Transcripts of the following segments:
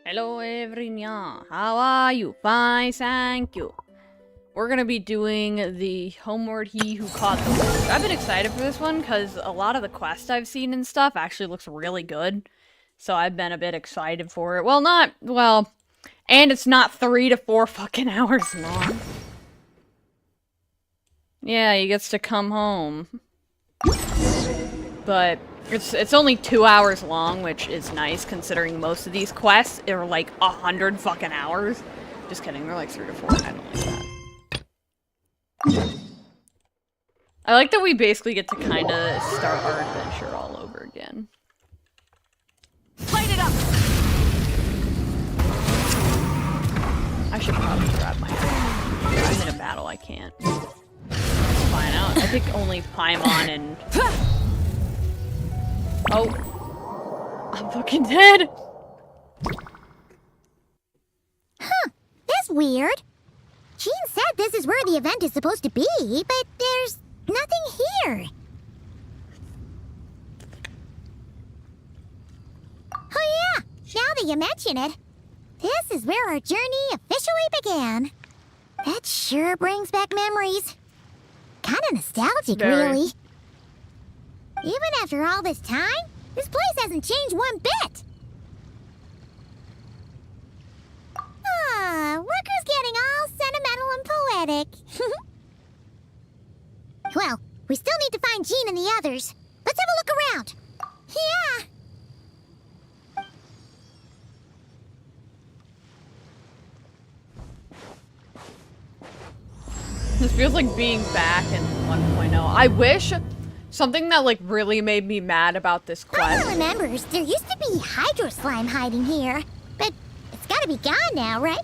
Hello everyone, how are you? Fine, thank you. We're gonna be doing the Homeward He Who Caught the Bird. I've been excited for this one because a lot of the quests I've seen and stuff actually looks really good. So I've been a bit excited for it. And it's not 3 to 4 fucking hours long. Yeah, he gets to come home. But it's only 2 hours long, which is nice considering most of these quests are like 100 fucking hours. Just kidding, they're like 3 to 4. I don't like that. I like that we basically get to kind of start our adventure all over again. Light it up! I should probably grab my item. I'm in a battle, I can't. It's fine out. I think only Paimon and... Oh. I'm fucking dead! Huh. That's weird. Jean said this is where the event is supposed to be, but there's nothing here. Oh yeah, now that you mention it, this is where our journey officially began. That sure brings back memories. Kinda nostalgic, really. Even after all this time, this place hasn't changed one bit. Look who's getting all sentimental and poetic. Well, we still need to find Jean and the others. Let's have a look around. Yeah. This feels like being back in 1.0. I wish something that like really made me mad about this quest. Paimon remembers there used to be hydro slime hiding here, but it's gotta be gone now, right?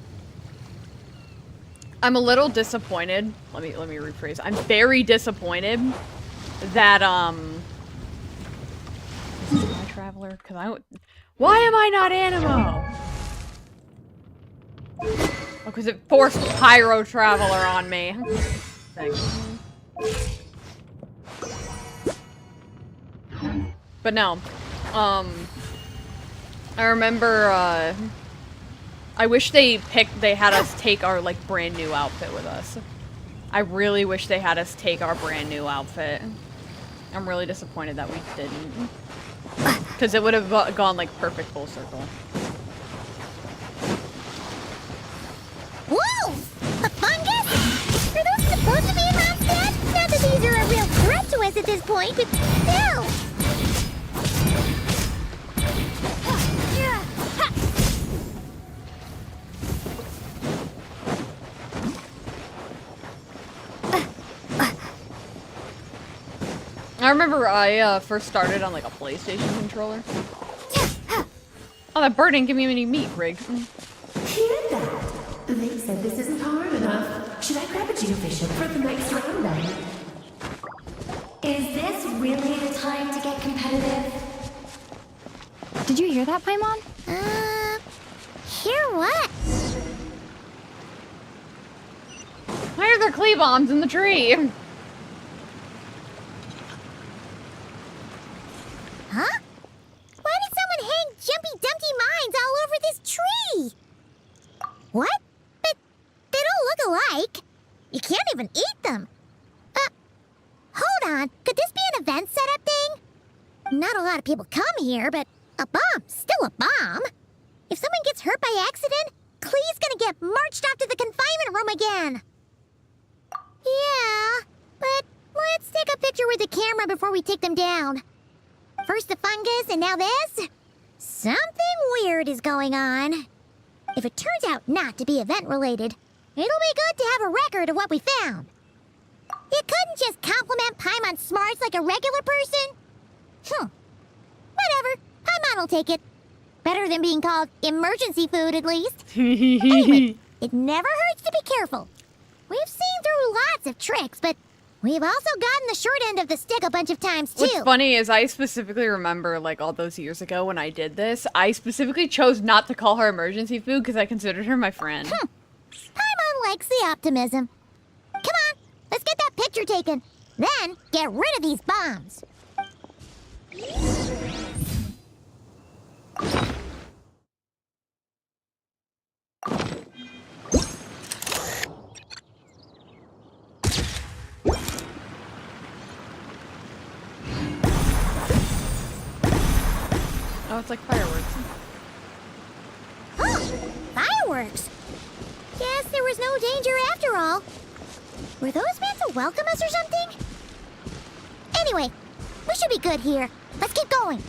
I'm a little disappointed. Let me rephrase. I'm very disappointed that is my traveler? Cause why am I not Animo? Oh, because it forced Pyro Traveler on me. Thanks. But no. I remember I wish they had us take our, like, brand new outfit with us. I really wish they had us take our brand new outfit. I'm really disappointed that we didn't. Because it would have gone, like, perfect full circle. Whoa! A fungus? Are those supposed to be a monster? Not that these are a real threat to us at this point, but still! I remember I first started on like a PlayStation controller. Oh, that bird didn't give me any meat, Rig. Hear that? They said this isn't hard enough. Should I grab a geofish for the next round then? Is this really the time to get competitive? Did you hear that, Paimon? Hear what? Why are there Klee bombs in the tree? Huh? Why did someone hang Jumpy Dumpty mines all over this tree? What? But they don't look alike. You can't even eat them. Hold on. Could this be an event setup thing? Not a lot of people come here, but a bomb's still a bomb. If someone gets hurt by accident, Klee's gonna get marched off to the confinement room again. Yeah, but let's take a picture with the camera before we take them down. First the fungus, and now this? Something weird is going on. If it turns out not to be event-related, it'll be good to have a record of what we found. You couldn't just compliment Paimon's smarts like a regular person? Whatever. Paimon will take it. Better than being called emergency food, at least. Anyway, it never hurts to be careful. We've seen through lots of tricks, but we've also gotten the short end of the stick a bunch of times, too. What's funny is I specifically remember, like, all those years ago when I did this, I specifically chose not to call her emergency food because I considered her my friend. Paimon likes the optimism. Come on, let's get that picture taken. Then, get rid of these bombs. it's like fireworks. Huh, fireworks. Guess there was no danger after all. Were those meant to welcome us or something? Anyway, we should be good here. Let's keep going.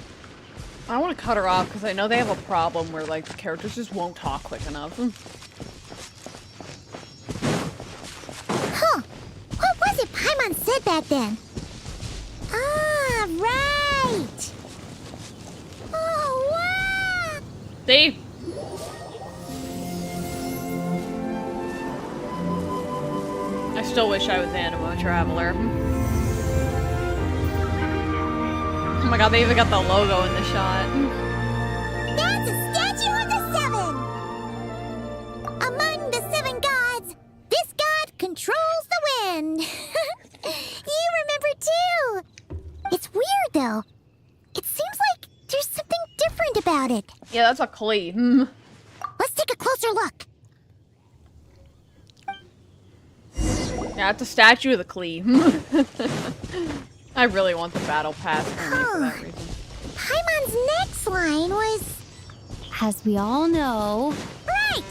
I want to cut her off because I know they have a problem where like the characters just won't talk quick enough. Huh. What was it Paimon said back then? Ah, right. Oh, wow. Dave. I still wish I was Animo Traveler. Oh my god, they even got the logo in the shot. That's a statue of the seven. Among the seven gods, this god controls the wind. You remember too. It's weird though. It seems like there's something different about it. Yeah, that's a Klee. Let's take a closer look. Yeah, it's a statue of the Klee. I really want the battle pass only for that reason. Paimon's next line was... As we all know, Right!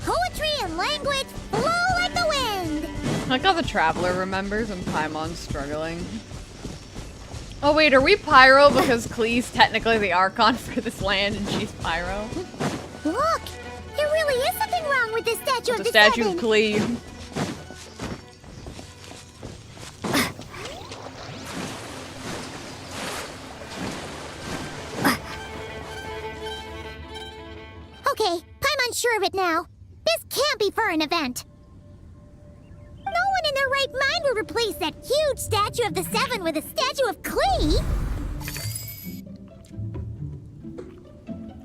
Poetry and language flow like the wind! I like how the Traveler remembers and Paimon's struggling. Oh wait, are we Pyro because Klee's technically the Archon for this land and she's Pyro? Look! There really is something wrong with this statue of The the statue seven. of Klee. Okay, Paimon's sure of it now. This can't be for an event. No one in their right mind would replace that huge statue of the seven with a statue of Klee.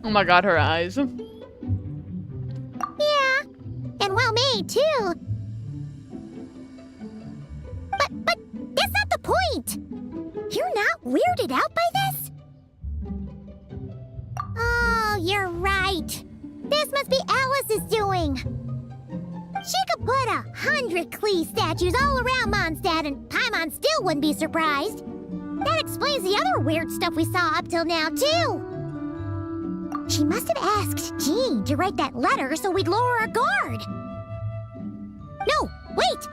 Oh my god, her eyes. Yeah, and well made too. But that's not the point. You're not weirded out by this? Oh, you're right. This must be Alice's doing. She could put 100 Klee statues all around Mondstadt and Paimon still wouldn't be surprised. That explains the other weird stuff we saw up till now, too. She must have asked Jean to write that letter so we'd lower our guard. No, wait!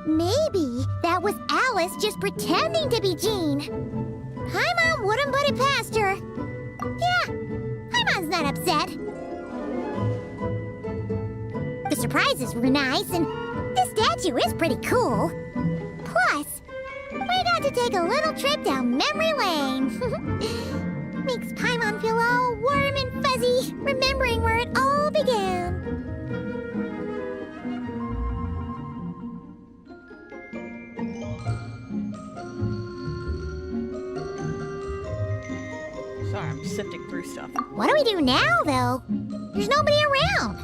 Maybe that was Alice just pretending to be Jean. Paimon wouldn't put it past her. Yeah, Paimon's not upset. The surprises were nice, and this statue is pretty cool. Plus, we got to take a little trip down memory lane. Makes Paimon feel all warm and fuzzy, remembering where it all began. Sorry, I'm sifting through stuff. What do we do now, though? There's nobody around.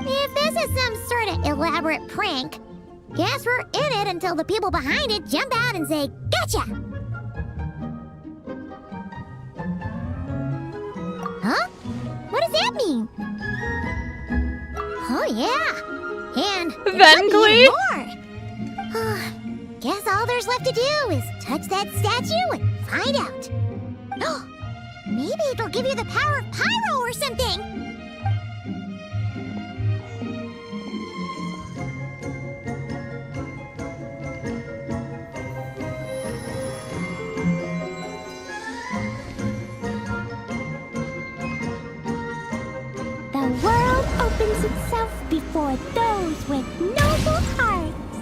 If this is some sort of elaborate prank, guess we're in it until the people behind it jump out and say, "Gotcha!" Huh? What does that mean? Oh, yeah. And Then, Klee? more. Guess all there's left to do is touch that statue and find out. Maybe it'll give you the power of Pyro or something. the world opens itself before those with noble hearts.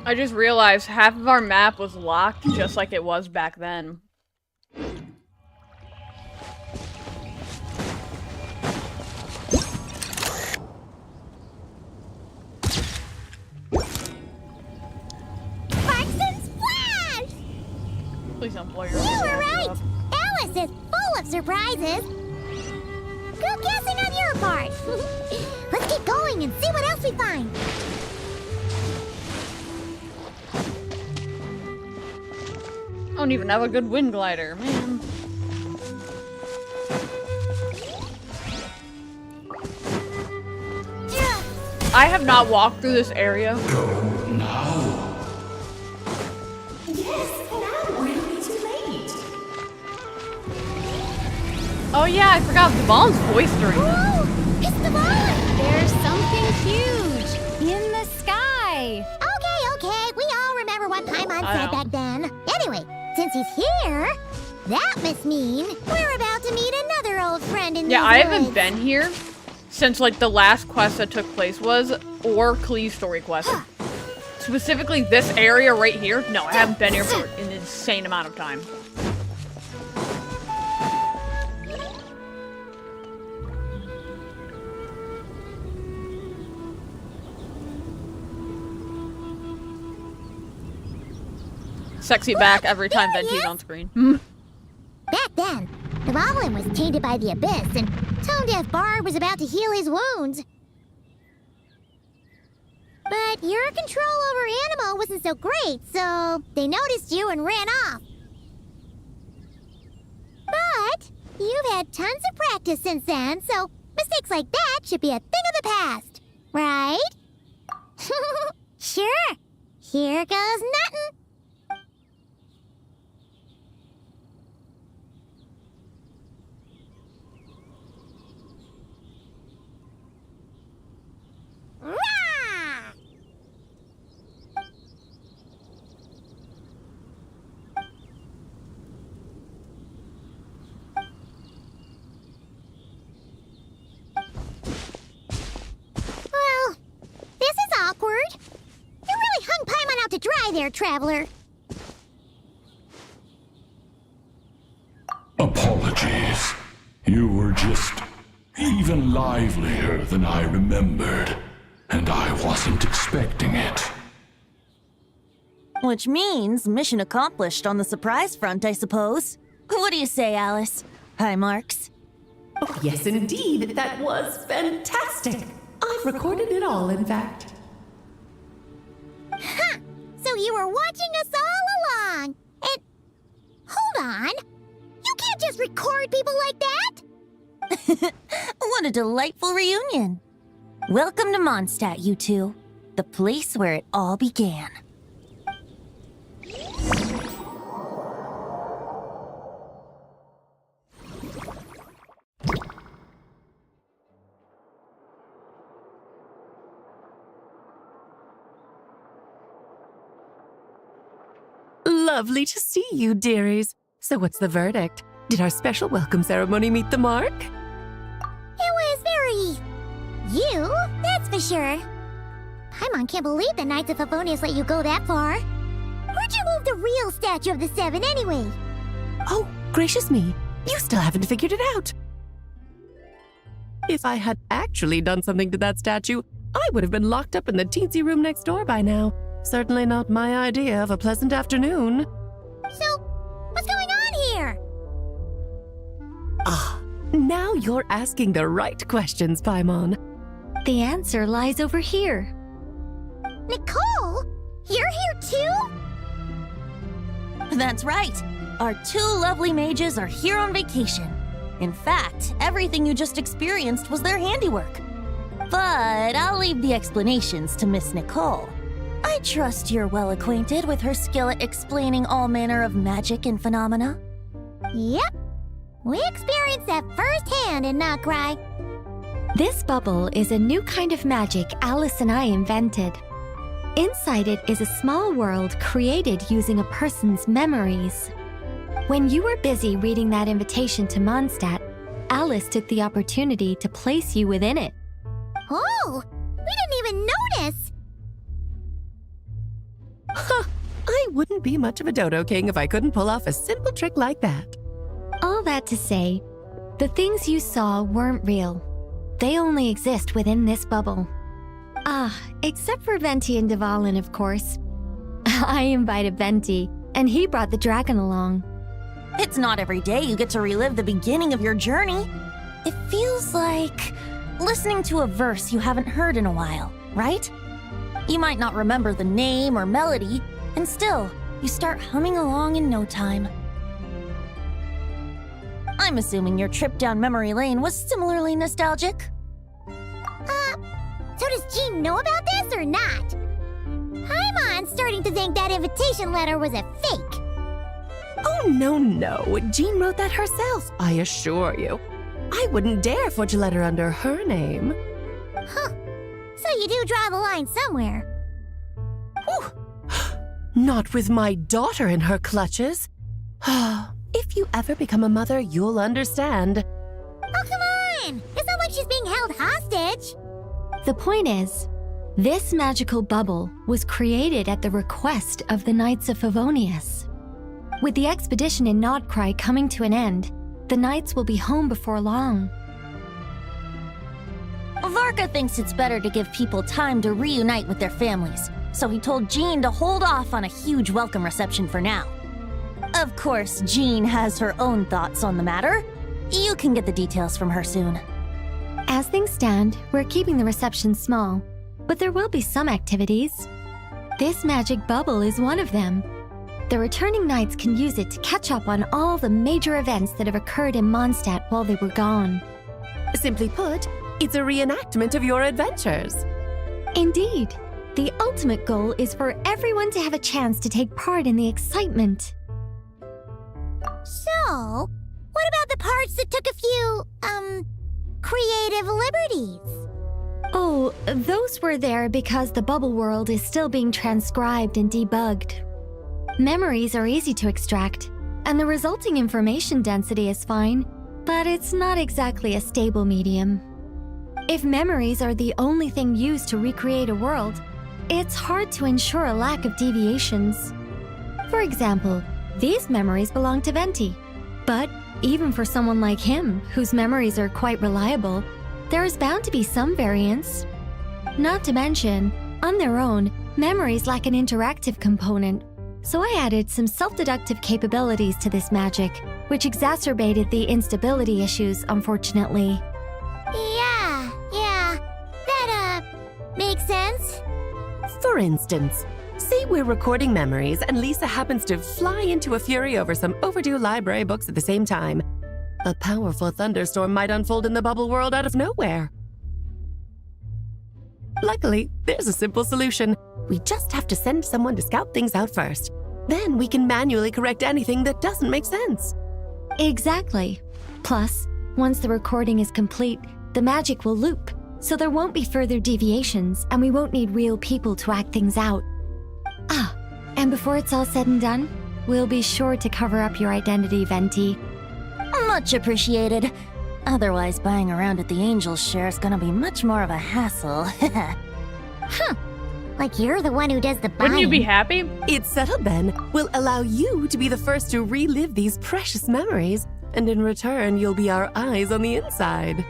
I just realized half of our map was locked just like it was back then. Sparks and splash! Please don't blow your You were right! up. Alice is full of surprises! Good guessing on your part! Let's keep going and see what else we find! I don't even have a good wind glider, man. I have not walked through this area. Oh yeah, I forgot Devon's voice during this. Oh, it's the ball! There's something huge in the sky. Okay, we all remember what Paimon I said know. back then. Anyway, since he's here, that must mean we're about to meet another old friend in Yeah, these I haven't woods. been here since like the last quest that took place was, or Klee's story quest. Specifically this area right here. No, I haven't been here for an insane amount of time. Sexy back every time There he Venti's is. on screen. Back then, the Goblin was tainted by the Abyss, and Tone Deaf Bard was about to heal his wounds. But your control over Animo wasn't so great, so they noticed you and ran off. But you've had tons of practice since then, so mistakes like that should be a thing of the past, right? Sure. Here goes nothing. Rah! Well, this is awkward. You really hung Paimon out to dry there, traveler. Apologies. You were just even livelier than I remembered, and I wasn't expecting it. Which means mission accomplished on the surprise front, I suppose. What do you say, Alice? Hi, Marks. Oh, yes, indeed. That was fantastic. I've recorded it all, in fact. Ha! So you were watching us all along. And hold on. You can't just record people like that. What a delightful reunion. Welcome to Mondstadt, you two. The place where it all began. Lovely to see you, dearies. So what's the verdict? Did our special welcome ceremony meet the mark? It was very... you, that's for sure. Paimon can't believe the Knights of Favonius let you go that far. Where'd you move the real statue of the Seven anyway? Oh, gracious me. You still haven't figured it out. If I had actually done something to that statue, I would have been locked up in the teensy room next door by now. Certainly not my idea of a pleasant afternoon. So, what's going on here? Ah, now you're asking the right questions, Paimon. The answer lies over here. Nicole? You're here too? That's right. Our two lovely mages are here on vacation. In fact, everything you just experienced was their handiwork. But I'll leave the explanations to Miss Nicole. I trust you're well acquainted with her skill at explaining all manner of magic and phenomena. Yep. We experienced that firsthand in Nocry. This bubble is a new kind of magic Alice and I invented. Inside it is a small world created using a person's memories. When you were busy reading that invitation to Mondstadt, Alice took the opportunity to place you within it. Oh, we didn't even notice. Huh, I wouldn't be much of a dodo king if I couldn't pull off a simple trick like that. All that to say, the things you saw weren't real. They only exist within this bubble. Ah, except for Venti and Dvalin, of course. I invited Venti, and he brought the dragon along. It's not every day you get to relive the beginning of your journey. It feels like listening to a verse you haven't heard in a while, right? You might not remember the name or melody, and still, you start humming along in no time. I'm assuming your trip down memory lane was similarly nostalgic. So does Jean know about this or not? I'm starting to think that invitation letter was a fake. Oh Oh, no. Jean wrote that herself, I assure you. I wouldn't dare forge a letter under her name. Huh. So you do draw the line somewhere. Whew. Not with my daughter in her clutches. If you ever become a mother, you'll understand. Oh, come on! It's not like she's being held hostage. The point is, this magical bubble was created at the request of the Knights of Favonius. With the expedition in Nodcry coming to an end, the Knights will be home before long. Varka thinks it's better to give people time to reunite with their families, so he told Jean to hold off on a huge welcome reception for now. Of course, Jean has her own thoughts on the matter. You can get the details from her soon. As things stand, we're keeping the reception small, but there will be some activities. This magic bubble is one of them. The returning Knights can use it to catch up on all the major events that have occurred in Mondstadt while they were gone. Simply put, it's a reenactment of your adventures. Indeed. The ultimate goal is for everyone to have a chance to take part in the excitement. So, what about the parts that took a few, creative liberties? Oh, those were there because the bubble world is still being transcribed and debugged. Memories are easy to extract, and the resulting information density is fine, but it's not exactly a stable medium. If memories are the only thing used to recreate a world, it's hard to ensure a lack of deviations. For example, these memories belong to Venti, but even for someone like him, whose memories are quite reliable, there is bound to be some variance. Not to mention, on their own, memories lack an interactive component, so I added some self-deductive capabilities to this magic, which exacerbated the instability issues, unfortunately. Yeah, that, makes sense. For instance, say we're recording memories and Lisa happens to fly into a fury over some overdue library books at the same time. A powerful thunderstorm might unfold in the bubble world out of nowhere. Luckily, there's a simple solution. We just have to send someone to scout things out first. Then we can manually correct anything that doesn't make sense. Exactly. Plus, once the recording is complete, the magic will loop, so there won't be further deviations, and we won't need real people to act things out. Ah, and before it's all said and done, we'll be sure to cover up your identity, Venti. Much appreciated. Otherwise, buying around at the Angel's share is gonna be much more of a hassle. Huh. Like you're the one who does the buying. Wouldn't you be happy? It's settled then. We'll allow you to be the first to relive these precious memories, and in return, you'll be our eyes on the inside.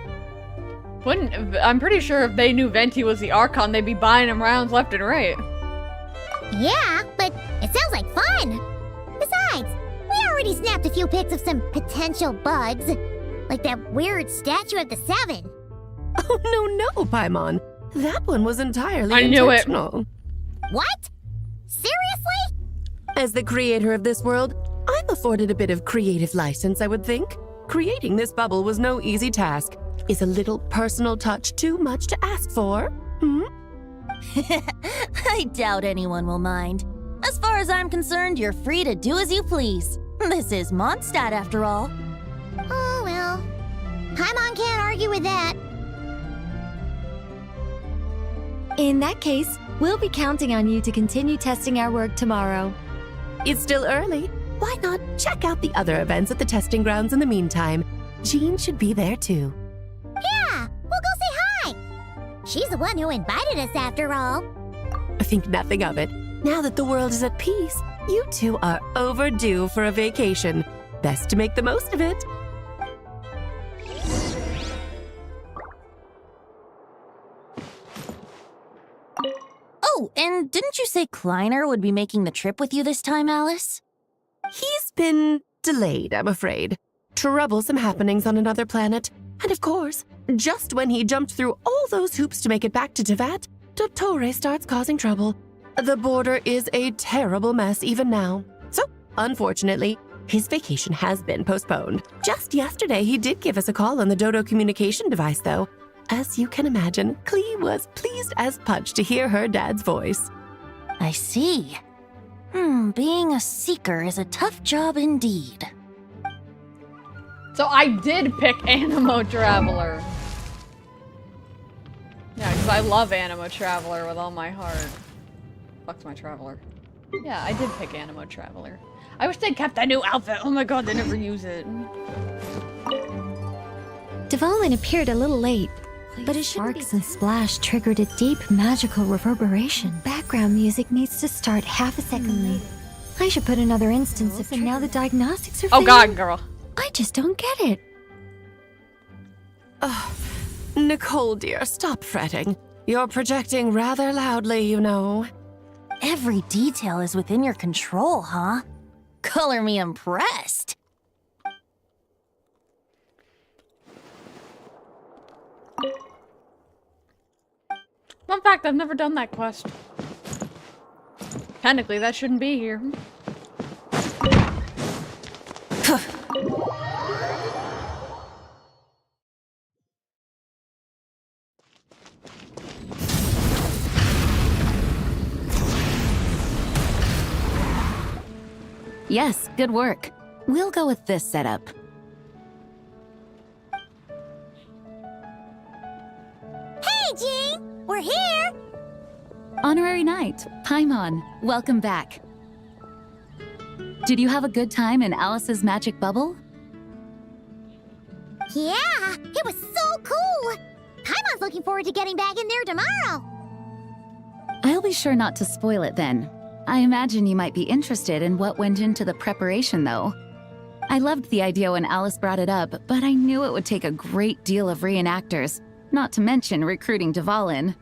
I'm pretty sure if they knew Venti was the Archon, they'd be buying him rounds left and right. Yeah, but it sounds like fun. Besides, we already snapped a few pics of some potential bugs. Like that weird statue of the Seven. Oh, no, Paimon. That one was entirely I knew it. intentional. What? Seriously? As the creator of this world, I'm afforded a bit of creative license, I would think. Creating this bubble was no easy task. Is a little personal touch too much to ask for? I doubt anyone will mind. As far as I'm concerned, you're free to do as you please. This is Mondstadt, after all. Oh, well. Paimon can't argue with that. In that case, we'll be counting on you to continue testing our work tomorrow. It's still early. Why not check out the other events at the testing grounds in the meantime? Jean should be there too. Yeah, we'll go say hi. She's the one who invited us after all. I think nothing of it. Now that the world is at peace, you two are overdue for a vacation. Best to make the most of it. Oh, and didn't you say Kleiner would be making the trip with you this time, Alice? He's been delayed, I'm afraid. Troublesome happenings on another planet. And of course, just when he jumped through all those hoops to make it back to Tevat, Dottore starts causing trouble. The border is a terrible mess even now. So, unfortunately, his vacation has been postponed. Just yesterday, he did give us a call on the Dodo communication device, though. As you can imagine, Klee was pleased as punch to hear her dad's voice. I see. Being a seeker is a tough job indeed. So I did pick Animo Traveler. Yeah, because I love Animo Traveler with all my heart. Fuck's my Traveler. Yeah, I did pick Animo Traveler. I wish they kept that new outfit. Oh my god, they never use it. Dvalin appeared a little late, but his sparks and splash triggered a deep magical reverberation. Background music needs to start half a second late. I should put another instance of and now the diagnostics are Oh failing. god, girl. I just don't get it. Nicole, dear, stop fretting. You're projecting rather loudly, you know. Every detail is within your control, huh? Color me impressed. Fun fact, I've never done that quest. Technically, that shouldn't be here. Yes, good work. We'll go with this setup. Hey, Jean! We're here! Honorary Knight, Paimon, welcome back. Did you have a good time in Alice's magic bubble? Yeah, it was so cool! Paimon's looking forward to getting back in there tomorrow! I'll be sure not to spoil it then. I imagine you might be interested in what went into the preparation, though. I loved the idea when Alice brought it up, but I knew it would take a great deal of reenactors, not to mention recruiting Dvalin.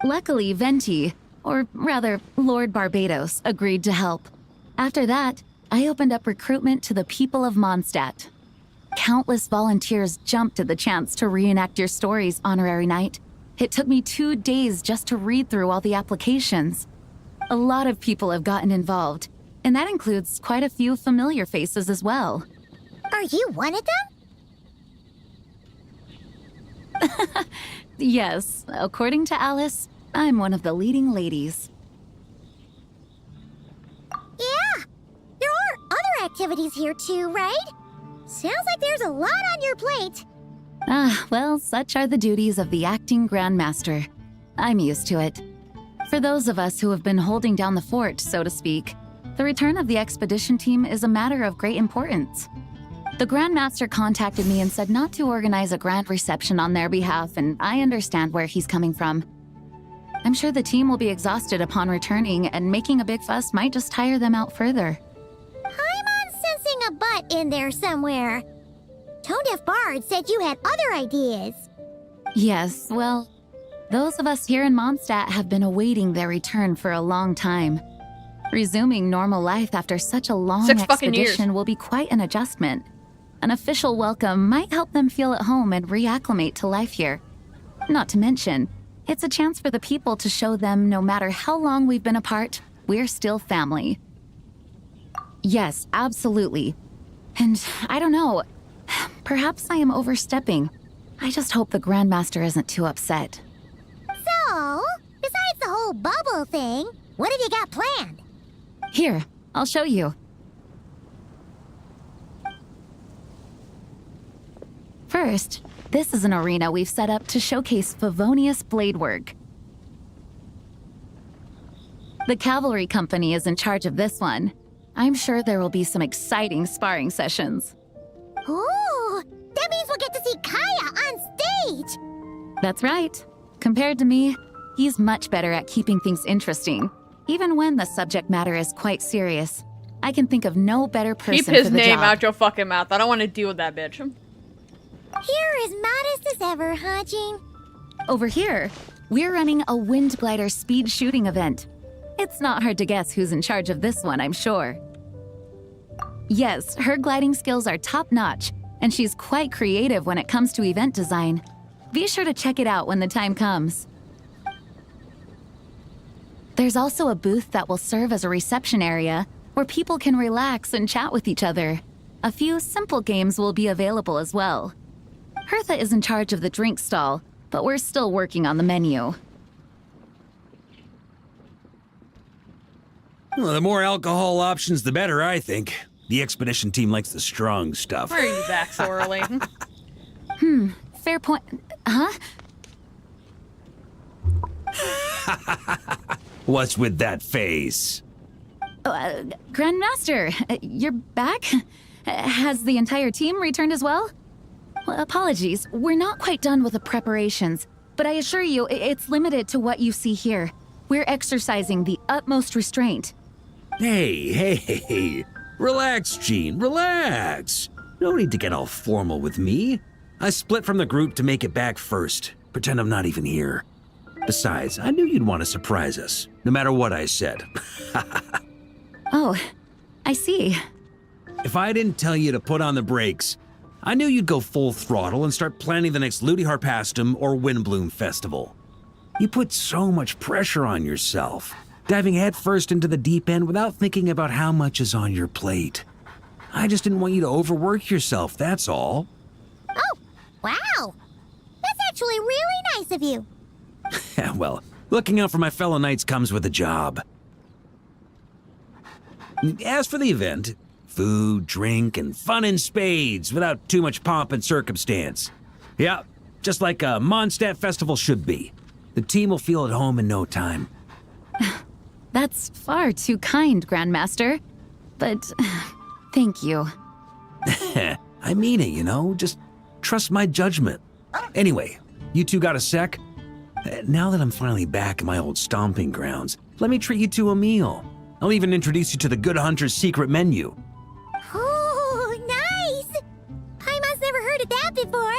Luckily, Venti, or rather, Lord Barbados, agreed to help. After that, I opened up recruitment to the people of Mondstadt. Countless volunteers jumped at the chance to reenact your stories, Honorary Knight. It took me 2 days just to read through all the applications. A lot of people have gotten involved, and that includes quite a few familiar faces as well. Are you one of them? Yes, according to Alice, I'm one of the leading ladies. Yeah, there are other activities here too, right? Sounds like there's a lot on your plate. Well, such are the duties of the acting Grandmaster. I'm used to it. For those of us who have been holding down the fort, so to speak, the return of the expedition team is a matter of great importance. The Grandmaster contacted me and said not to organize a grand reception on their behalf, and I understand where he's coming from. I'm sure the team will be exhausted upon returning, and making a big fuss might just tire them out further. I'm sensing a butt in there somewhere. Tone-deaf Bard said you had other ideas. Yes, well, those of us here in Mondstadt have been awaiting their return for a long time. Resuming normal life after such a long 6 fucking expedition years. will be quite an adjustment. An official welcome might help them feel at home and reacclimate to life here. Not to mention, it's a chance for the people to show them no matter how long we've been apart, we're still family. Yes, absolutely. And I don't know, perhaps I am overstepping. I just hope the Grandmaster isn't too upset. So, besides the whole bubble thing, what have you got planned? Here, I'll show you. First, this is an arena we've set up to showcase Favonius blade work. The cavalry company is in charge of this one. I'm sure there will be some exciting sparring sessions. Ooh, that means we'll get to see Kaya on stage! That's right. Compared to me, he's much better at keeping things interesting, even when the subject matter is quite serious. I can think of no better person Keep for his the name job. out your fucking mouth. I don't want to deal with that bitch. You're as modest as ever, huh, Jean? Over here, we're running a wind glider speed shooting event. It's not hard to guess who's in charge of this one, I'm sure. Yes, her gliding skills are top-notch, and she's quite creative when it comes to event design. Be sure to check it out when the time comes. There's also a booth that will serve as a reception area where people can relax and chat with each other. A few simple games will be available as well. Hertha is in charge of the drink stall, but we're still working on the menu. Well, the more alcohol options, the better, I think. The expedition team likes the strong stuff. Why are you back so early? Fair point. Huh? What's with that face? Grandmaster, you're back? Has the entire team returned as well? Well, apologies, we're not quite done with the preparations, but I assure you, it's limited to what you see here. We're exercising the utmost restraint. Hey. Relax, Jean, relax. No need to get all formal with me. I split from the group to make it back first. Pretend I'm not even here. Besides, I knew you'd want to surprise us, no matter what I said. Oh, I see. If I didn't tell you to put on the brakes, I knew you'd go full throttle and start planning the next Ludi Harpastum or Windbloom Festival. You put so much pressure on yourself, diving headfirst into the deep end without thinking about how much is on your plate. I just didn't want you to overwork yourself, that's all. Oh, wow. That's actually really nice of you. Well, looking out for my fellow knights comes with a job. As for the event, food, drink, and fun in spades without too much pomp and circumstance. Yeah, just like a Mondstadt festival should be. The team will feel at home in no time. That's far too kind, Grandmaster. But thank you. I mean it, you know? Just trust my judgment. Anyway, you two got a sec? Now that I'm finally back in my old stomping grounds, let me treat you to a meal. I'll even introduce you to the Good Hunter's secret menu. Oh, nice! Paimon's never heard of that before.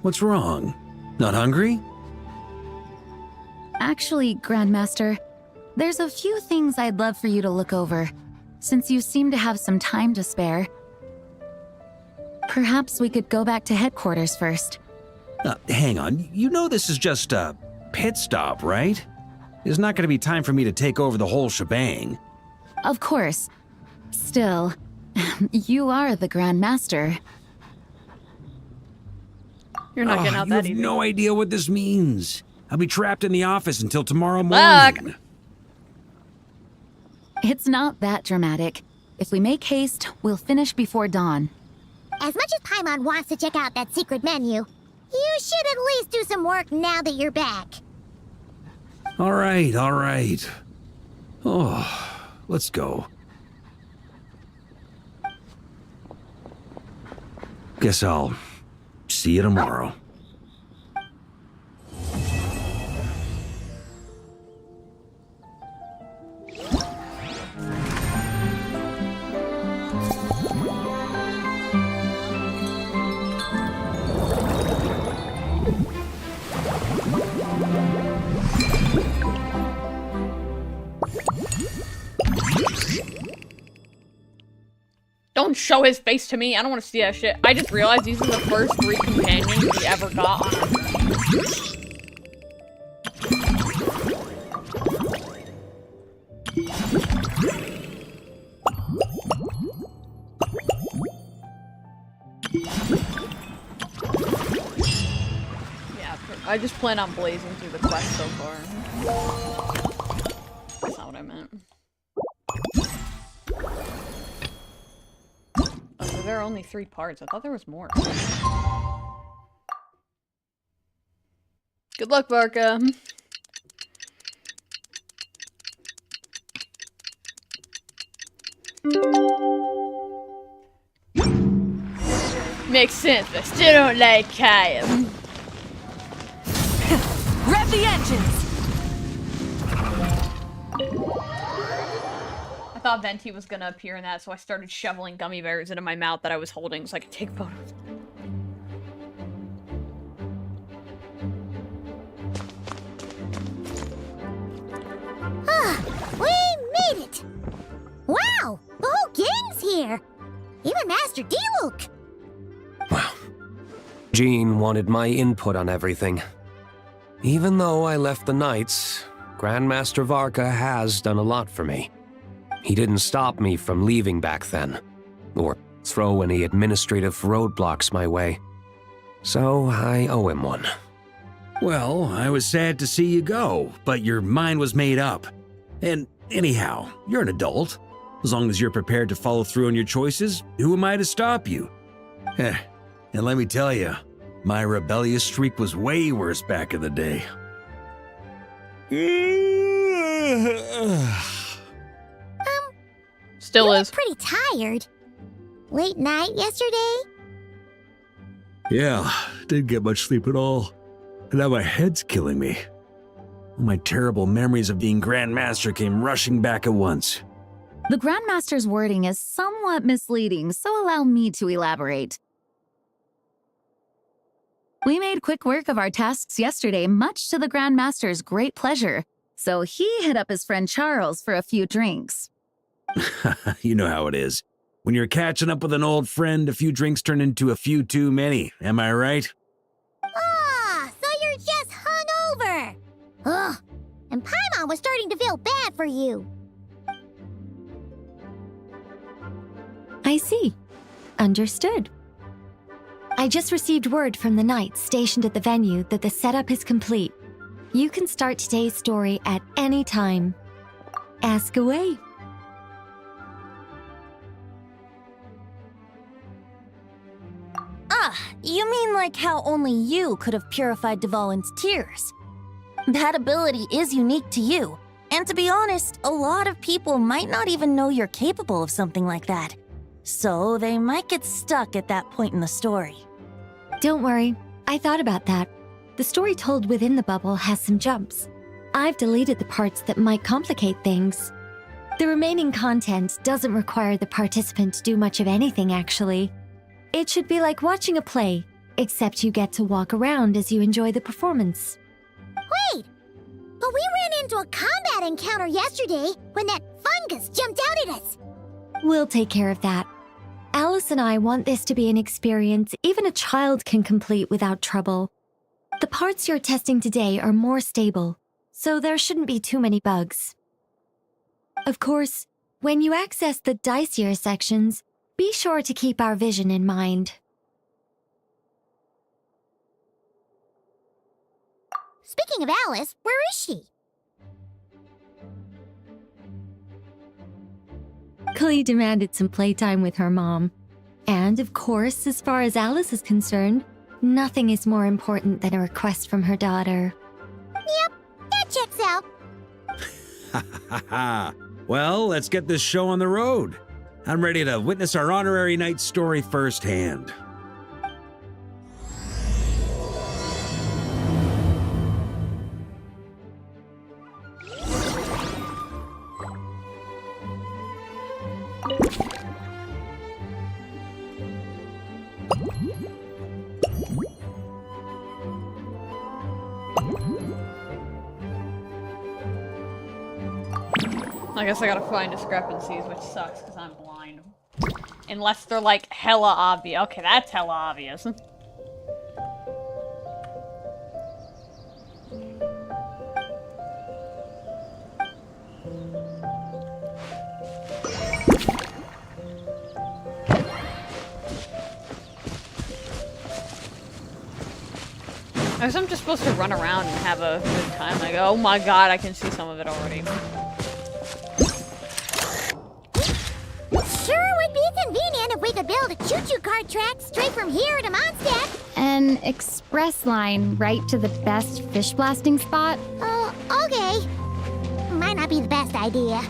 What's wrong? Not hungry? Actually, Grandmaster, there's a few things I'd love for you to look over, since you seem to have some time to spare. Perhaps we could go back to headquarters first. Hang on, you know this is just a pit stop, right? There's not going to be time for me to take over the whole shebang. Of course. Still, you are the Grandmaster. You're not getting out You that have easy. no idea what this means. I'll be trapped in the office until tomorrow morning. It's not that dramatic. If we make haste, we'll finish before dawn. As much as Paimon wants to check out that secret menu, you should at least do some work now that you're back. All right. Oh, let's go. Guess I'll see you tomorrow. Don't show his face to me. I don't want to see that shit. I just realized these are the first 3 companions we ever got on our Yeah, I just plan on blazing through the quest so far. That's not what I meant. Oh, so there are only 3 parts. I thought there was more. Good luck, Barca. Makes sense, but I still don't like Kaya. Rev the engines! I thought Venti was gonna appear in that, so I started shoveling gummy bears into my mouth that I was holding so I could take photos. We made it! Wow! The whole gang's here! Even Master D-Luke! Wow. Jean wanted my input on everything. Even though I left the Knights, Grandmaster Varka has done a lot for me. He didn't stop me from leaving back then, or throw any administrative roadblocks my way. So I owe him one. Well, I was sad to see you go, but your mind was made up. And anyhow, you're an adult. As long as you're prepared to follow through on your choices, who am I to stop you? And let me tell you, my rebellious streak was way worse back in the day. Still You is. look pretty tired. Late night yesterday? Yeah, didn't get much sleep at all. And now my head's killing me. All my terrible memories of being Grand Master came rushing back at once. The Grandmaster's wording is somewhat misleading, so allow me to elaborate. We made quick work of our tasks yesterday, much to the Grandmaster's great pleasure, so he hit up his friend Charles for a few drinks. You know how it is. When you're catching up with an old friend, a few drinks turn into a few too many, am I right? Ah, so you're just hungover. Ugh, and Paimon was starting to feel bad for you. I see. Understood. I just received word from the knights stationed at the venue that the setup is complete. You can start today's story at any time. Ask away. Ah, you mean like how only you could have purified Dvalin's tears? That ability is unique to you, and to be honest, a lot of people might not even know you're capable of something like that. So they might get stuck at that point in the story. Don't worry, I thought about that. The story told within the bubble has some jumps. I've deleted the parts that might complicate things. The remaining content doesn't require the participant to do much of anything, actually. It should be like watching a play, except you get to walk around as you enjoy the performance. Wait, but we ran into a combat encounter yesterday when that fungus jumped out at us. We'll take care of that. Alice and I want this to be an experience even a child can complete without trouble. The parts you're testing today are more stable, so there shouldn't be too many bugs. Of course, when you access the dicier sections, be sure to keep our vision in mind. Speaking of Alice, where is she? Klee demanded some playtime with her mom. And of course, as far as Alice is concerned, nothing is more important than a request from her daughter. Yep, that checks out. Ha ha ha. Well, let's get this show on the road. I'm ready to witness our honorary knight's story firsthand. I guess I gotta find discrepancies, which sucks because I'm blind. Unless they're like hella obvious. Okay, that's hella obvious. I guess I'm just supposed to run around and have a good time. Like, oh my god, I can see some of it already. Sure would be convenient if we could build a choo-choo cart track straight from here to Mondstadt. An express line right to the best fish blasting spot? Okay. Might not be the best idea.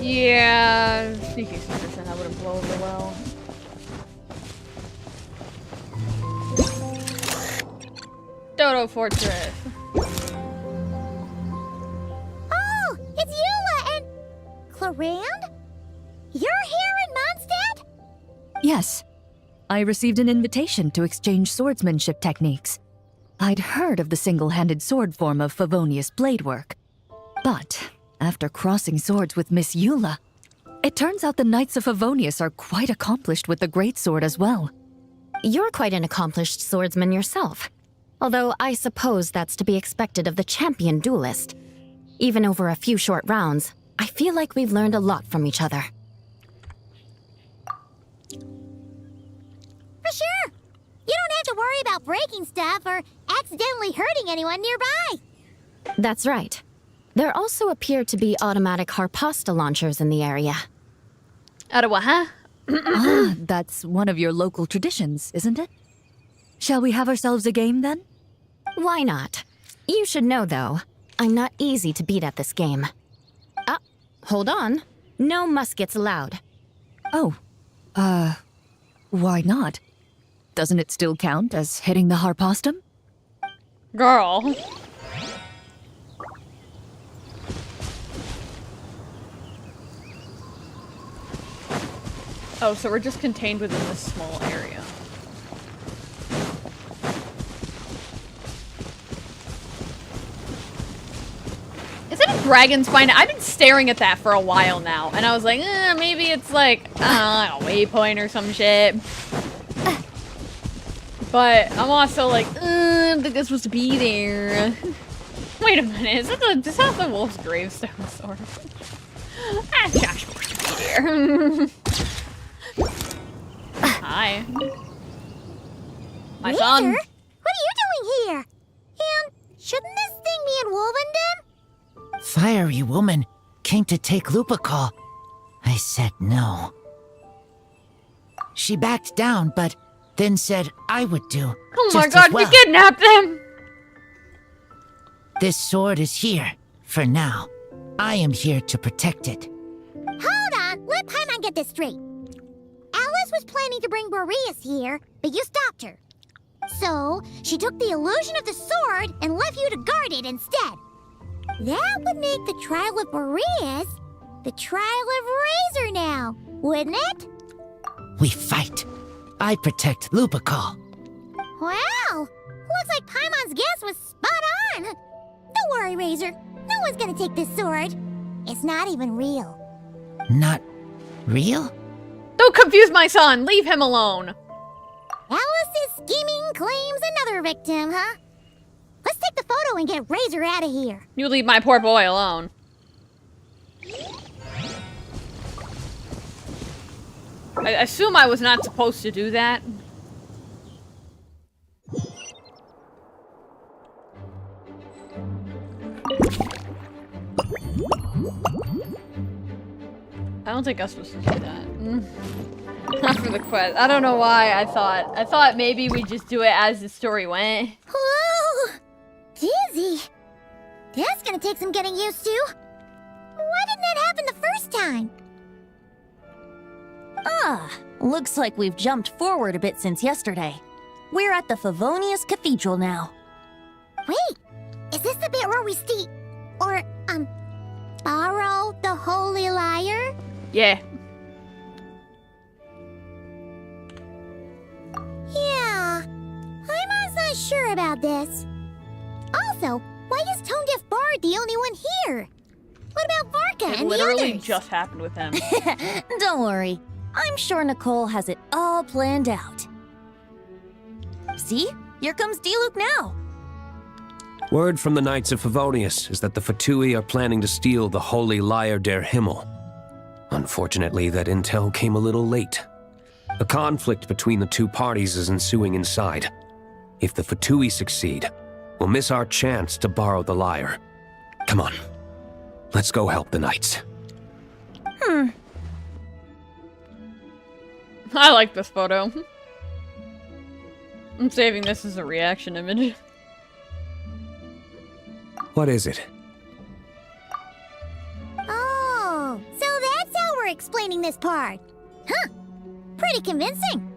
Yeah, sneaky secrets, and that wouldn't blow over well. Dodo Fortress. Oh, it's Eula and... Clarand? You're here in Mondstadt? Yes. I received an invitation to exchange swordsmanship techniques. I'd heard of the single-handed sword form of Favonius blade work. But after crossing swords with Miss Eula, it turns out the Knights of Favonius are quite accomplished with the greatsword as well. You're quite an accomplished swordsman yourself. Although I suppose that's to be expected of the champion duelist. Even over a few short rounds, I feel like we've learned a lot from each other. For sure. You don't have to worry about breaking stuff or accidentally hurting anyone nearby. That's right. There also appear to be automatic harpasta launchers in the area. Out of what, huh? That's one of your local traditions, isn't it? Shall we have ourselves a game then? Why not? You should know, though, I'm not easy to beat at this game. Ah, hold on. No muskets allowed. Oh, why not? Doesn't it still count as hitting the harpastum? Girl. Oh, so we're just contained within this small area. Is it a dragon spine? I've been staring at that for a while now, and I was like, maybe it's like, I don't know, a waypoint or some shit. But I'm also like, I don't think it's supposed to be there. Wait a minute, is that the wolf's gravestone sword? That's not supposed to be there. Hi. My Razor? son. What are you doing here? And shouldn't this thing be in Wolvenden? Fiery woman came to take Lupacol. I said no. She backed down, but then said I would do. Oh just my god, as well. we kidnapped them! This sword is here, for now. I am here to protect it. Hold on, let Paimon get this straight. Alice was planning to bring Boreas here, but you stopped her. So, she took the illusion of the sword and left you to guard it instead. That would make the trial of Boreas the trial of Razor now, wouldn't it? We fight. I protect Lupacol. Wow! Looks like Paimon's guess was spot on. Don't worry, Razor. No one's gonna take this sword. It's not even real. Not real? Don't confuse my son! Leave him alone! Alice's scheming claims another victim, huh? Let's take the photo and get Razor out of here. You leave my poor boy alone. I assume I was not supposed to do that. I don't think I was supposed to do that. Not for the quest. I don't know why I thought maybe we just do it as the story went. Whoa! Dizzy. That's gonna take some getting used to. Why didn't that happen the first time? Ah, looks like we've jumped forward a bit since yesterday. We're at the Favonius Cathedral now. Wait, is this the bit where we steal... or, borrow the Holy Lyre? Yeah. Yeah, I'm not sure about this. Also, why is Tone Deaf Bard the only one here? What about Varka It and the literally others? just happened with him. Don't worry. I'm sure Nicole has it all planned out. See? Here comes Diluc now. Word from the Knights of Favonius is that the Fatui are planning to steal the Holy Lyre der Himmel. Unfortunately, that intel came a little late. A conflict between the two parties is ensuing inside. If the Fatui succeed, we'll miss our chance to borrow the lyre. Come on. Let's go help the Knights. I like this photo. I'm saving this as a reaction image. What is it? Oh, so that's how we're explaining this part. Huh, pretty convincing.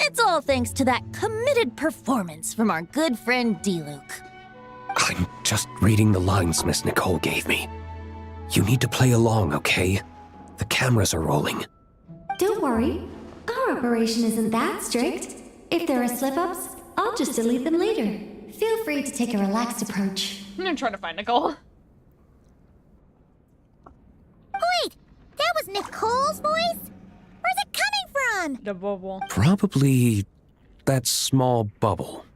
It's all thanks to that committed performance from our good friend Diluc. I'm just reading the lines Miss Nicole gave me. You need to play along, okay? The cameras are rolling. Don't worry. Our operation isn't that strict. If there are slip-ups, I'll just delete them later. Feel free to take a relaxed approach. I'm trying to find Nicole. Wait, that was Nicole's voice? Where's it coming from? The bubble. Probably that small bubble.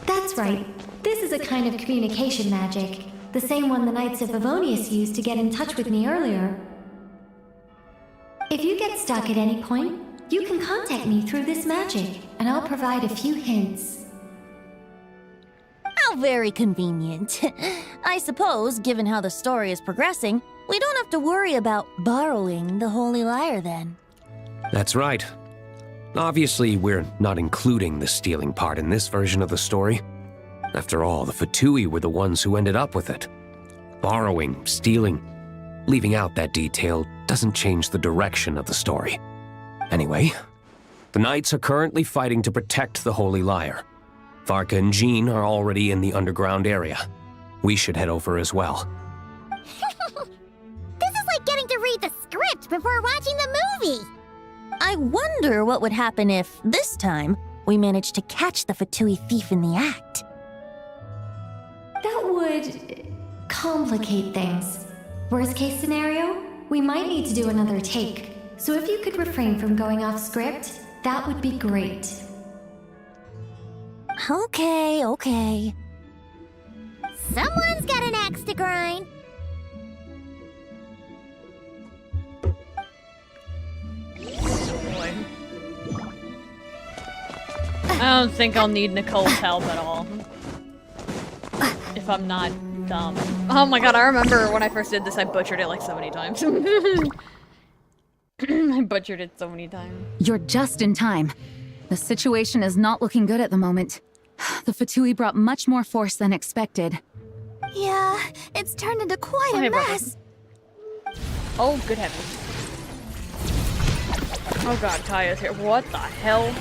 That's right. This is a kind of communication magic. The same one the Knights of Favonius used to get in touch with me earlier. stuck at any point, you can contact me through this magic, and I'll provide a few hints. How very convenient. I suppose, given how the story is progressing, we don't have to worry about borrowing the Holy Lyre then. That's right. Obviously, we're not including the stealing part in this version of the story. After all, the Fatui were the ones who ended up with it. Borrowing, stealing, leaving out that detail doesn't change the direction of the story. Anyway, the Knights are currently fighting to protect the Holy Lyre. Varka and Jean are already in the underground area. We should head over as well. This is like getting to read the script before watching the movie. I wonder what would happen if, this time, we managed to catch the Fatui thief in the act. That would complicate things. Worst case scenario, we might need to do another take. So if you could refrain from going off script, that would be great. Okay. Someone's got an axe to grind. Boy. I don't think I'll need Nicole's help at all. If I'm not dumb. Oh my god, I remember when I first did this, I butchered it like so many times. I butchered it so many times. You're just in time. The situation is not looking good at the moment. The Fatui brought much more force than expected. Yeah, it's turned into quite Okay, a mess. Oh, good heavens. Oh god, Kaya's here. What the hell?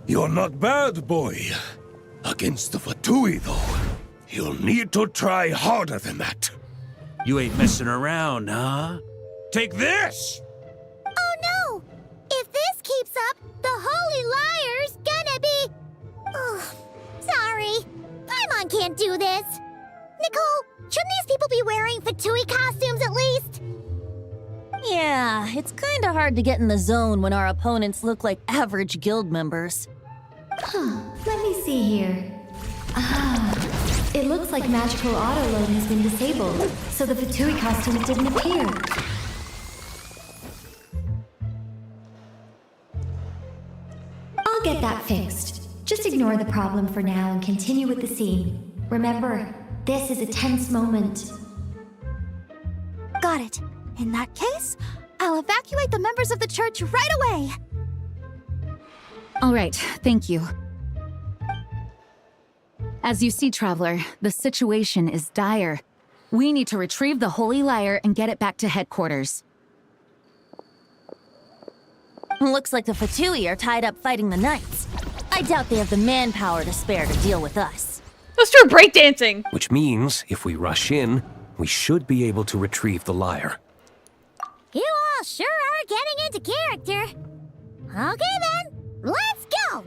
You're not bad, boy. Against the Fatui, though, you'll need to try harder than that. You ain't messing around, huh? Take this! Oh no! If this keeps up, the Holy Lyre's gonna be... Oh, sorry. Paimon can't do this. Nicole, shouldn't these people be wearing Fatui costumes at least? Yeah, it's kinda hard to get in the zone when our opponents look like average guild members. Let me see here. It looks like magical autoload has been disabled, so the Fatui costumes didn't appear. I'll get that fixed. Just ignore the problem for now and continue with the scene. Remember, this is a tense moment. Got it. In that case, I'll evacuate the members of the church right away. All right, thank you. As you see, Traveler, the situation is dire. We need to retrieve the Holy Lyre and get it back to headquarters. Looks like the Fatui are tied up fighting the Knights. I doubt they have the manpower to spare to deal with us. Let's do breakdancing! Which means, if we rush in, we should be able to retrieve the lyre. You all sure are getting into character. Okay then, let's go!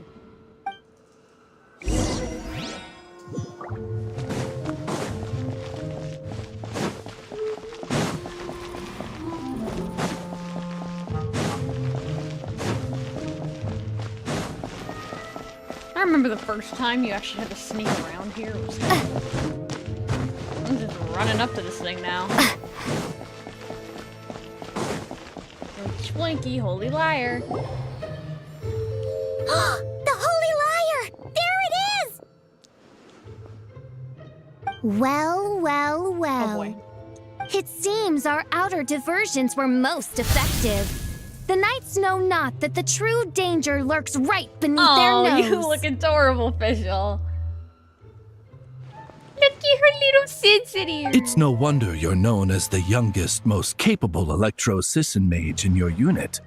I remember the first time you actually had to sneak around here. I'm just running up to this thing now. Twinkie, Holy Lyre. The Holy Lyre! There it is! Well. Oh boy. It seems our outer diversions were most effective. The Knights know not that the true danger lurks right beneath their nose. Oh, you look adorable, Fischl. Look at her little sensitive. It's no wonder you're known as the youngest, most capable electro-Sisson mage in your unit.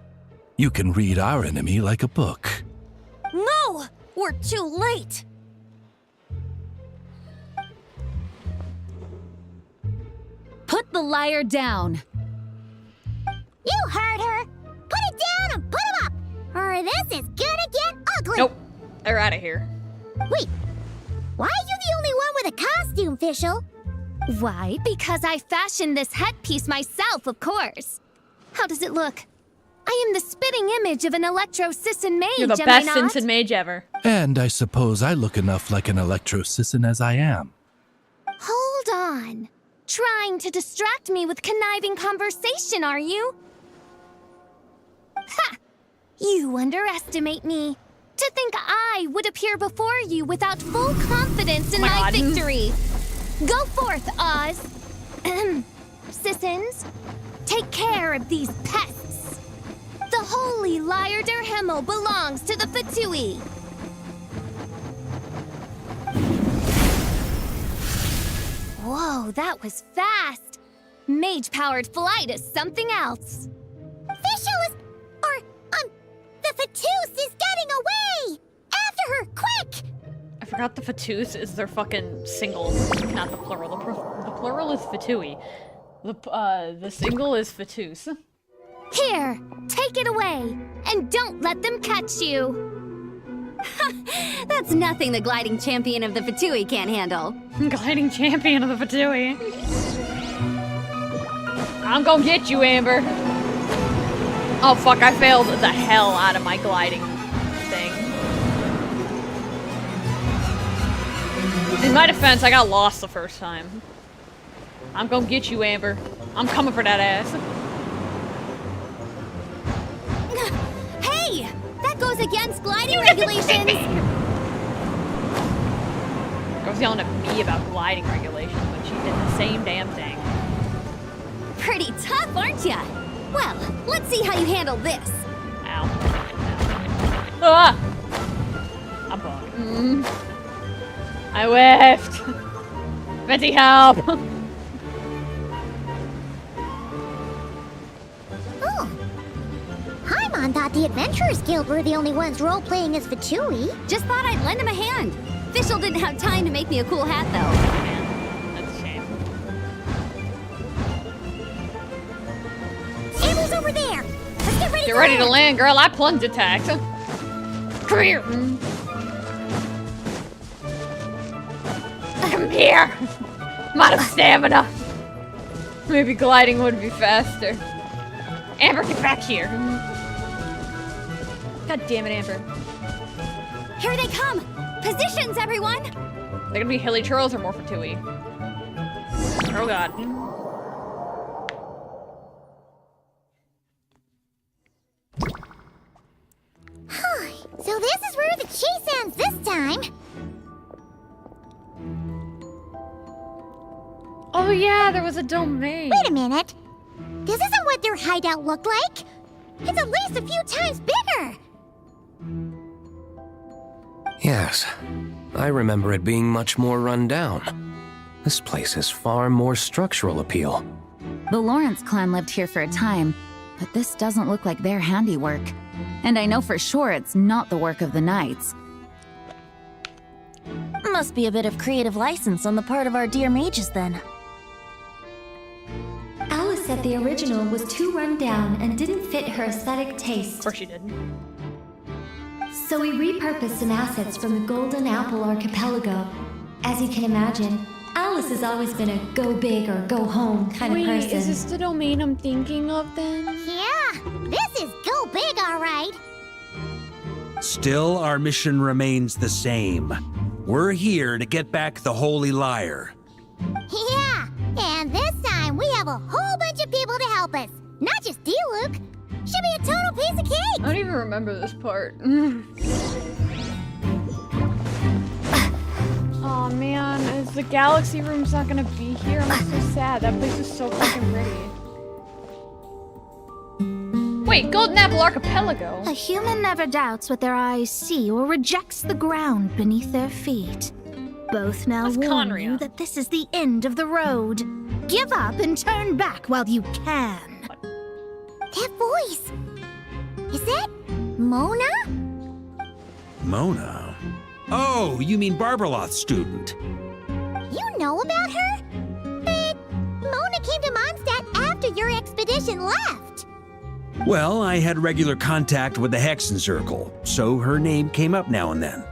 You can read our enemy like a book. No! We're too late! Put the lyre down! You heard her! Put it down and put him up! Or this is gonna get ugly! Nope. They're out of here. Wait, why are you the only one with a costume, Fischl? Why, because I fashioned this headpiece myself, of course. How does it look? I am the spitting image of an electro-Sisson mage, You're the am best I not? Simpson mage ever. And I suppose I look enough like an electro-Sisson as I am. Hold on! Trying to distract me with conniving conversation, are you? Ha! You underestimate me. To think I would appear before you without full confidence in my victory. Go forth, Oz. Sissons, take care of these pests. The holy Lyre der Himmel belongs to the Fatui. Whoa, that was fast. Mage-powered flight is something else. The Fatus is getting away! After her, quick! I forgot the Fatus is their fucking single, not the plural. The plural is Fatui. The single is Fatus. Here, take it away, and don't let them catch you. That's nothing the gliding champion of the Fatui can't handle. Gliding champion of the Fatui. I'm gonna get you, Amber. Oh fuck, I failed the hell out of my gliding thing. In my defense, I got lost the first time. I'm gonna get you, Amber. I'm coming for that ass. Hey! That goes against gliding regulations! Girl's yelling at me about gliding regulations when she did the same damn thing. Pretty tough, aren't ya? Well, let's see how you handle this. Ow. Ah! I'm bugged. I whiffed. Betty, help! Oh. Paimon thought the Adventurers Guild were the only ones role-playing as Fatui. Just thought I'd lend him a hand. Fischl didn't have time to make me a cool hat, though. Man, that's a shame. Amber's over there! Let's get ready Get ready to land, girl. I plunge attacked. Come here. Come here. I'm out of stamina. Maybe gliding would be faster. Amber, get back here. God damn it, Amber. Here they come! Positions, everyone! They're gonna be hilly churls or more Fatui. Oh god. So this is where the chase ends this time. Oh yeah, there was a domain. Wait a minute. This isn't what their hideout looked like. It's at least a few times bigger. Yes, I remember it being much more run down. This place has far more structural appeal. The Lawrence clan lived here for a time, but this doesn't look like their handiwork. And I know for sure it's not the work of the Knights. Must be a bit of creative license on the part of our dear mages then. Alice said the original was too run down and didn't fit her aesthetic taste. Of course she did. So we repurposed some assets from the Golden Apple Archipelago. As you can imagine, Alice has always been a go big or go home kind of person. Is this the domain I'm thinking of then? Yeah, this is go big, all right. Still, our mission remains the same. We're here to get back the Holy Lyre. Yeah, and this time we have a whole bunch of people to help us. Not just you, Luke. Should be a total piece of cake. I don't even remember this part. Oh man, is the galaxy room's not gonna be here? I'm so sad. That place is so fucking pretty. Wait, Golden Apple Archipelago? A human never doubts what their eyes see or rejects the ground beneath their feet. Both now warn you that this is the end of the road. Give up and turn back while you can. That voice. Is that Mona? Mona? Oh, you mean Barbarloth's student. You know about her? But Mona came to Mondstadt after your expedition left. Well, I had regular contact with the Hexen Circle, so her name came up now and then.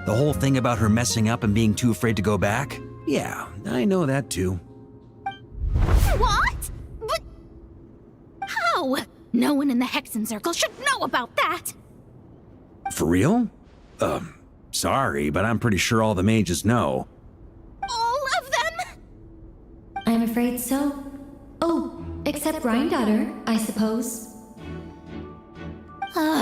The whole thing about her messing up and being too afraid to go back? Yeah, I know that too. What? But how? No one in the Hexen Circle should know about that. For real? Sorry, but I'm pretty sure all the mages know. All of them? afraid so. Oh, except Granddaughter, I suppose. Fine.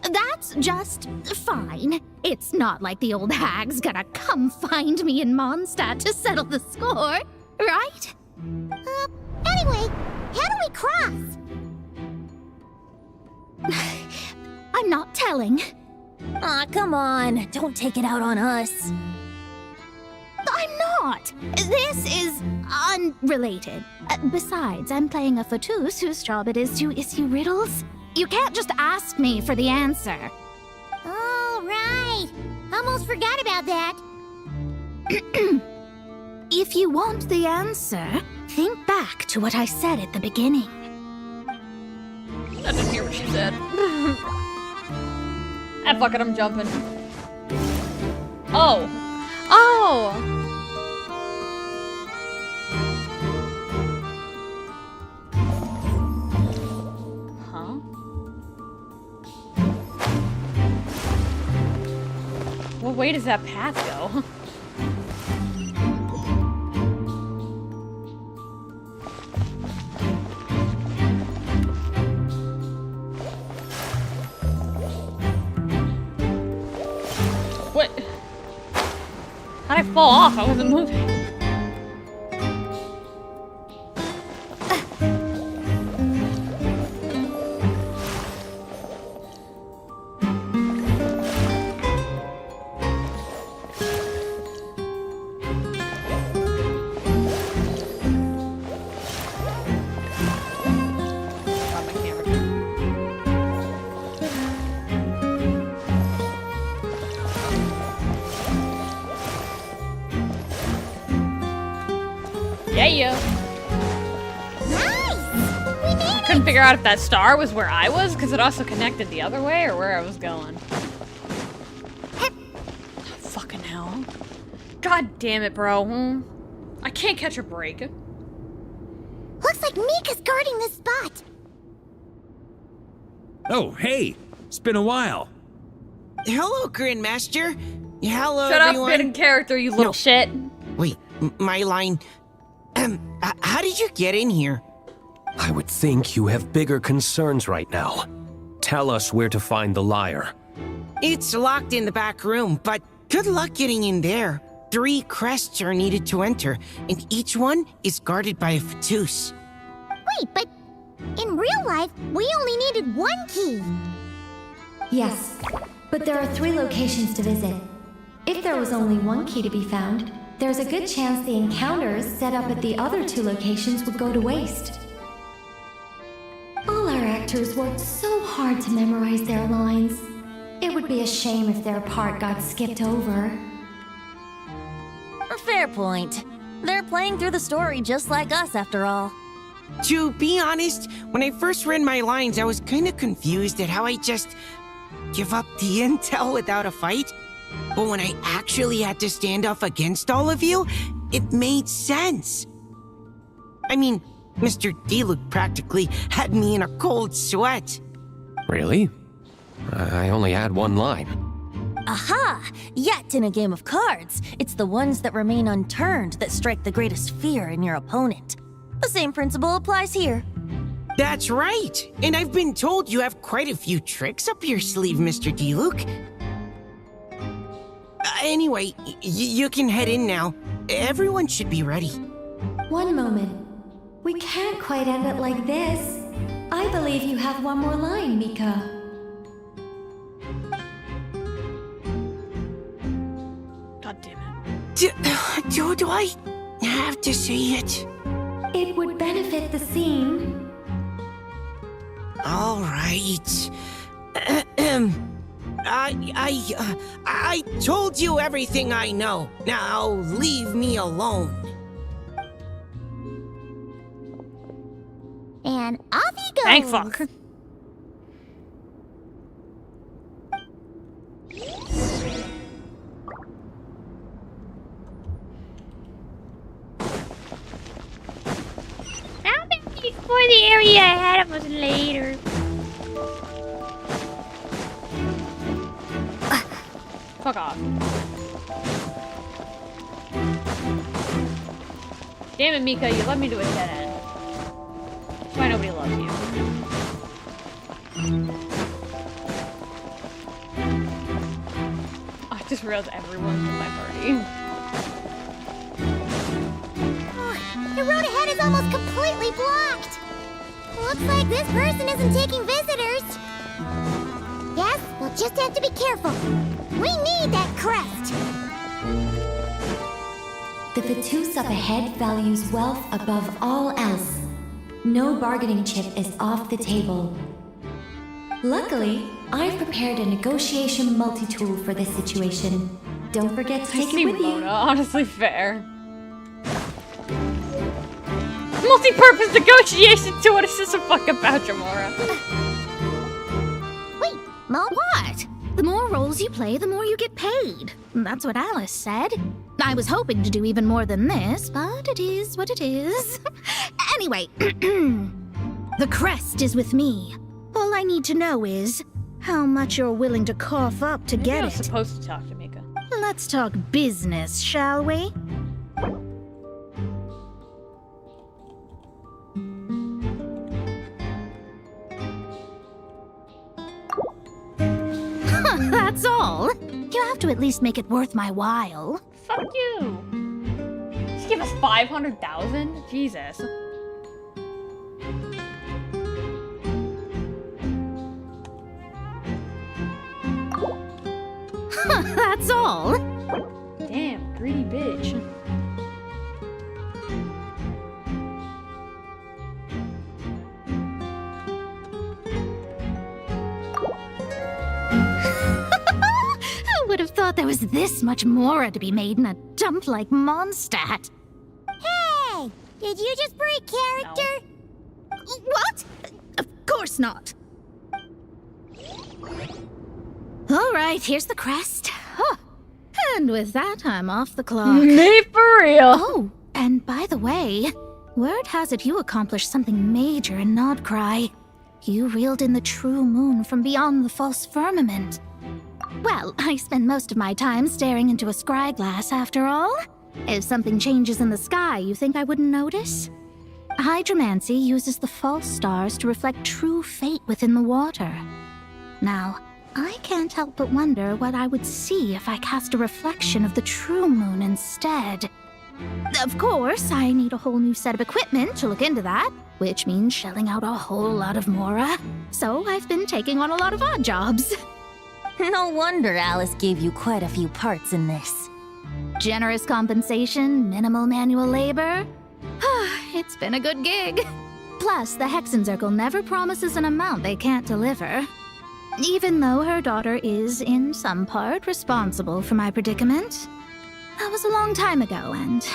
That's just fine. It's not like the old hag's gonna come find me in Mondstadt to settle the score, right? Anyway, how do we cross? I'm not telling. Aw, come on. Don't take it out on us. I'm not. This is unrelated. Besides, I'm playing a fatus whose job it is to issue riddles. You can't just ask me for the answer. Oh, right. Almost forgot about that. If you want the answer, think back to what I said at the beginning. I didn't hear what she said. Ah, fuck it, I'm jumping. Oh. Oh! Huh? What way does that path go? What? How'd I fall off? I wasn't moving. Yeah. Nice! We made it! Couldn't figure out if that star was where I was, because it also connected the other way, or where I was going. Fucking hell. God damn it, bro. I can't catch a break. Looks like Mika's guarding this spot. Oh, hey! It's been a while. Hello, Grandmaster. Hello, Shut everyone. up, get in character, you little shit. Wait, my line. How did you get in here? I would think you have bigger concerns right now. Tell us where to find the lyre. It's locked in the back room, but good luck getting in there. 3 crests are needed to enter, and each one is guarded by a fatus. Wait, but in real life, we only needed 1 key. Yes, but there are 3 locations to visit. If there was only 1 key to be found, there's a good chance the encounters set up at the other 2 locations would go to waste. All our actors worked so hard to memorize their lines. It would be a shame if their part got skipped over. A fair point. They're playing through the story just like us, after all. To be honest, when I first read my lines, I was kind of confused at how I just give up the intel without a fight. But when I actually had to stand off against all of you, it made sense. I mean, Mr. Diluc practically had me in a cold sweat. Really? I only had 1 line. Aha! Yet in a game of cards, it's the ones that remain unturned that strike the greatest fear in your opponent. The same principle applies here. That's right! And I've been told you have quite a few tricks up your sleeve, Mr. Diluc. Anyway, you can head in now. Everyone should be ready. One moment. We can't quite end it like this. I believe you have 1 more line, Mika. God damn it. Do I have to say it? It would benefit the scene. All right. I told you everything I know. Now leave me alone. And off he goes. Thank fuck. Found it before the area ahead of us later. Fuck off. Damn it, Mika, you led me to a dead end. That's why nobody loves you. I just realized everyone's in my party. The road ahead is almost completely blocked. Looks like this person isn't taking visitors. Yes, we'll just have to be careful. We need that crest. The Vatus up ahead values wealth above all else. No bargaining chip is off the table. Luckily, I've prepared a negotiation multi-tool for this situation. Don't forget to take it with you. Honestly, fair. Multi-purpose negotiation tool. What is this a fuck about, Jamora? Wait, Mom? What? The more roles you play, the more you get paid. That's what Alice said. I was hoping to do even more than this, but it is what it is. Anyway, the crest is with me. All I need to know is how much you're willing to cough up to get it. I'm supposed to talk to Mika. Let's talk business, shall we? That's all. You have to at least make it worth my while. Fuck you. Just give us 500,000? Jesus. That's all. Damn, greedy bitch. Who would have thought there was this much Mora to be made in a dump like Mondstadt? Hey! Did you just break character? No. What? Of course not. All right, here's the crest. Huh. And with that, I'm off the clock. Me for real. Oh, and by the way, word has it you accomplished something major in Nodcry. You reeled in the true moon from beyond the false firmament. Well, I spend most of my time staring into a scry glass after all. If something changes in the sky, you think I wouldn't notice? Hydromancy uses the false stars to reflect true fate within the water. Now, I can't help but wonder what I would see if I cast a reflection of the true moon instead. Of course, I need a whole new set of equipment to look into that, which means shelling out a whole lot of Mora. So I've been taking on a lot of odd jobs. No wonder Alice gave you quite a few parts in this. Generous compensation, minimal manual labor. It's been a good gig. Plus, the Hexen Circle never promises an amount they can't deliver. Even though her daughter is, in some part, responsible for my predicament. That was a long time ago, and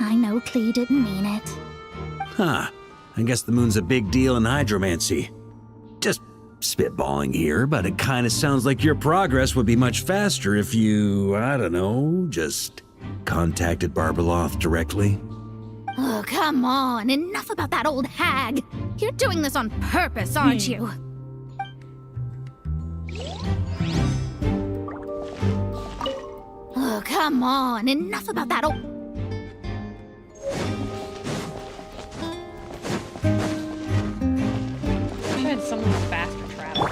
I know Klee didn't mean it. Huh. I guess the moon's a big deal in hydromancy. Just spitballing here, but it kind of sounds like your progress would be much faster if you, I don't know, just contacted Barbeloth directly. Oh, come on. Enough about that old hag. You're doing this on purpose, aren't you? Oh, come on. Enough about that old... I had someone with faster travel.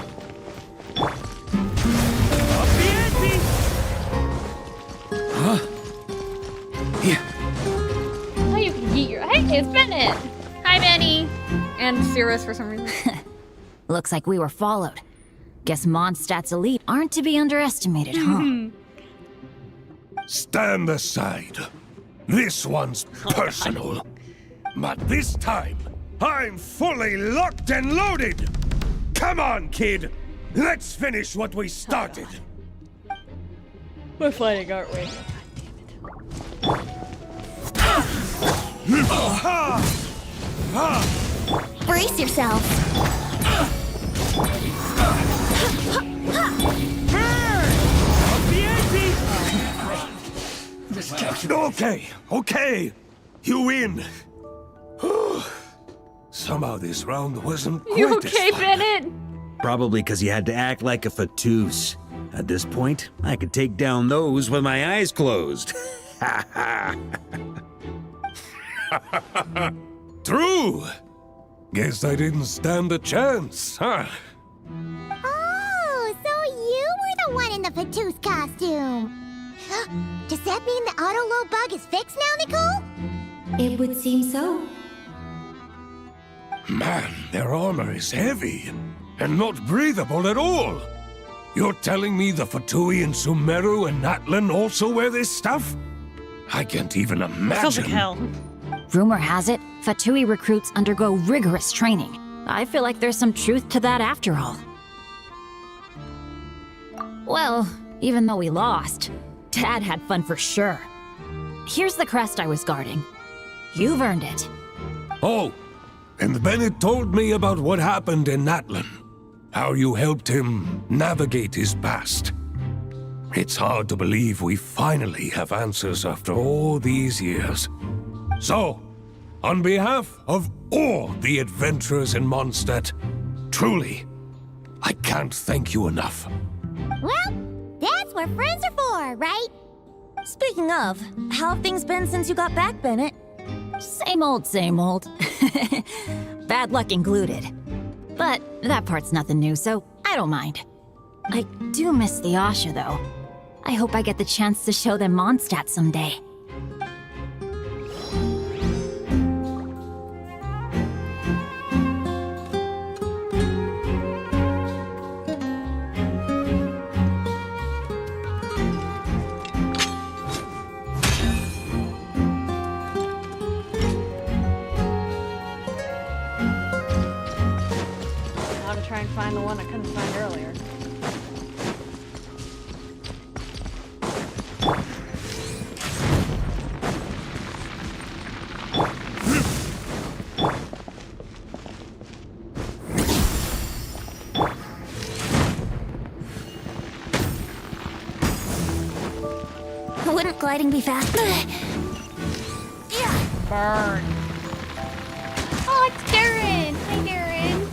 Huh? Yeah. Oh, you can eat your... Hey, it's Bennett! Hi, Benny! And Cirrus for some reason. Looks like we were followed. Guess Mondstadt's elite aren't to be underestimated, huh? Stand aside. This one's personal. But this time, I'm fully locked and loaded! Come on, kid! Let's finish what we started! We're fighting, aren't we? Brace yourself. Okay. You win. Somehow this round wasn't quite You as okay, fun. Bennett? Probably because you had to act like a Fatus. At this point, I could take down those with my eyes closed. Ha ha. True. Guess I didn't stand a chance, huh? Oh, so you were the one in the Fatou's costume. Does that mean the auto-load bug is fixed now, Nicole? It would seem so. Man, their armor is heavy and not breathable at all. You're telling me the Fatui and Sumeru and Natlan also wear this stuff? I can't even imagine. Feels like hell. Rumor has it, Fatui recruits undergo rigorous training. I feel like there's some truth to that after all. Well, even though we lost, Dad had fun for sure. Here's the crest I was guarding. You've earned it. Oh, and Bennett told me about what happened in Natlan. How you helped him navigate his past. It's hard to believe we finally have answers after all these years. So, on behalf of all the adventurers in Mondstadt, truly, I can't thank you enough. Well, that's what friends are for, right? Speaking of, how have things been since you got back, Bennett? Same old, same old. Bad luck included. But that part's nothing new, so I don't mind. I do miss the Asha, though. I hope I get the chance to show them Mondstadt someday. Try and find the one I couldn't find earlier. Wouldn't gliding be faster? Yeah. Burn. Oh, it's Darren. Hi, Darren.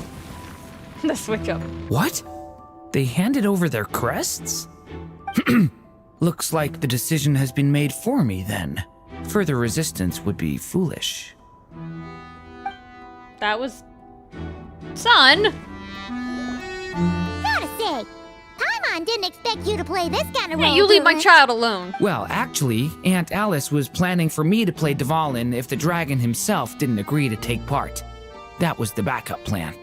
The switch up. What? They handed over their crests? Looks like the decision has been made for me then. Further resistance would be foolish. That was... Son! Gotta say, Paimon didn't expect you to play this kind of role. Hey, you leave my Doris. child alone. Well, actually, Aunt Alice was planning for me to play Dvalin if the dragon himself didn't agree to take part. That was the backup plan.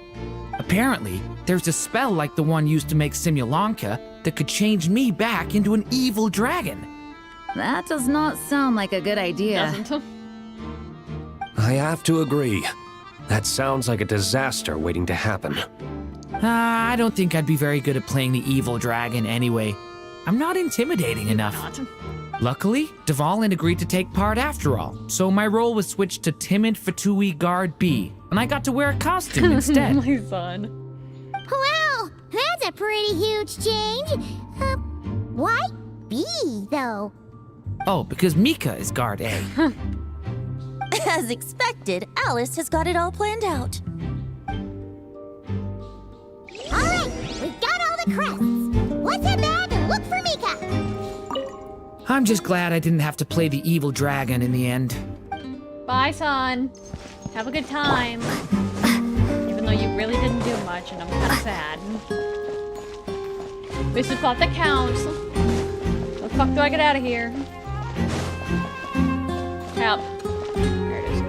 Apparently, there's a spell like the one used to make Simulanka that could change me back into an evil dragon. That does not sound like a good idea. Doesn't. I have to agree. That sounds like a disaster waiting to happen. I don't think I'd be very good at playing the evil dragon anyway. I'm not intimidating enough. Not. Luckily, Dvalin agreed to take part after all, so my role was switched to timid Fatui Guard B, and I got to wear a costume instead. My son. Wow, that's a pretty huge change. Why B, though? Oh, because Mika is Guard A. As expected, Alice has got it all planned out. All right, we've got all the crests. Let's head back and look for Mika. I'm just glad I didn't have to play the evil dragon in the end. Bye, son. Have a good time. Even though you really didn't do much, and I'm kind of sad. This is not that counts. How the fuck do I get out of here? Help. There it is.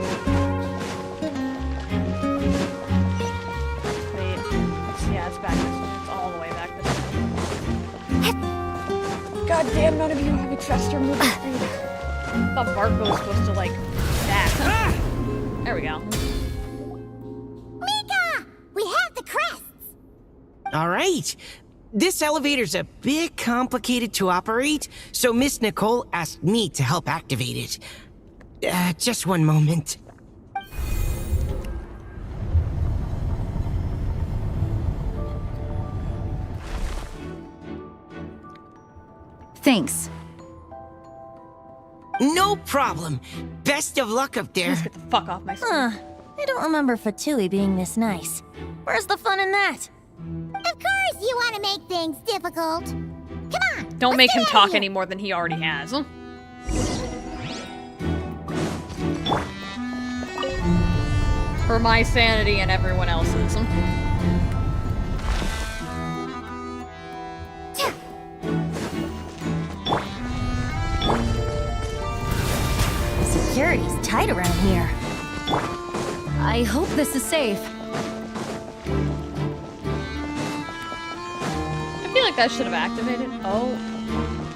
Wait. Yeah, it's back this way. It's all the way back this way. God damn, none of you have a faster moving speed. I thought Barco was supposed to, like, dash. Ah! There we go. Mika! We have the crests! All right. This elevator's a bit complicated to operate, so Miss Nicole asked me to help activate it. Just one moment. Thanks. No problem. Best of luck up there. Let's get the fuck off my screen. I don't remember Fatui being this nice. Where's the fun in that? Of course you want to make things difficult. Come on. Don't let's make get him out of talk here. any more than he already has. For my sanity and everyone else's. Security's tight around here. I hope this is safe. I feel like that should have activated. Oh.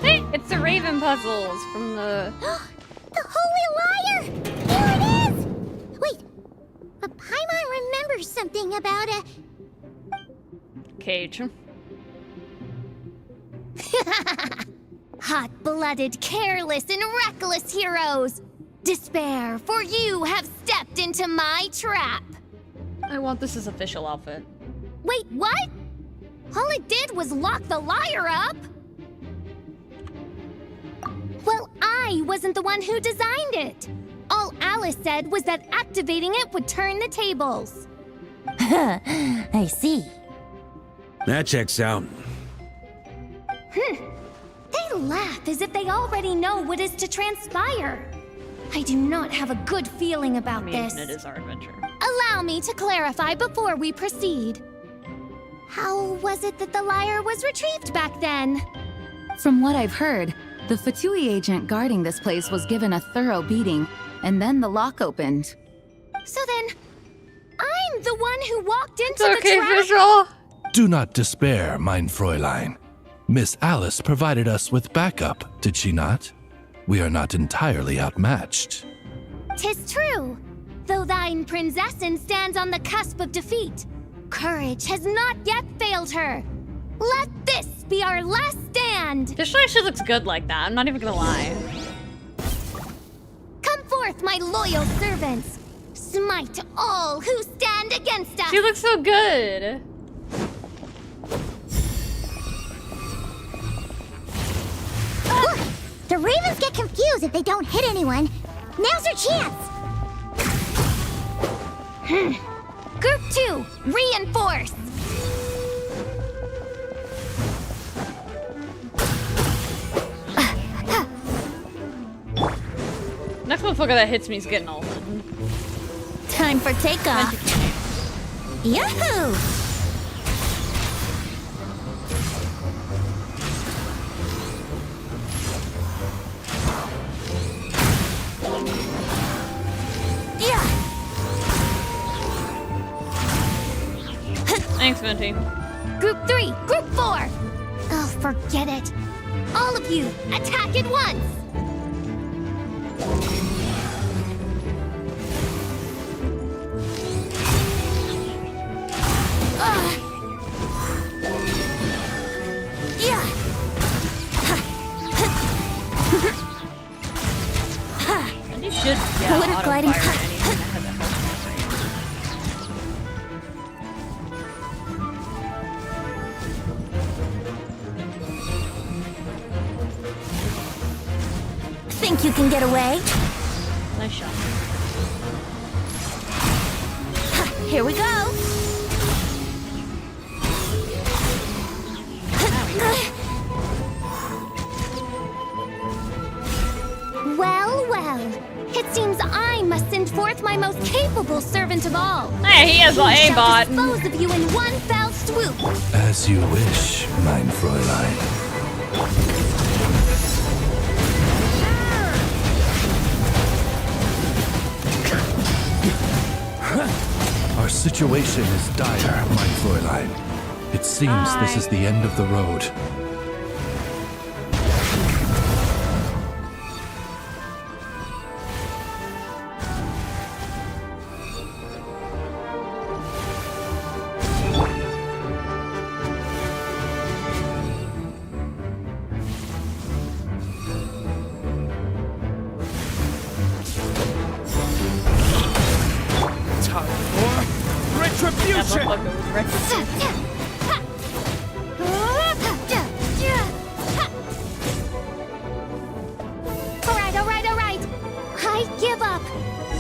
Hey, it's the Raven puzzles from the... The Holy Liar! Here it is! Wait, but Paimon remembers something about a... cage. Hot-blooded, careless, and reckless heroes! Despair, for you have stepped into my trap! I want this as official outfit. Wait, what? All it did was lock the liar up! Well, I wasn't the one who designed it! All Alice said was that activating it would turn the tables. I see. That checks out. They laugh as if they already know what is to transpire. I do not have a good feeling about this. It is our adventure. Allow me to clarify before we proceed. How was it that the lyre was retrieved back then? From what I've heard, the Fatui agent guarding this place was given a thorough beating, and then the lock opened. So then, I'm the one who walked into It's okay, the trap? visual. Do not despair, mein Fräulein. Miss Alice provided us with backup, did she not? We are not entirely outmatched. 'Tis true. Though thine Prinzessin stands on the cusp of defeat, courage has not yet failed her. Let this be our last stand! Visually, she looks good like that. I'm not even gonna lie. Come forth, my loyal servants! Smite all who stand against us! She looks so good. Look! The Ravens get confused if they don't hit anyone. Now's their chance! Group 2, reinforce! Next motherfucker that hits me is getting ulted. Time for takeoff. Yahoo! Thanks, Venti. Group 3, Group 4! Oh, forget it. All of you, attack at once! And you should get Glitter auto gliding fire anything that has a health Think you can get away? rate. Nice shot. Here we go. Well, well. It seems I must send forth my most capable servant of all. Hey, he has an He shall A-bot. dispose of you in one fell swoop. As you wish, mein Fräulein. Our situation is dire, mein Fräulein. It seems this is the end of the road. Retribution! All right. I give up.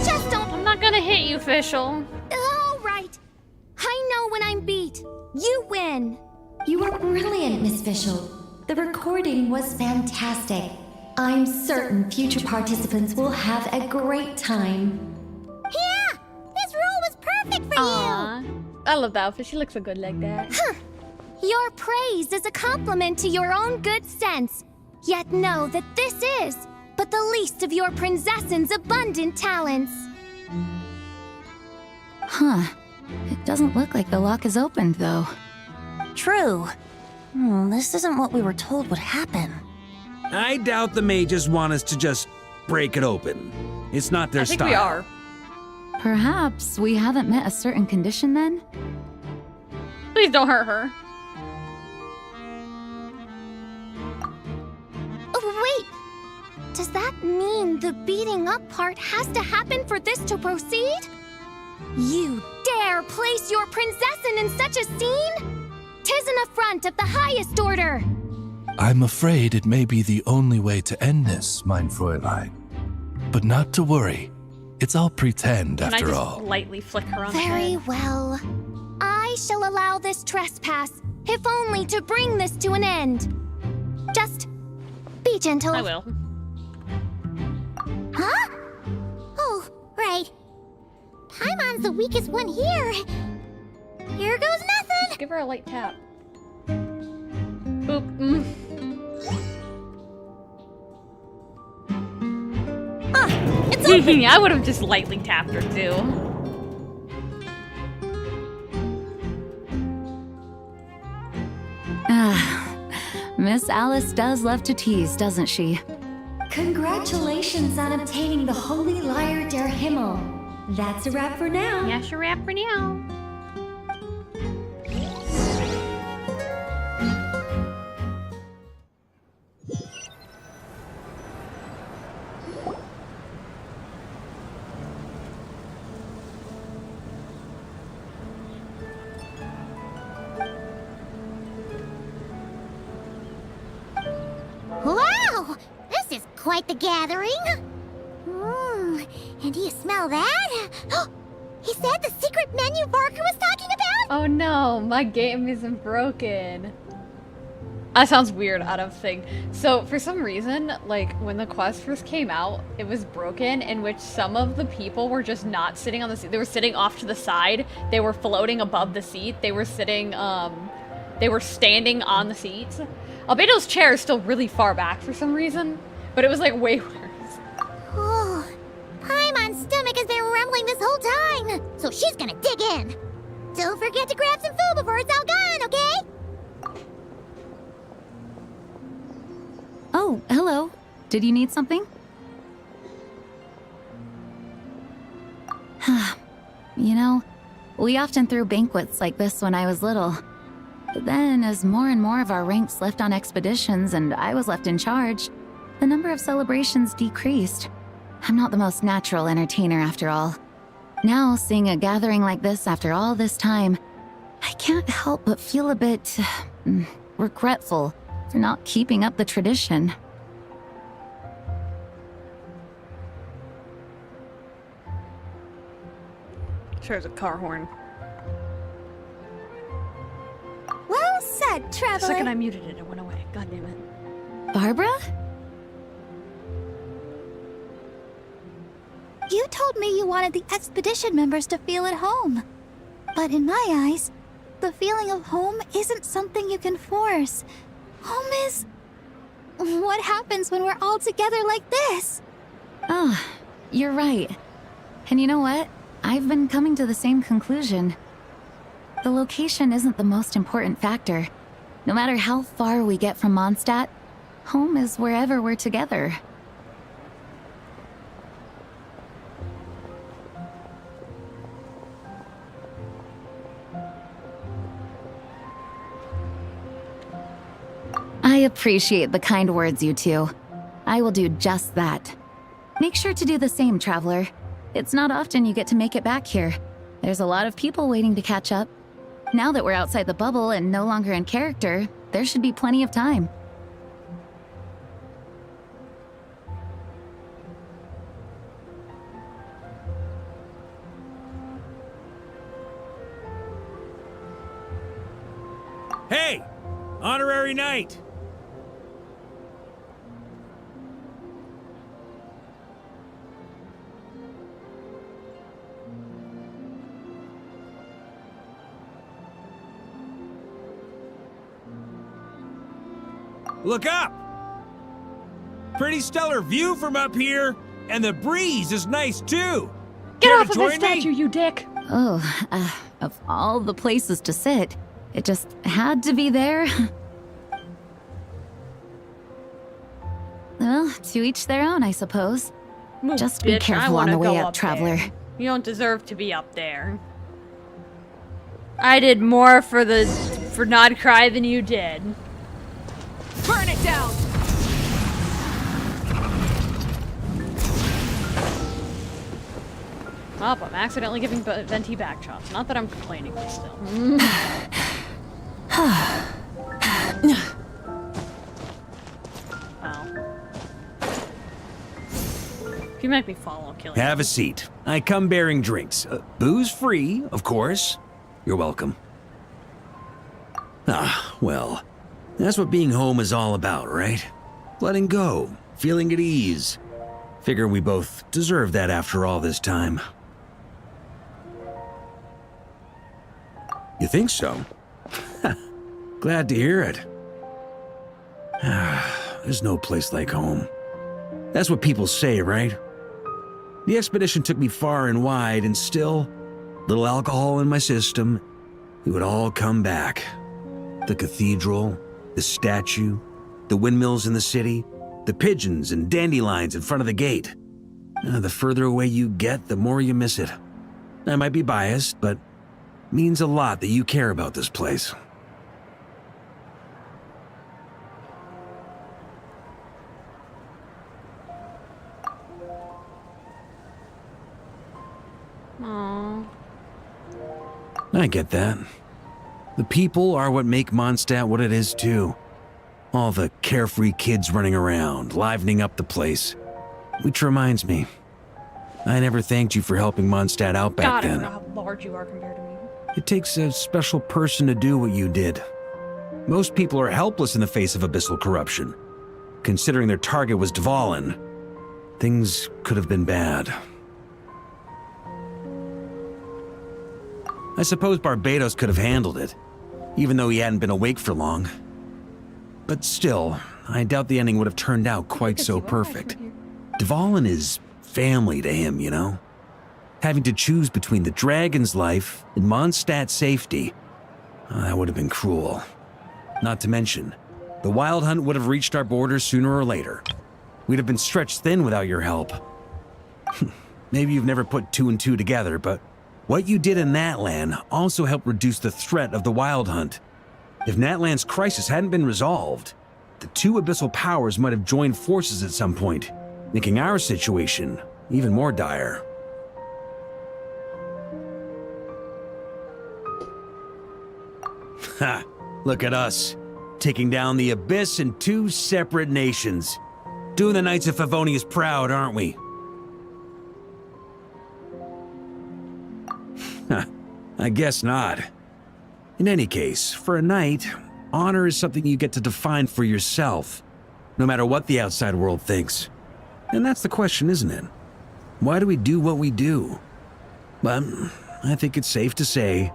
Just don't. I'm not gonna hit you, Fischl. All right. I know when I'm beat. You win. You were brilliant, Miss Fischl. The recording was fantastic. I'm certain future participants will have a great time. Yeah! This role was perfect! for Aww. I love the outfit. She looks so good like that. Huh. Your praise is a compliment to your own good sense. Yet know that this is but the least of your princess's abundant talents. Huh. It doesn't look like the lock is opened, though. True. This isn't what we were told would happen. I doubt the mages want us to just break it open. It's not their I think style. we are. Perhaps we haven't met a certain condition then? Please don't hurt her. Oh, wait! Does that mean the beating up part has to happen for this to proceed? You dare place your princessin in such a scene? 'Tis an affront of the highest order! I'm afraid it may be the only way to end this, mein Fräulein. But not to worry. It's all pretend, Can after I just all. lightly flick her on Very the head? well. I shall allow this trespass, if only to bring this to an end. Just be gentle. I will. Huh? Oh, right. Paimon's the weakest one here. Here goes nothing. Just give her a light tap. Boop. It's open! I would have just lightly tapped her too. Miss Alice does love to tease, doesn't she? Congratulations on obtaining the Holy Lyre der Himmel. That's a wrap for now. That's a wrap for now. Wow! This is quite the gathering. And do you smell that? Is that the secret menu Barker was talking about? Oh no, my game isn't broken. That sounds weird out of thing. So for some reason, like when the quest first came out, it was broken in which some of the people were just not sitting on the seat. They were sitting off to the side. They were floating above the seat. They were sitting, they were standing on the seats. Albedo's chair is still really far back for some reason, but it was like way worse. Oh, Paimon's stomach has been rumbling this whole time, so she's gonna dig in. Don't forget to grab some food before it's all gone, okay? Oh, hello. Did you need something? You know, we often threw banquets like this when I was little. But then, as more and more of our ranks left on expeditions and I was left in charge, the number of celebrations decreased. I'm not the most natural entertainer after all. Now, seeing a gathering like this after all this time, I can't help but feel a bit regretful for not keeping up the tradition. Sure, it's a car horn. Well said, The traveler. second I muted it, it went away. God damn it. Barbara? You told me you wanted the expedition members to feel at home. But in my eyes, the feeling of home isn't something you can force. Home is... what happens when we're all together like this? Oh, you're right. And you know what? I've been coming to the same conclusion. The location isn't the most important factor. No matter how far we get from Mondstadt, home is wherever we're together. I appreciate the kind words, you two. I will do just that. Make sure to do the same, traveler. It's not often you get to make it back here. There's a lot of people waiting to catch up. Now that we're outside the bubble and no longer in character, there should be plenty of time. Hey! Honorary knight! look up! Pretty stellar view from up here, and the breeze is nice too. Get Care off to of the join me? statue, you dick! Oh, of all the places to sit, it just had to be there. Well, to each their own, I suppose. Move, Just be bitch, I careful on wanna the way go up, traveler. there. You don't deserve to be up there. I did more for Nod Cry than you did. Burn it down! Oh, I'm accidentally giving Venti back chops. Not that I'm complaining, but still. If you make me fall, I'll kill you. Have a seat. I come bearing drinks. Booze free, of course. You're welcome. Ah, well, that's what being home is all about, right? Letting go, feeling at ease. Figure we both deserve that after all this time. You think so? Glad to hear it. There's no place like home. That's what people say, right? The expedition took me far and wide, and still, little alcohol in my system, it would all come back. The cathedral, the statue, the windmills in the city, the pigeons and dandelions in front of the gate. The further away you get, the more you miss it. I might be biased, but it means a lot that you care about this place. Aww. I get that. The people are what make Mondstadt what it is, too. All the carefree kids running around, livening up the place. Which reminds me, I never thanked you for helping Mondstadt out back God, I then. don't know how large you are compared to me. It takes a special person to do what you did. Most people are helpless in the face of abyssal corruption. Considering their target was Dvalin, things could have been bad. I suppose Barbados could have handled it, even though he hadn't been awake for long. But still, I doubt the ending would have turned out quite so perfect. Dvalin is family to him, you know? Having to choose between the dragon's life and Mondstadt's safety, that would have been cruel. Not to mention, the Wild Hunt would have reached our borders sooner or later. We'd have been stretched thin without your help. Maybe you've never put two and two together, but what you did in Natlan also helped reduce the threat of the Wild Hunt. If Natlan's crisis hadn't been resolved, the two abyssal powers might have joined forces at some point, making our situation even more dire. Ha! Look at us, taking down the Abyss in two separate nations. Doing the Knights of Favonius proud, aren't we? I guess not. In any case, for a knight, honor is something you get to define for yourself, no matter what the outside world thinks. And that's the question, isn't it? Why do we do what we do? But I think it's safe to say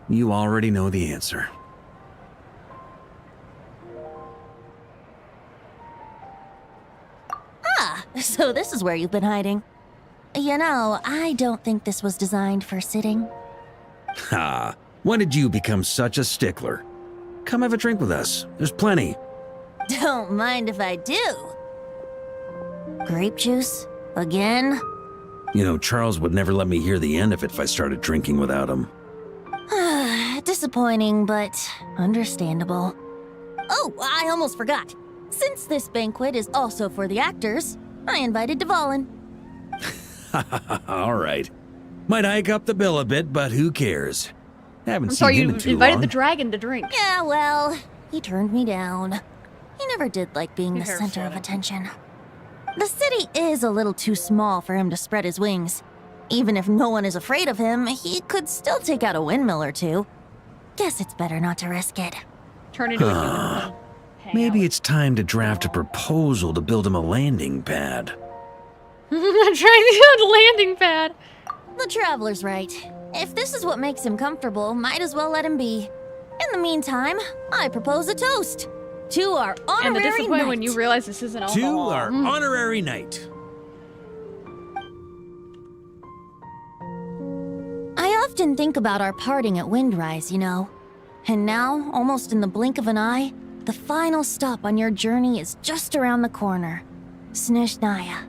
you already know the answer. Ah, so this is where you've been hiding. You know, I don't think this was designed for sitting. Ha! When did you become such a stickler? Come have a drink with us. There's plenty. Don't mind if I do. Grape juice? Again? You know, Charles would never let me hear the end of it if I started drinking without him. Disappointing, but understandable. Oh, I almost forgot. Since this banquet is also for the actors, I invited Dvalin. All right. Might hike up the bill a bit, but who cares? Haven't I'm seen sorry, him you in too invited long. the dragon to drink. Yeah, well, he turned me down. He never did like being Your the hair's center of sweating. attention. The city is a little too small for him to spread his wings. Even if no one is afraid of him, he could still take out a windmill or two. Guess it's better not to risk it. Turn into a human. Maybe it's time to draft a proposal to build him a landing pad. I'm trying to do a landing pad. The traveler's right. If this is what makes him comfortable, might as well let him be. In the meantime, I propose a toast. To our honorary And the disappointment knight. when you realize this isn't To alcohol. our honorary knight. I often think about our parting at Windrise, you know. And now, almost in the blink of an eye, the final stop on your journey is just around the corner. Snezhnaya.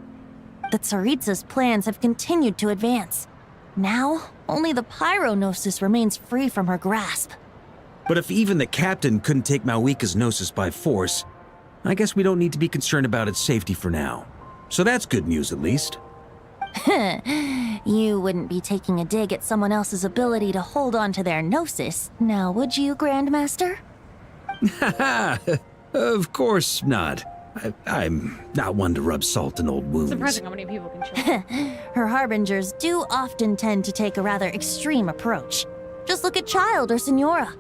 The Tsaritsa's plans have continued to advance. Now, only the Pyronosis remains free from her grasp. But if even the captain couldn't take Malwika's Gnosis by force, I guess we don't need to be concerned about its safety for now. So that's good news, at least. You wouldn't be taking a dig at someone else's ability to hold on to their Gnosis, now would you, Grandmaster? Haha, of course not. I'm not one to rub salt in old wounds. Surprising how many people can chill. Her harbingers do often tend to take a rather extreme approach. Just look at Child or Senora.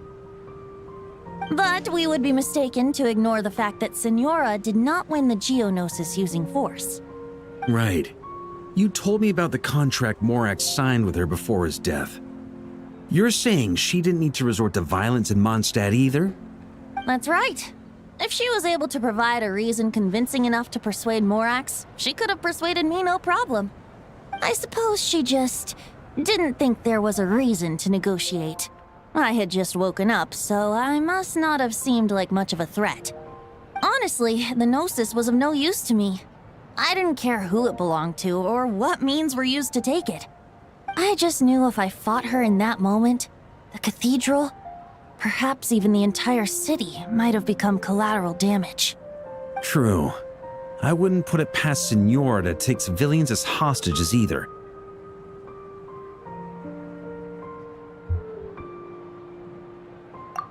But we would be mistaken to ignore the fact that Senora did not win the Geonosis using force. Right. You told me about the contract Morax signed with her before his death. You're saying she didn't need to resort to violence in Mondstadt either? That's right. If she was able to provide a reason convincing enough to persuade Morax, she could have persuaded me no problem. I suppose she just didn't think there was a reason to negotiate. I had just woken up, so I must not have seemed like much of a threat. Honestly, the Gnosis was of no use to me. I didn't care who it belonged to or what means were used to take it. I just knew if I fought her in that moment, the cathedral, perhaps even the entire city, might have become collateral damage. True. I wouldn't put it past Senora to take civilians as hostages either.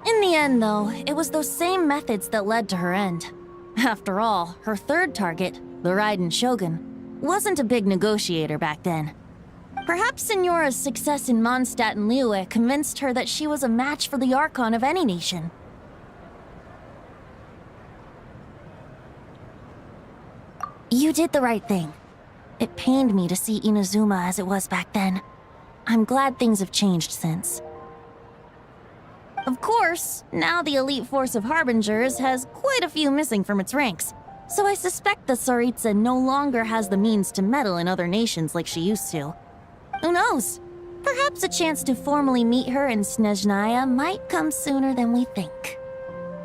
In the end, though, it was those same methods that led to her end. After all, her third target, the Raiden Shogun, wasn't a big negotiator back then. Perhaps Senora's success in Mondstadt and Liyue convinced her that she was a match for the Archon of any nation. You did the right thing. It pained me to see Inazuma as it was back then. I'm glad things have changed since. Of course, now the elite force of Harbingers has quite a few missing from its ranks, so I suspect the Tsaritsa no longer has the means to meddle in other nations like she used to. Who knows? Perhaps a chance to formally meet her in Snezhnaya might come sooner than we think.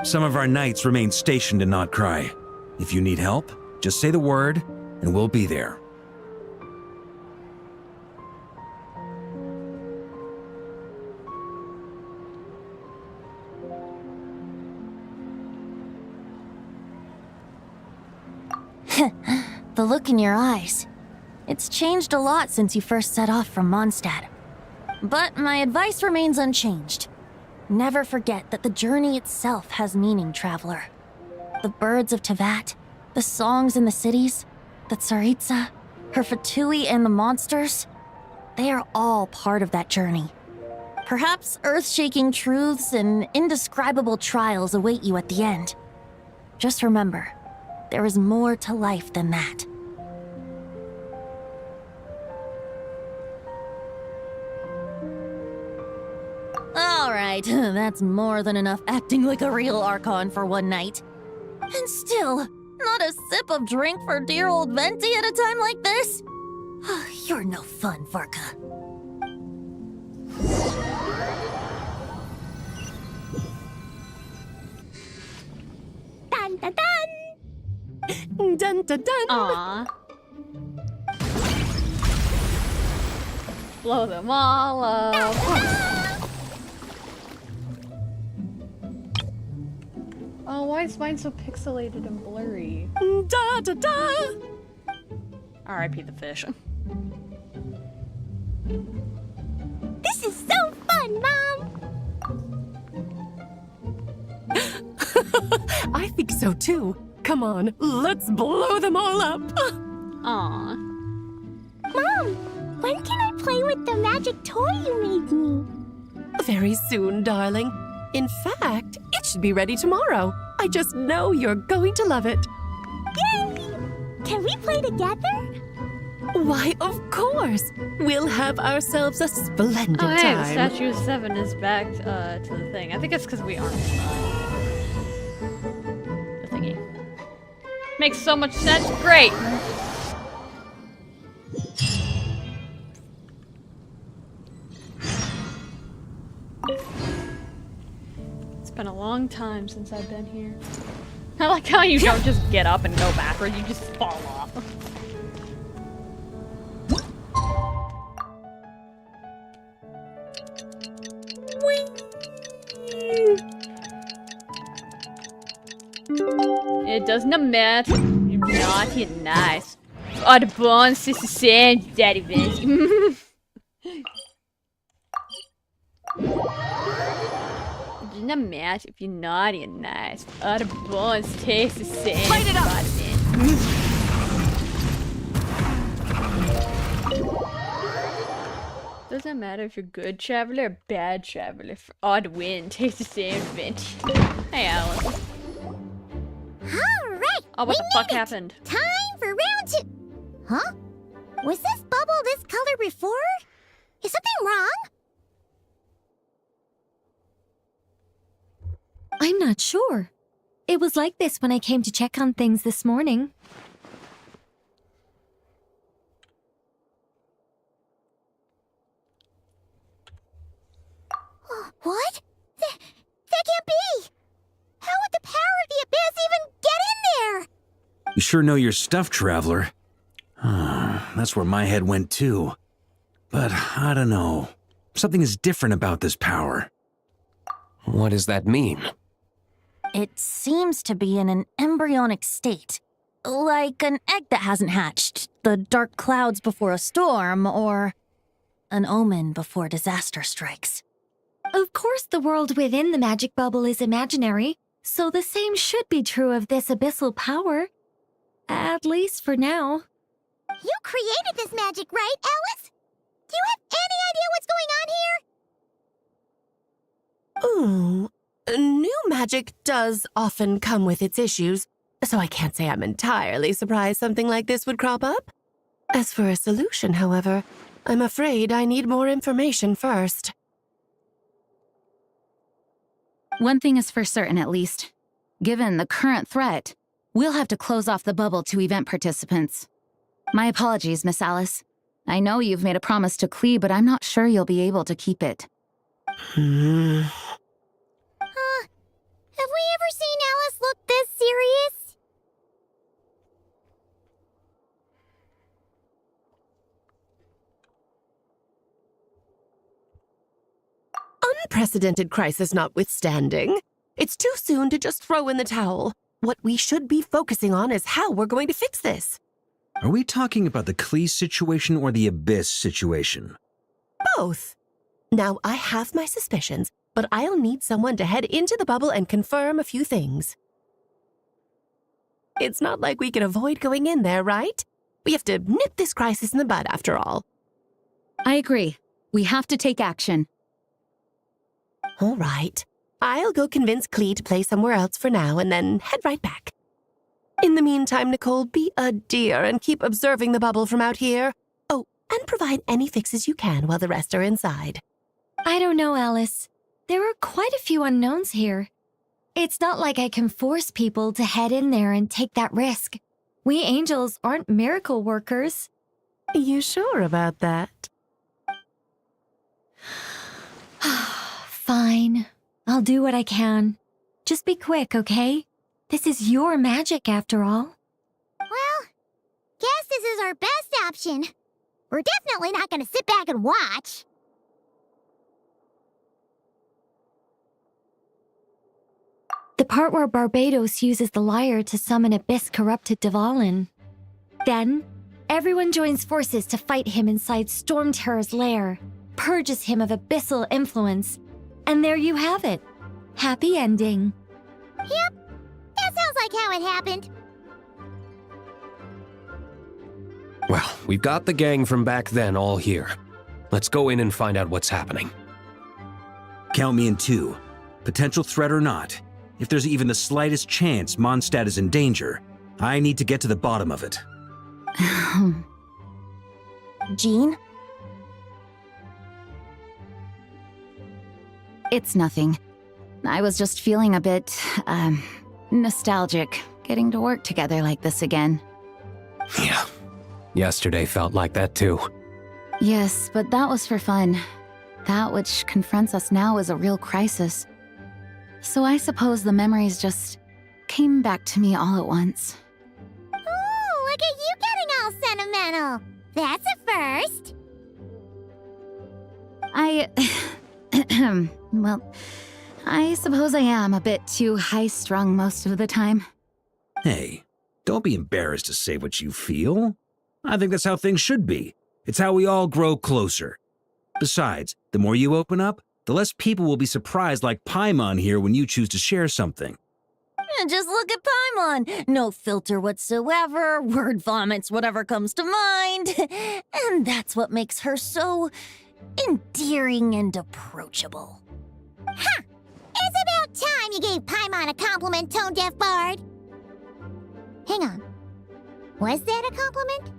Some of our knights remain stationed in Not Cry. If you need help, just say the word, and we'll be there. The look in your eyes. It's changed a lot since you first set off from Mondstadt. But my advice remains unchanged. Never forget that the journey itself has meaning, traveler. The birds of Tevat, the songs in the cities, the Tsaritsa, her Fatui and the monsters, they are all part of that journey. Perhaps earth-shaking truths and indescribable trials await you at the end. Just remember, there is more to life than that. Alright, that's more than enough acting like a real Archon for one night. And still, not a sip of drink for dear old Venti at a time like this? You're no fun, Varka. Dun dun dun! Dun dun dun! Aww. Blow them all up. Oh, why is mine so pixelated and blurry? Da da da! R.I.P. the fish. This is so fun, Mom! I think so too. Come on, let's blow them all up. Aww. Mom, when can I play with the magic toy you made me? Very soon, darling. In fact, it should be ready tomorrow. I just know you're going to love it. Yay! Can we play together? Why, of course. We'll have ourselves a splendid Oh, hey, time. the Statue of 7 is back to the thing. I think it's because we aren't. Makes so much sense. Great. It's been a long time since I've been here. I like how you don't just get up and go backwards, you just fall off. It does not matter. You're naughty and nice. Oh, the bones, sister sand, daddy Vince. It does not matter if you're naughty and nice. Oh, the bones taste the same. Light it up! Doesn't matter if you're good traveler or bad traveler. For odd wind tastes the same, Vince. Hey, Alice. Alright! Oh, what the fuck happened? Time for round 2! Huh? Was this bubble this color before? Is something wrong? I'm not sure. It was like this when I came to check on things this morning. What? That can't be! How would the power of the abyss even get in there? You sure know your stuff, traveler. That's where my head went too. But I don't know. Something is different about this power. What does that mean? It seems to be in an embryonic state. Like an egg that hasn't hatched, the dark clouds before a storm, or an omen before disaster strikes. Of course, the world within the magic bubble is imaginary, so the same should be true of this abyssal power. At least for now. You created this magic, right, Alice? Do you have any idea what's going on here? Ooh, new magic does often come with its issues, so I can't say I'm entirely surprised something like this would crop up. As for a solution, however, I'm afraid I need more information first. One thing is for certain, at least. Given the current threat, we'll have to close off the bubble to event participants. My apologies, Miss Alice. I know you've made a promise to Klee, but I'm not sure you'll be able to keep it. Have we ever seen Alice look this serious? Unprecedented crisis notwithstanding, it's too soon to just throw in the towel. What we should be focusing on is how we're going to fix this. Are we talking about the Klee situation or the Abyss situation? Both. Now, I have my suspicions, but I'll need someone to head into the bubble and confirm a few things. It's not like we can avoid going in there, right? We have to nip this crisis in the bud, after all. I agree. We have to take action. All right. I'll go convince Klee to play somewhere else for now and then head right back. In the meantime, Nicole, be a dear and keep observing the bubble from out here. Oh, and provide any fixes you can while the rest are inside. I don't know, Alice. There are quite a few unknowns here. It's not like I can force people to head in there and take that risk. We angels aren't miracle workers. You sure about that? Fine. I'll do what I can. Just be quick, okay? This is your magic, after all. Well, guess this is our best option. We're definitely not gonna sit back and watch. The part where Barbados uses the lyre to summon abyss-corrupted Dvalin. Then, everyone joins forces to fight him inside Storm Terror's lair, purges him of abyssal influence, and there you have it. Happy ending. Yep, that sounds like how it happened. Well, we've got the gang from back then all here. Let's go in and find out what's happening. Count me in 2. Potential threat or not, if there's even the slightest chance Mondstadt is in danger, I need to get to the bottom of it. Jean? It's nothing. I was just feeling a bit, nostalgic. getting to work together like this again. Yeah. Yesterday felt like that too. Yes, but that was for fun. That which confronts us now is a real crisis. So I suppose the memories just came back to me all at once. Oh, look at you getting all sentimental. That's a first. Well, I suppose I am a bit too high-strung most of the time. Hey, don't be embarrassed to say what you feel. I think that's how things should be. It's how we all grow closer. Besides, the more you open up, the less people will be surprised like Paimon here when you choose to share something. And just look at Paimon. No filter whatsoever, word vomits whatever comes to mind. And that's what makes her so endearing and approachable. Ha! It's about time you gave Paimon a compliment, tone-deaf bard. Hang on. Was that a compliment?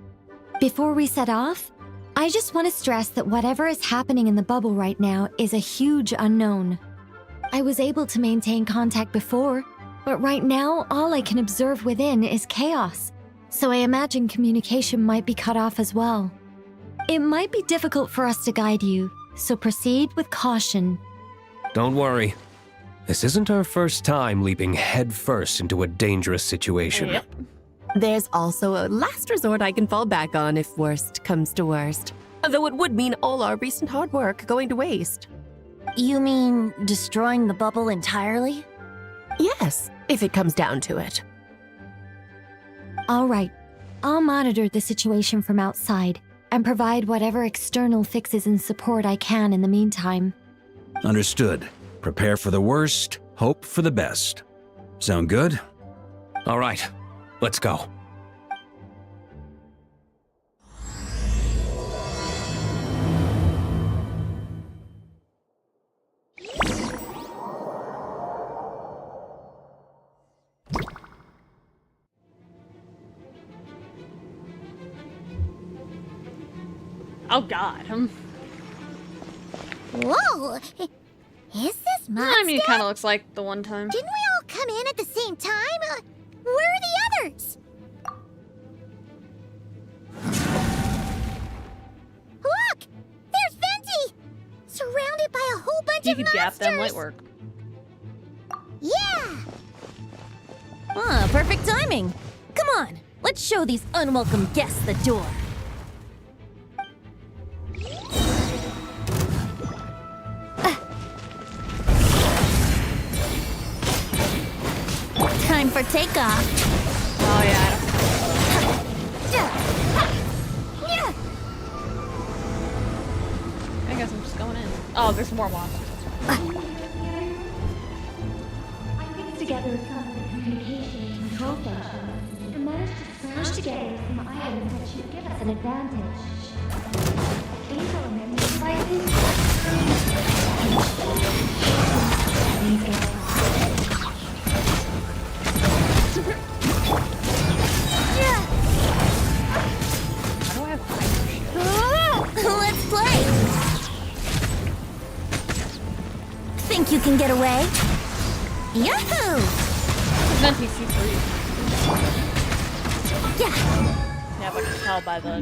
Before we set off, I just want to stress that whatever is happening in the bubble right now is a huge unknown. I was able to maintain contact before, but right now all I can observe within is chaos, so I imagine communication might be cut off as well. It might be difficult for us to guide you, so proceed with caution. Don't worry. This isn't our first time leaping headfirst into a dangerous situation. Yep. There's also a last resort I can fall back on if worst comes to worst. Though it would mean all our recent hard work going to waste. You mean destroying the bubble entirely? Yes, if it comes down to it. All right, I'll monitor the situation from outside and provide whatever external fixes and support I can in the meantime. Understood. Prepare for the worst, hope for the best. Sound good? All right, let's go. Oh god. Whoa! Is this Mondstadt? I mean, it kind of looks like the one time. Didn't we all come in at the same time? Where are the others? Look! There's Venti! Surrounded by a whole bunch You of could monsters! gap them, light work. Yeah! Ah, perfect timing. Come on, let's show these unwelcome guests the door. Time for takeoff. Oh yeah. I guess I'm just going in. Oh, there's more monsters. That's right. I mixed together some of the communication and control functions and managed to smash together some items that should give us an advantage. These elements slightly... How do I have fire shield? Let's play. Think you can get away? Yahoo! Venti C3. Yeah. Yeah, but I can tell by the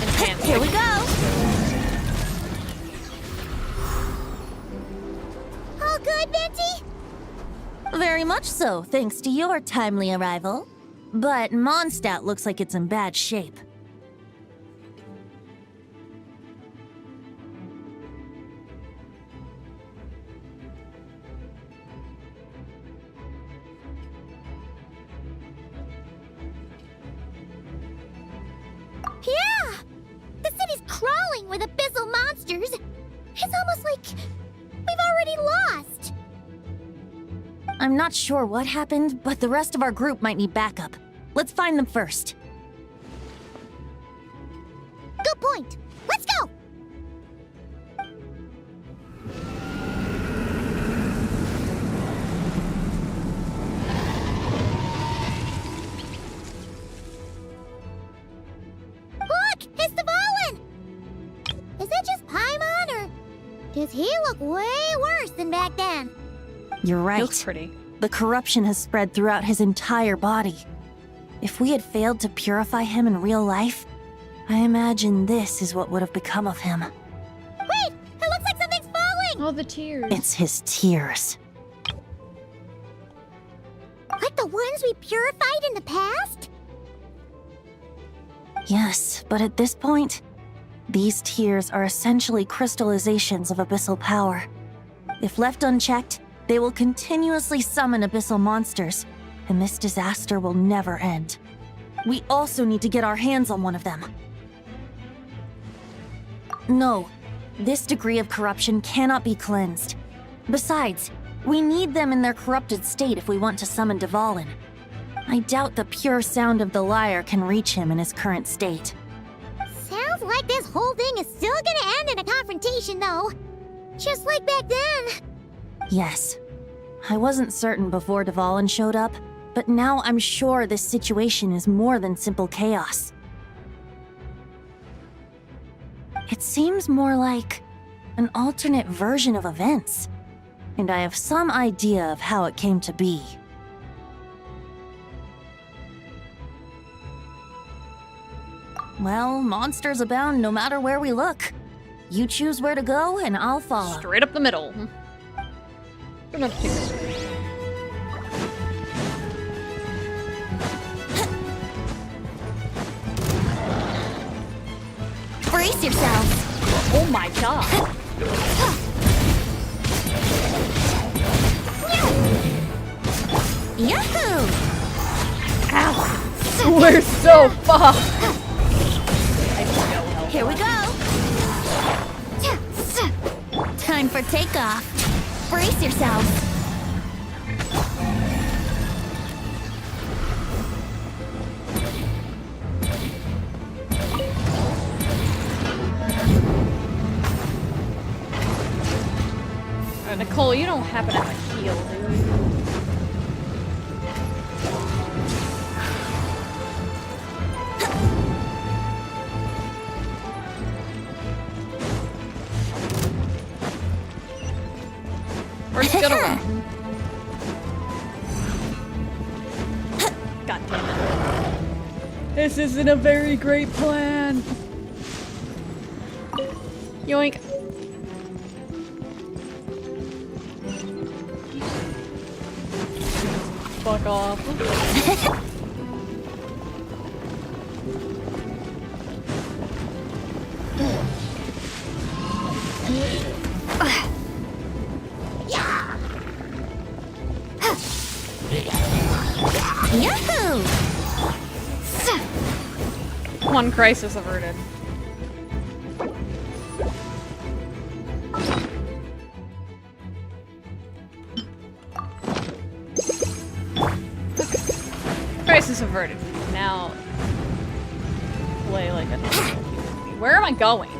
enhanced. Here we go. All good, Venti? Very much so, thanks to your timely arrival. But Mondstadt looks like it's in bad shape. Yeah! The city's crawling with abyssal monsters. It's almost like we've already lost. I'm not sure what happened, but the rest of our group might need backup. Let's find them first. Good point. Let's go! Look! It's the Volin! Is that just Paimon, or does he look way worse than back then? You're right. Looks pretty. The corruption has spread throughout his entire body. If we had failed to purify him in real life, I imagine this is what would have become of him. Wait! It looks like something's falling! Oh, the tears. It's his tears. Like the ones we purified in the past? Yes, but at this point, these tears are essentially crystallizations of abyssal power. If left unchecked, they will continuously summon abyssal monsters, and this disaster will never end. We also need to get our hands on one of them. No, this degree of corruption cannot be cleansed. Besides, we need them in their corrupted state if we want to summon Dvalin. I doubt the pure sound of the lyre can reach him in his current state. Sounds like this whole thing is still gonna end in a confrontation, though. Just like back then. Yes. I wasn't certain before Dvalin showed up, but now I'm sure this situation is more than simple chaos. It seems more like an alternate version of events, and I have some idea of how it came to be. Well, monsters abound no matter where we look. You choose where to go, and I'll follow. Straight up the middle. I'm gonna take this. Brace yourselves! Oh my god! Yahoo! Ow! We're so fucked! Here we go! Time for takeoff. Brace yourselves. Nicole, you don't happen to have a heal, do you? We're just gonna run. God damn it. This isn't a very great plan. Yoink. Fuck off. Yahoo! One crisis averted. Crisis averted. Now play like a normal human being. Where am I going?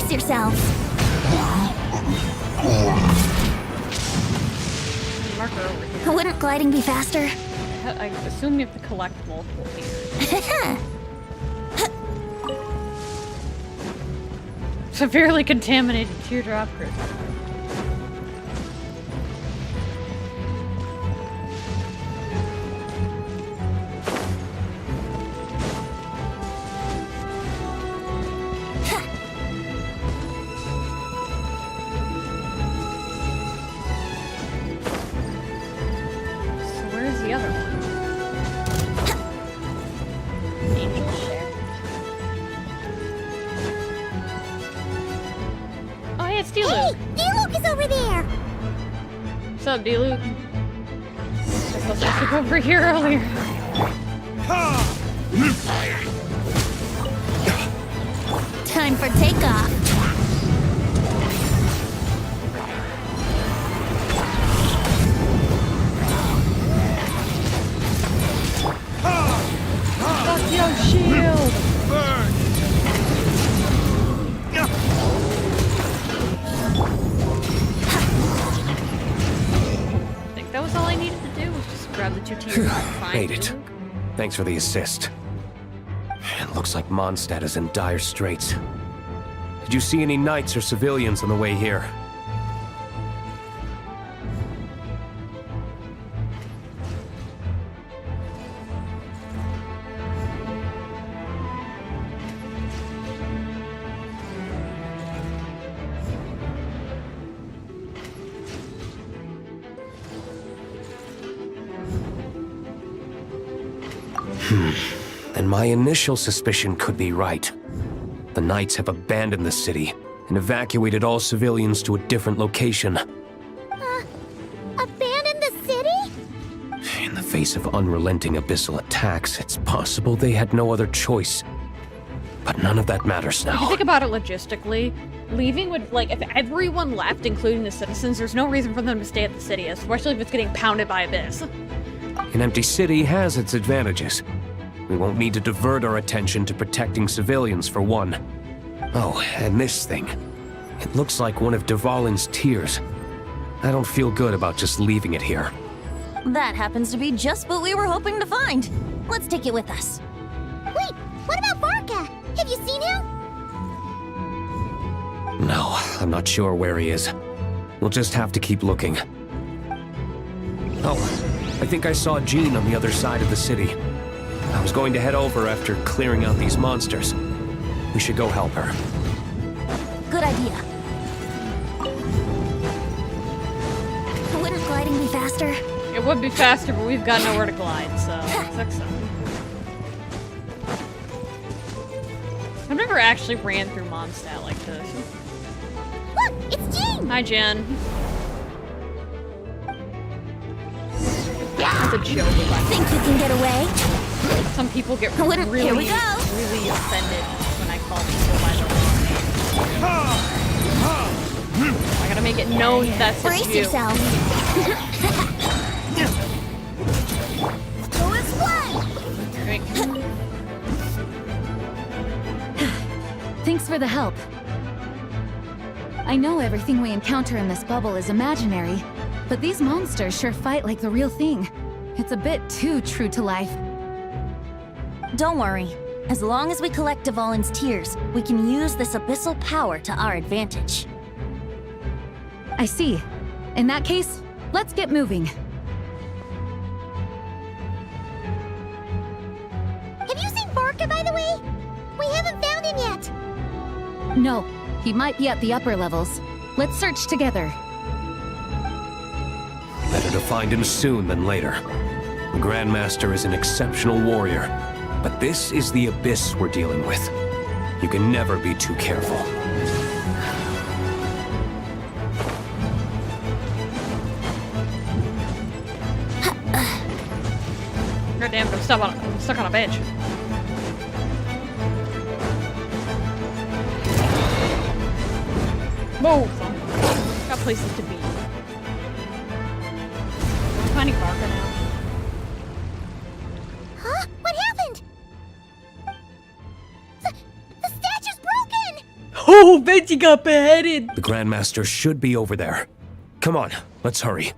Yourselves. Marker over here. Wouldn't gliding be faster? I assume you have to collect multiple tears. Severely contaminated teardrop crystal. D-Luke. Hey, D-Luke is over there. What's up, D-Luke? I was supposed to go over here earlier. Time for takeoff. Fuck your shield! I think that was all I needed to do, was just grab the 2 tiers and find Made it. D-Luke. Thanks for the assist. It looks like Mondstadt is in dire straits. Did you see any knights or civilians on the way here? And my initial suspicion could be right. The Knights have abandoned the city and evacuated all civilians to a different location. Abandon the city? In the face of unrelenting abyssal attacks, it's possible they had no other choice. But none of that matters If you now. think about it logistically, leaving would, like, if everyone left, including the citizens, there's no reason for them to stay at the city, especially if it's getting pounded by Abyss. An empty city has its advantages. We won't need to divert our attention to protecting civilians, for one. Oh, and this thing. It looks like one of Dvalin's tears. I don't feel good about just leaving it here. That happens to be just what we were hoping to find. Let's take it with us. Wait, what about Varka? Have you seen him? No, I'm not sure where he is. We'll just have to keep looking. Oh, I think I saw Jean on the other side of the city. I was going to head over after clearing out these monsters. We should go help her. Good idea. Wouldn't gliding be faster? It would be faster, but we've got nowhere to glide, so sucks. I've never actually ran through Mondstadt like this. Look, it's Jean! Hi, Jen. That's a joke. Think you can get away? Some people get Here we really, go. really offended when I call people by their name. I gotta make it known that's Brace you. yourself. Go and play! Thanks for the help. I know everything we encounter in this bubble is imaginary, but these monsters sure fight like the real thing. It's a bit too true to life. Don't worry. As long as we collect Dvalin's tears, we can use this abyssal power to our advantage. I see. In that case, let's get moving. Have you seen Varka, by the way? We haven't found him yet. No, he might be at the upper levels. Let's search together. Better to find him soon than later. The Grandmaster is an exceptional warrior, but this is the abyss we're dealing with. You can never be too careful. God damn it, I'm stuck on a bench. Move! Got places to be. I'm finding Varka now. Huh? What happened? The statue's broken! Oh, Venti got beheaded! The Grandmaster should be over there. Come on, let's hurry.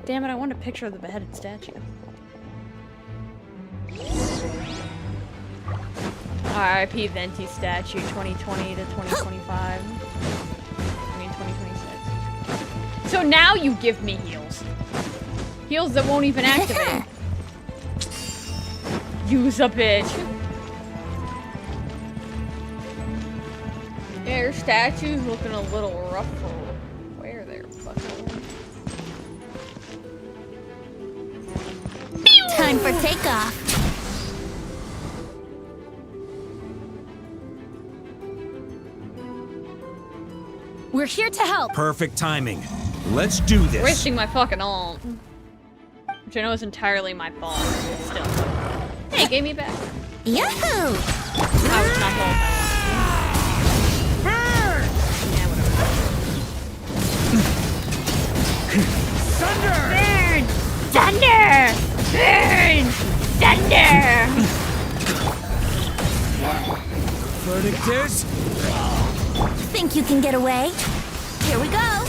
Damn it, I want a picture of the beheaded statue. R.I.P. Venti statue 2020 to 2025. I mean 2026. So now you give me heals. Heals that won't even activate. Use a bitch. Yeah, your statue's looking a little rough for wear there, fucking. Time for takeoff. We're here to help. Perfect timing. Let's do this. Wasting my fucking ult. Which I know is entirely my fault. Still. Hey, gave me back. Yahoo! That was not the ult I wanted. Yeah, whatever. Thunder! Thunder! Thunder! Verdict is... Think you can get away? Here we go.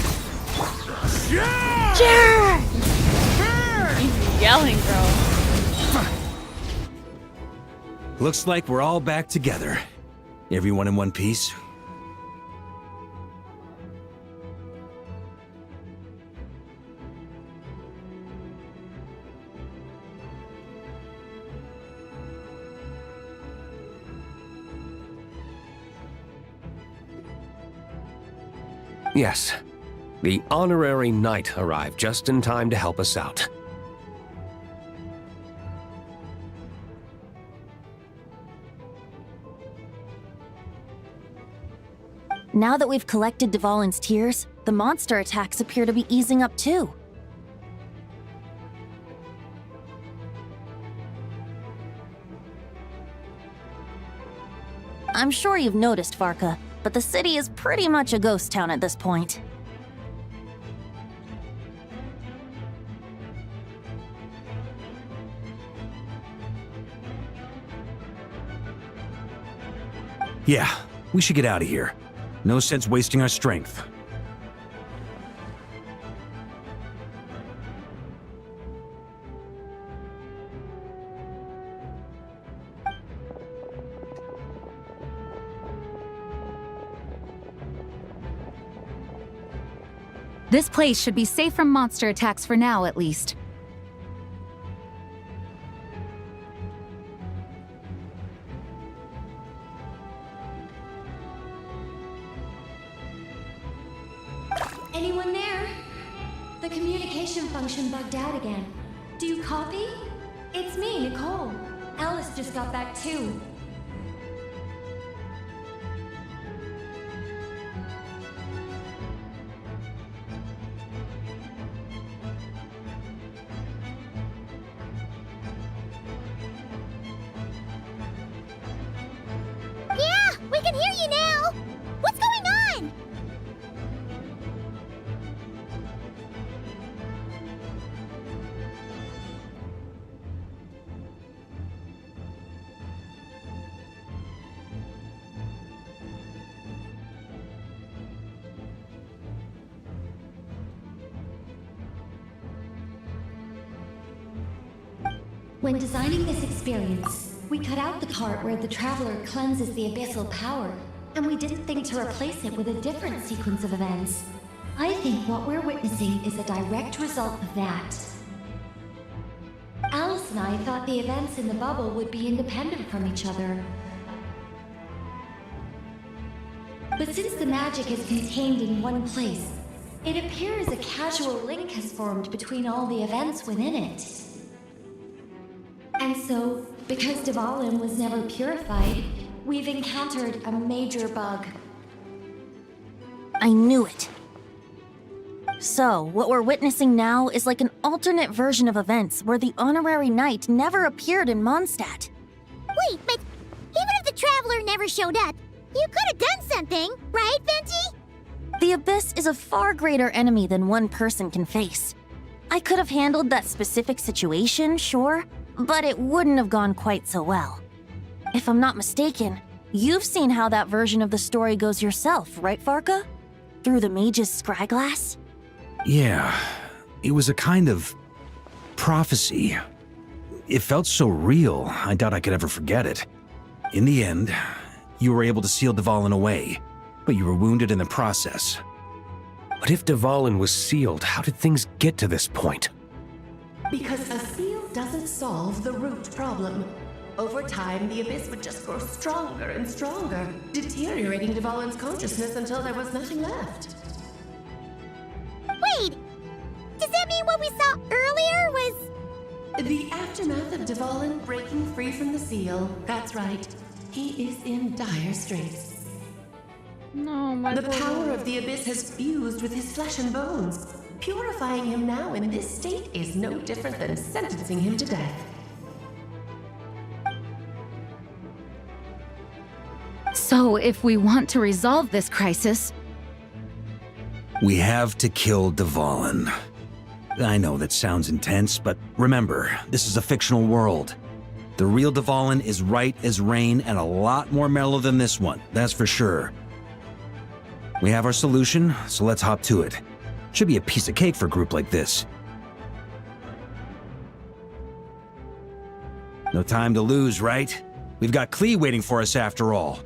He's yelling, bro. Looks like we're all back together. Everyone in one piece. Yes. The honorary knight arrived just in time to help us out. Now that we've collected Dvalin's tears, the monster attacks appear to be easing up too. I'm sure you've noticed, Varka, but the city is pretty much a ghost town at this point. Yeah, we should get out of here. No sense wasting our strength. This place should be safe from monster attacks for now, at least. Anyone there? The communication function bugged out again. Do you copy? It's me, Nicole. Alice just got back too. Yeah, we can hear you now! What's going on? When designing this experience, we cut out the part where the traveler cleanses the abyssal power, and we didn't think to replace it with a different sequence of events. I think what we're witnessing is a direct result of that. Alice and I thought the events in the bubble would be independent from each other. But since the magic is contained in one place, it appears a casual link has formed between all the events within it. And so, because Dvalin was never purified, we've encountered a major bug. I knew it. So, what we're witnessing now is like an alternate version of events where the honorary knight never appeared in Mondstadt. Wait, but even if the traveler never showed up, you could have done something, right, Venti? The Abyss is a far greater enemy than one person can face. I could have handled that specific situation, sure, but it wouldn't have gone quite so well. If I'm not mistaken, you've seen how that version of the story goes yourself, right, Varka? Through the mage's scryglass? Yeah, it was a kind of prophecy. It felt so real, I doubt I could ever forget it. In the end, you were able to seal Dvalin away, but you were wounded in the process. But if Dvalin was sealed, how did things get to this point? Because a seal doesn't solve the root problem. Over time, the Abyss would just grow stronger and stronger, deteriorating Dvalin's consciousness until there was nothing left. Wait! Does that mean what we saw earlier was... The aftermath of Dvalin breaking free from the seal. That's right. He is in dire straits. No, my The power of the abyss has fused with his flesh and bones. Purifying him now in this state is no different than sentencing him to death. So, if we want to resolve this crisis, we have to kill Dvalin. I know that sounds intense, but remember, this is a fictional world. The real Dvalin is right as rain and a lot more mellow than this one, that's for sure. We have our solution, so let's hop to it. Should be a piece of cake for a group like this. No time to lose, right? We've got Klee waiting for us after all.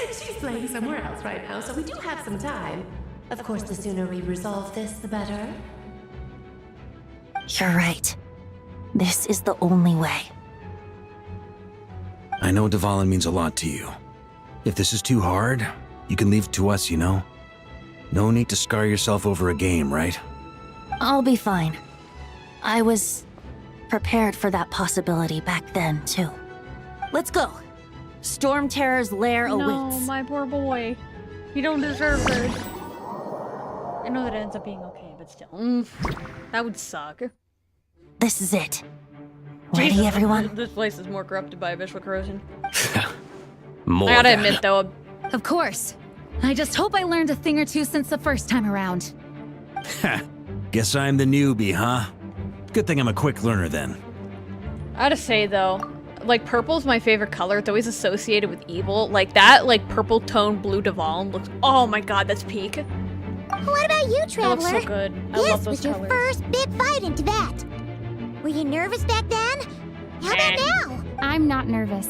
She's playing somewhere else right now, so we do have some time. Of course, the sooner we resolve this, the better. You're right. This is the only way. I know Dvalin means a lot to you. If this is too hard, you can leave it to us, you know? No need to scar yourself over a game, right? I'll be fine. I was prepared for that possibility back then, too. Let's go. Storm Terror's lair awaits. No, my poor boy. You don't deserve this. I know that it ends up being okay, but still. That would suck. This is it. Ready, Jesus, everyone? This place is more corrupted by abyssal corrosion. More I gotta than. admit, though, of course. I just hope I learned a thing or two since the first time around. Guess I'm the newbie, huh? Good thing I'm a quick learner then. I gotta say, though, like, purple's my favorite color. It's always associated with evil. Like, that, like, purple tone blue Dvalin looks... Oh my god, that's peak. What about you, It looks Traveler? so good. I This love those was your colors. first big fight into that. Were you nervous back then? How about now? I'm not nervous.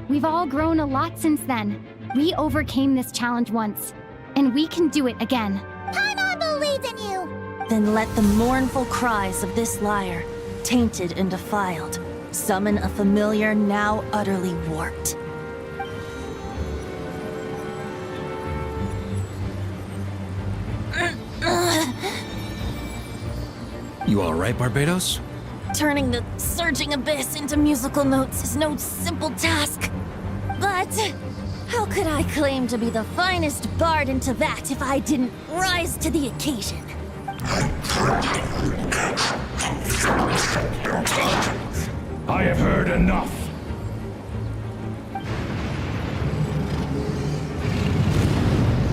We've all grown a lot since then. We overcame this challenge once, and we can do it again. Paimon believes in you! Then let the mournful cries of this liar, tainted and defiled, summon a familiar now utterly warped. You alright, Barbados? Turning the surging abyss into musical notes is no simple task. But how could I claim to be the finest bard in Teyvat if I didn't rise to the occasion? I have heard enough.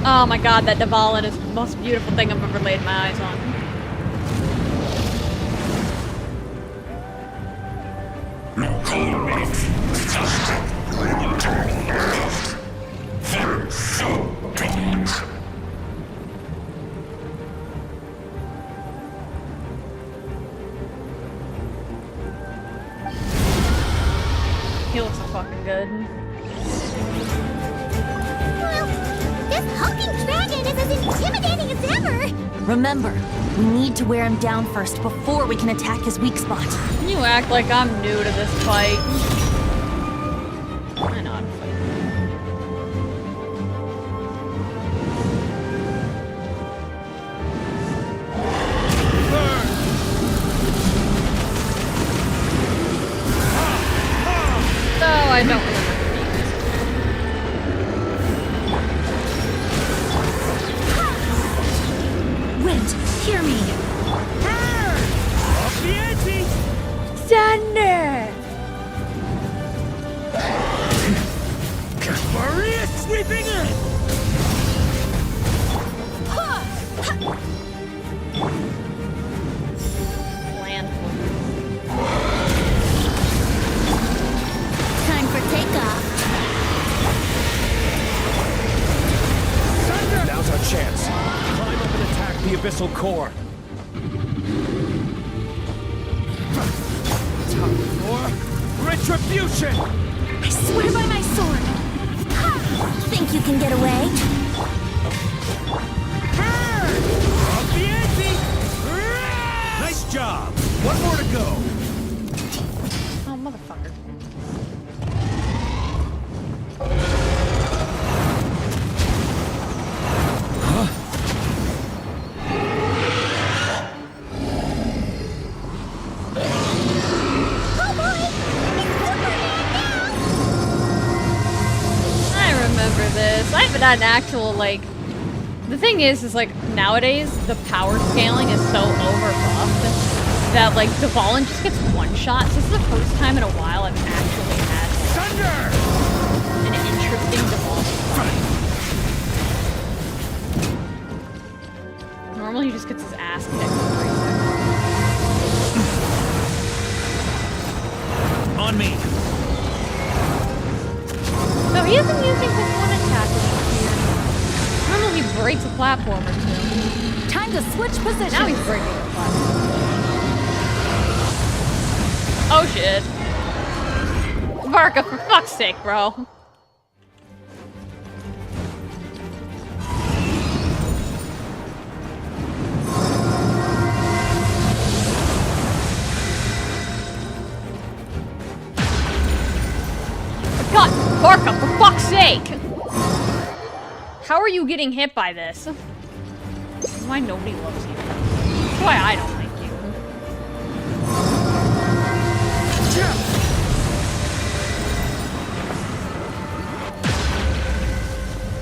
Oh my god, that Dvalin is the most beautiful thing I've ever laid my eyes on. He looks so fucking good. Well, this hulking dragon is as intimidating as ever! Remember, we need to wear him down first before we can attack his weak spot. You act like I'm new to this fight. I know how to fight. Oh, I don't remember Wind, hear me! Thunder! Maria sweeping in! Time for takeoff. Now's our chance. Climb up and attack the abyssal core. Time for retribution! I swear by my sword! Think you can get away? Nice job! One more to go! Oh, motherfucker. I remember this. this. I haven't had an actual, like... The thing is like, nowadays, the power scaling is so overbuffed that, like, Dvalin just gets one-shot. So this is the first time in a while I've actually had, like, an interesting Dvalin. Normally he just gets his ass kicked for 3 seconds. On me. So he isn't using his one attack here. Normally he breaks a platform or two. Time to switch positions. Now he's breaking a platform. Oh shit. Varka, for fuck's sake, bro. God, Varka, for fuck's sake! How are you getting hit by this? Why nobody loves you? That's why I don't like you.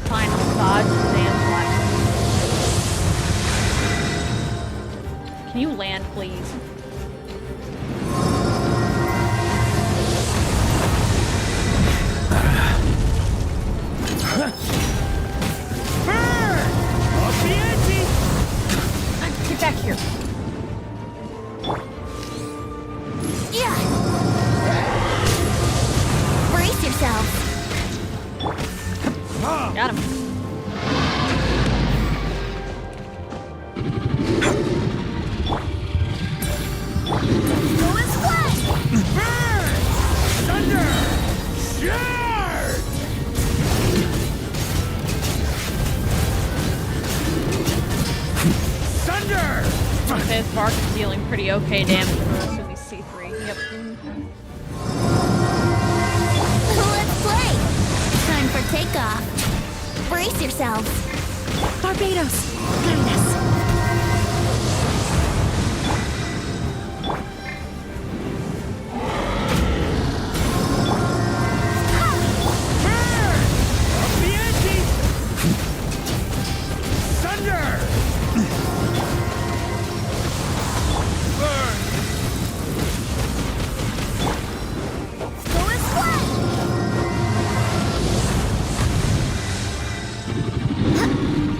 Fine, I'll dodge the damn flag. Can you land, please? Get back here. Yeah. Brace yourself. Got him. Go as one. Thunder! Thunder! This Bark is dealing pretty okay damage for us with these C3. Yep. Let's play. Time for takeoff. Brace yourselves. Barbados, guide us.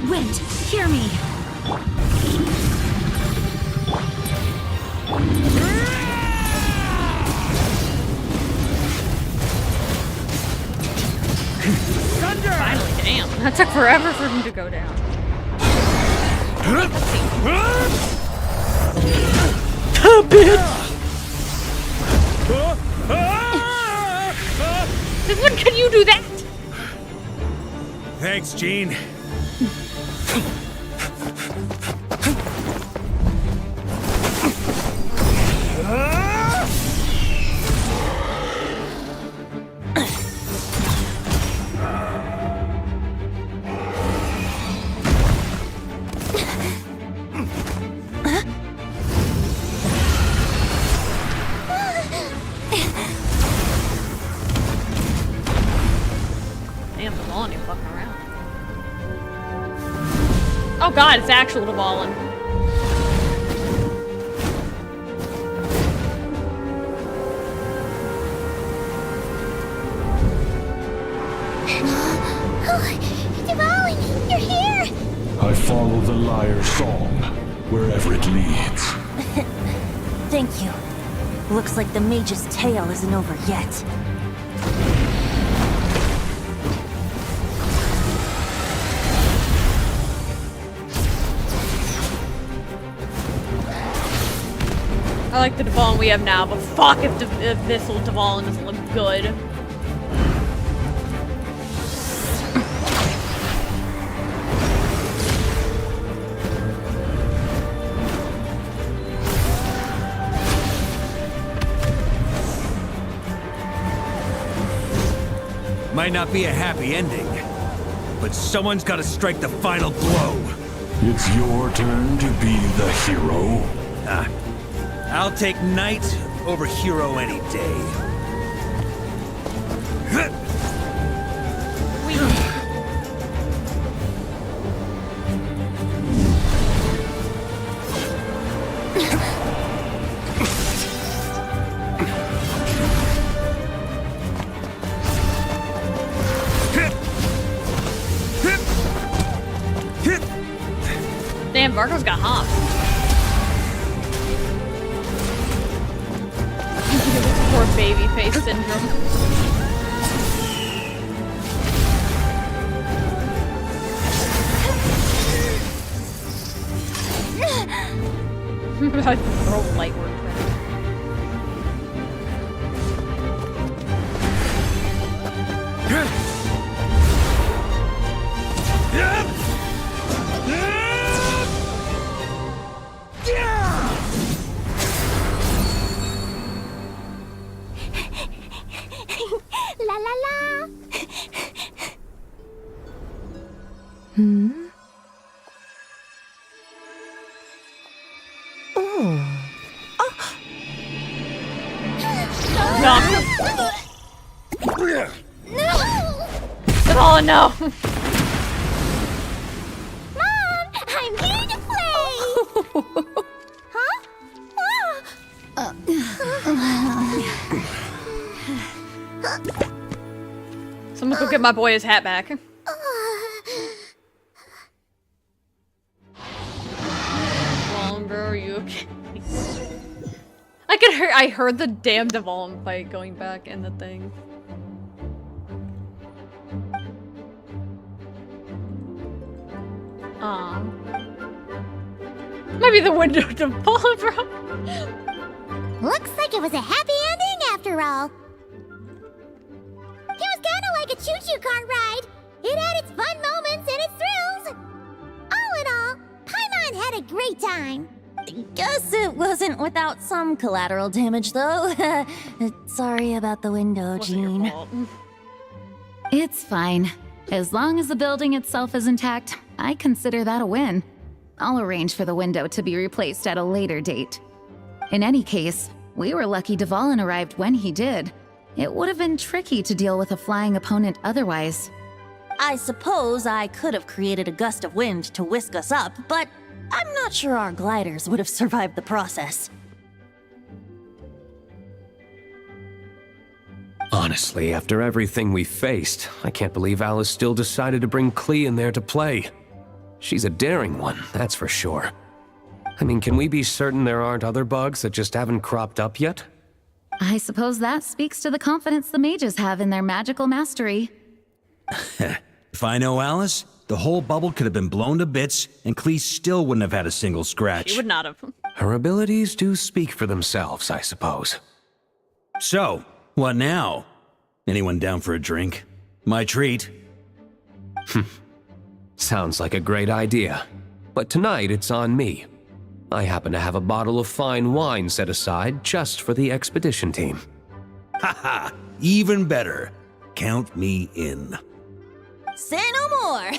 Wind, hear me. Finally, damn. That took forever for him to go down. Since when can you do that? Thanks, Gene. Damn, Dvalin, you're fucking around. Oh god, it's actual Dvalin. Dvalin, you're here! I follow the lyre's song, wherever it leads. Thank you. Looks like the mage's tale isn't over yet. I like the Dvalin we have now, but fuck if this little Dvalin doesn't look good. Might not be a happy ending, but someone's got to strike the final blow. It's your turn to be the hero. I'll take knight over hero any day. Marco's got hops. Poor baby face syndrome. I throw light work. La la la. Oh no! Mom, I'm here to play. Someone go get my boy his hat back. Are you okay? I heard the damn Devolum fight going back in the thing. Maybe the window Devolum, bro. Looks like it was a happy ending after all. It was kind of like a choo-choo cart ride. It had its fun moments and its thrills. All in all, Paimon had a great time. Guess it wasn't without some collateral damage, though. Sorry about the window, Jean. It's fine. As long as the building itself is intact, I consider that a win. I'll arrange for the window to be replaced at a later date. In any case, we were lucky Dvalin arrived when he did. It would have been tricky to deal with a flying opponent otherwise. I suppose I could have created a gust of wind to whisk us up, but I'm not sure our gliders would have survived the process. Honestly, after everything we faced, I can't believe Alice still decided to bring Klee in there to play. She's a daring one, that's for sure. I mean, can we be certain there aren't other bugs that just haven't cropped up yet? I suppose that speaks to the confidence the mages have in their magical mastery. If I know Alice, the whole bubble could have been blown to bits, and Klee still wouldn't have had a single scratch. She would not have. Her abilities do speak for themselves, I suppose. So, what now? Anyone down for a drink? My treat. Sounds like a great idea. But tonight it's on me. I happen to have a bottle of fine wine set aside just for the expedition team. Haha, even better. Count me in. Say no more!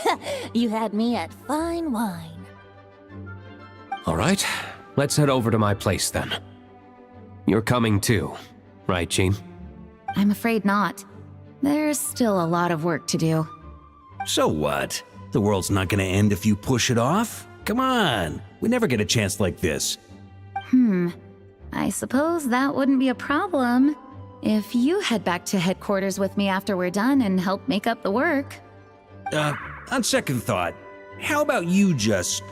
You had me at fine wine. All right, let's head over to my place then. You're coming too, right, Jean? I'm afraid not. There's still a lot of work to do. So what? The world's not gonna end if you push it off? Come on, we never get a chance like this. I suppose that wouldn't be a problem if you head back to headquarters with me after we're done and help make up the work. On second thought, how about you just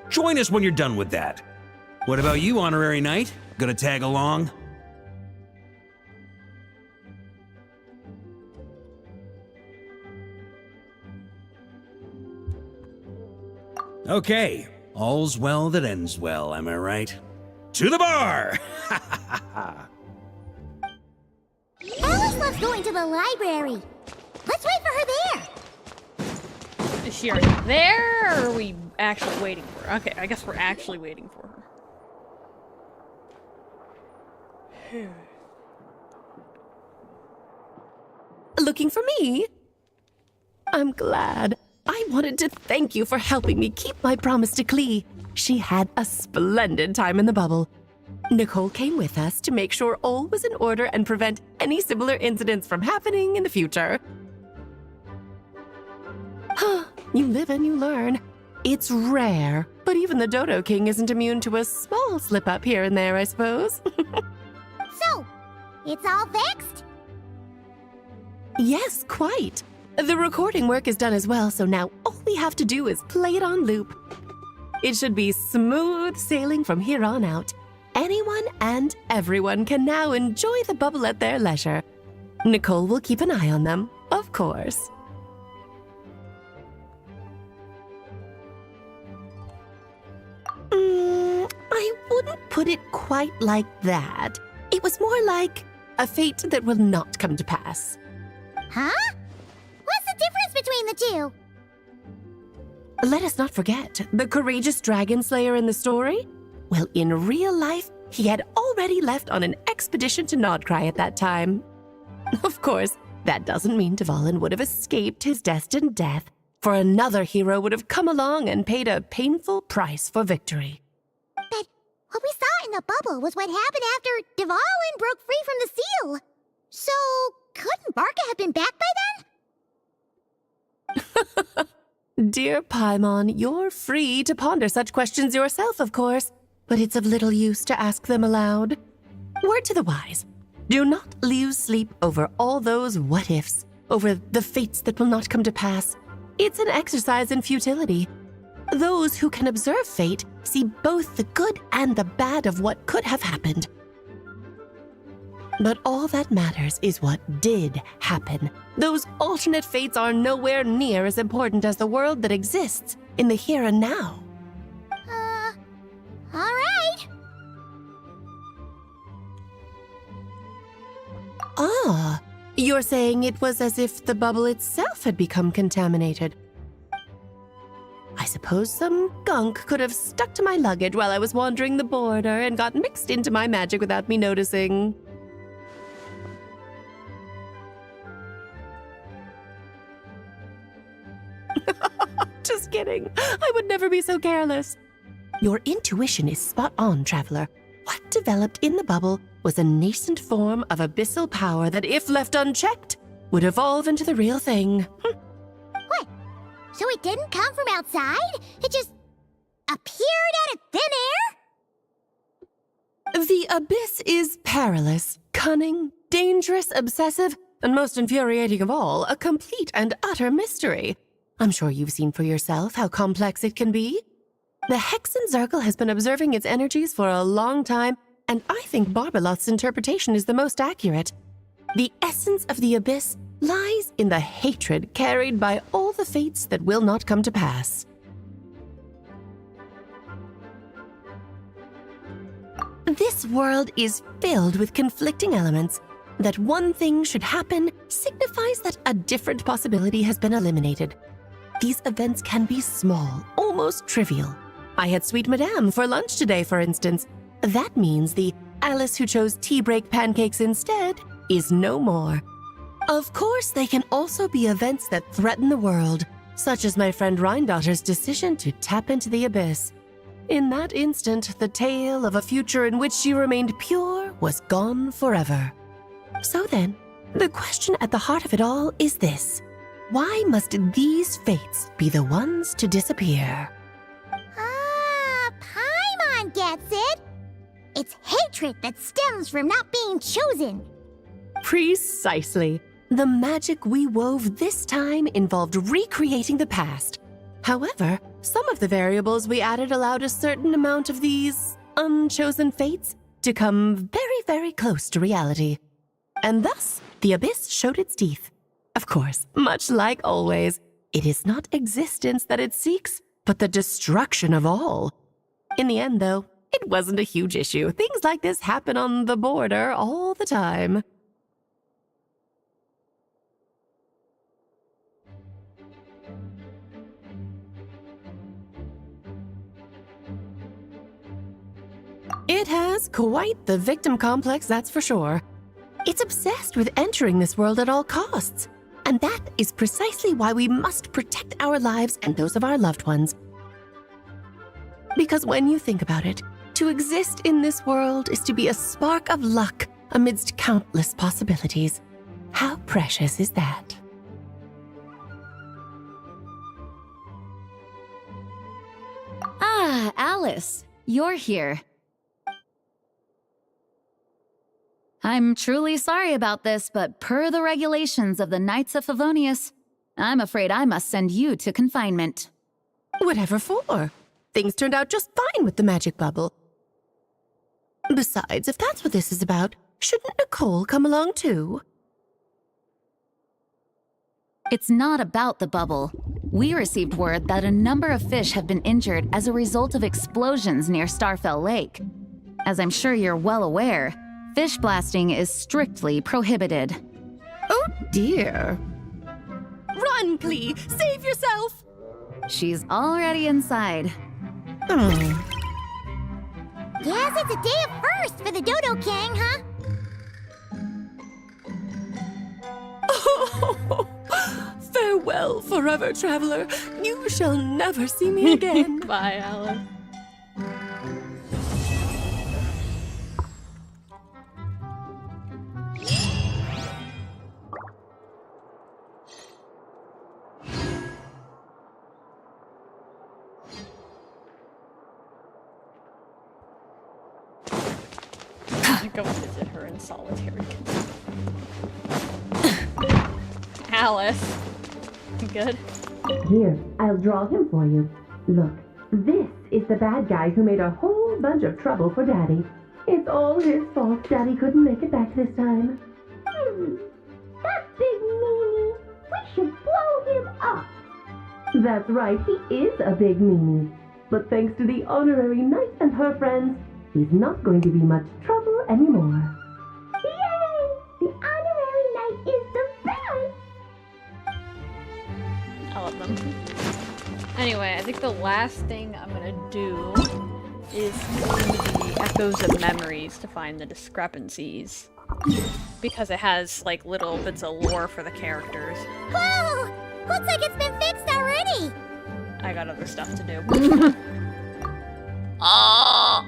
join us when you're done with that? What about you, Honorary Knight? Gonna tag along? Okay, all's well that ends well, am I right? To the bar! Alice loves going to the library. Let's wait for her there. Is she already there, or are we actually waiting for her? Okay, I guess we're actually waiting for her. Looking for me? I'm glad. I wanted to thank you for helping me keep my promise to Klee. She had a splendid time in the bubble. Nicole came with us to make sure all was in order and prevent any similar incidents from happening in the future. You live and you learn. It's rare, but even the Dodo King isn't immune to a small slip-up here and there, I suppose. So, it's all fixed? Yes, quite. The recording work is done as well, so now all we have to do is play it on loop. It should be smooth sailing from here on out. Anyone and everyone can now enjoy the bubble at their leisure. Nicole will keep an eye on them, of course. I wouldn't put it quite like that. It was more like a fate that will not come to pass. Huh? What's the difference between the two? Let us not forget the courageous dragon slayer in the story. Well, in real life, he had already left on an expedition to Nodcry at that time. Of course, that doesn't mean Dvalin would have escaped his destined death, for another hero would have come along and paid a painful price for victory. But what we saw in the bubble was what happened after Dvalin broke free from the seal. So, couldn't Barca have been back by then? Dear Paimon, you're free to ponder such questions yourself, of course, but it's of little use to ask them aloud. Word to the wise, do not lose sleep over all those what-ifs, over the fates that will not come to pass. It's an exercise in futility. Those who can observe fate see both the good and the bad of what could have happened. But all that matters is what did happen. Those alternate fates are nowhere near as important as the world that exists in the here and now. All right. Ah, you're saying it was as if the bubble itself had become contaminated. I suppose some gunk could have stuck to my luggage while I was wandering the border and got mixed into my magic without me noticing. Just kidding. I would never be so careless. Your intuition is spot on, Traveler. What developed in the bubble was a nascent form of abyssal power that, if left unchecked, would evolve into the real thing. What? So it didn't come from outside? It just appeared out of thin air? The abyss is perilous, cunning, dangerous, obsessive, and most infuriating of all, a complete and utter mystery. I'm sure you've seen for yourself how complex it can be. The Hexen Circle has been observing its energies for a long time, and I think Barbeloth's interpretation is the most accurate. The essence of the abyss lies in the hatred carried by all the fates that will not come to pass. This world is filled with conflicting elements. That one thing should happen signifies that a different possibility has been eliminated. These events can be small, almost trivial. I had Sweet Madame for lunch today, for instance. That means the Alice who chose tea break pancakes instead is no more. Of course, they can also be events that threaten the world, such as my friend Rhindotter's decision to tap into the abyss. In that instant, the tale of a future in which she remained pure was gone forever. So then, the question at the heart of it all is this. Why must these fates be the ones to disappear? Paimon gets it. It's hatred that stems from not being chosen. Precisely. The magic we wove this time involved recreating the past. However, some of the variables we added allowed a certain amount of these unchosen fates to come very, very close to reality. And thus, the abyss showed its teeth. Of course, much like always, it is not existence that it seeks, but the destruction of all. In the end, though, it wasn't a huge issue. Things like this happen on the border all the time. It has quite the victim complex, that's for sure. It's obsessed with entering this world at all costs. And that is precisely why we must protect our lives and those of our loved ones. Because when you think about it, to exist in this world is to be a spark of luck amidst countless possibilities. How precious is that? Ah, Alice, you're here. I'm truly sorry about this, but per the regulations of the Knights of Favonius, I'm afraid I must send you to confinement. Whatever for? Things turned out just fine with the magic bubble. Besides, if that's what this is about, shouldn't Nicole come along too? It's not about the bubble. We received word that a number of fish have been injured as a result of explosions near Starfell Lake. As I'm sure you're well aware, fish blasting is strictly prohibited. Oh dear. Run, Klee! Save yourself! She's already inside. Guess it's a day of first for the Dodo King, huh? Oh, farewell, forever traveler. You shall never see me again. Bye, Alice. Go visit her in solitary. Alice. You good? Here, I'll draw him for you. Look, this is the bad guy who made a whole bunch of trouble for Daddy. It's all his fault Daddy couldn't make it back this time. That big meanie! We should blow him up! That's right, he is a big meanie. But thanks to the honorary knight and her friends, he's not going to be much trouble anymore. Yay! The honorary knight is the best! I love them. Anyway, I think the last thing I'm gonna do is the Echoes of Memories to find the discrepancies. Because it has, like, little bits of lore for the characters. Whoa! Looks like it's been fixed already! I got other stuff to do. Oh!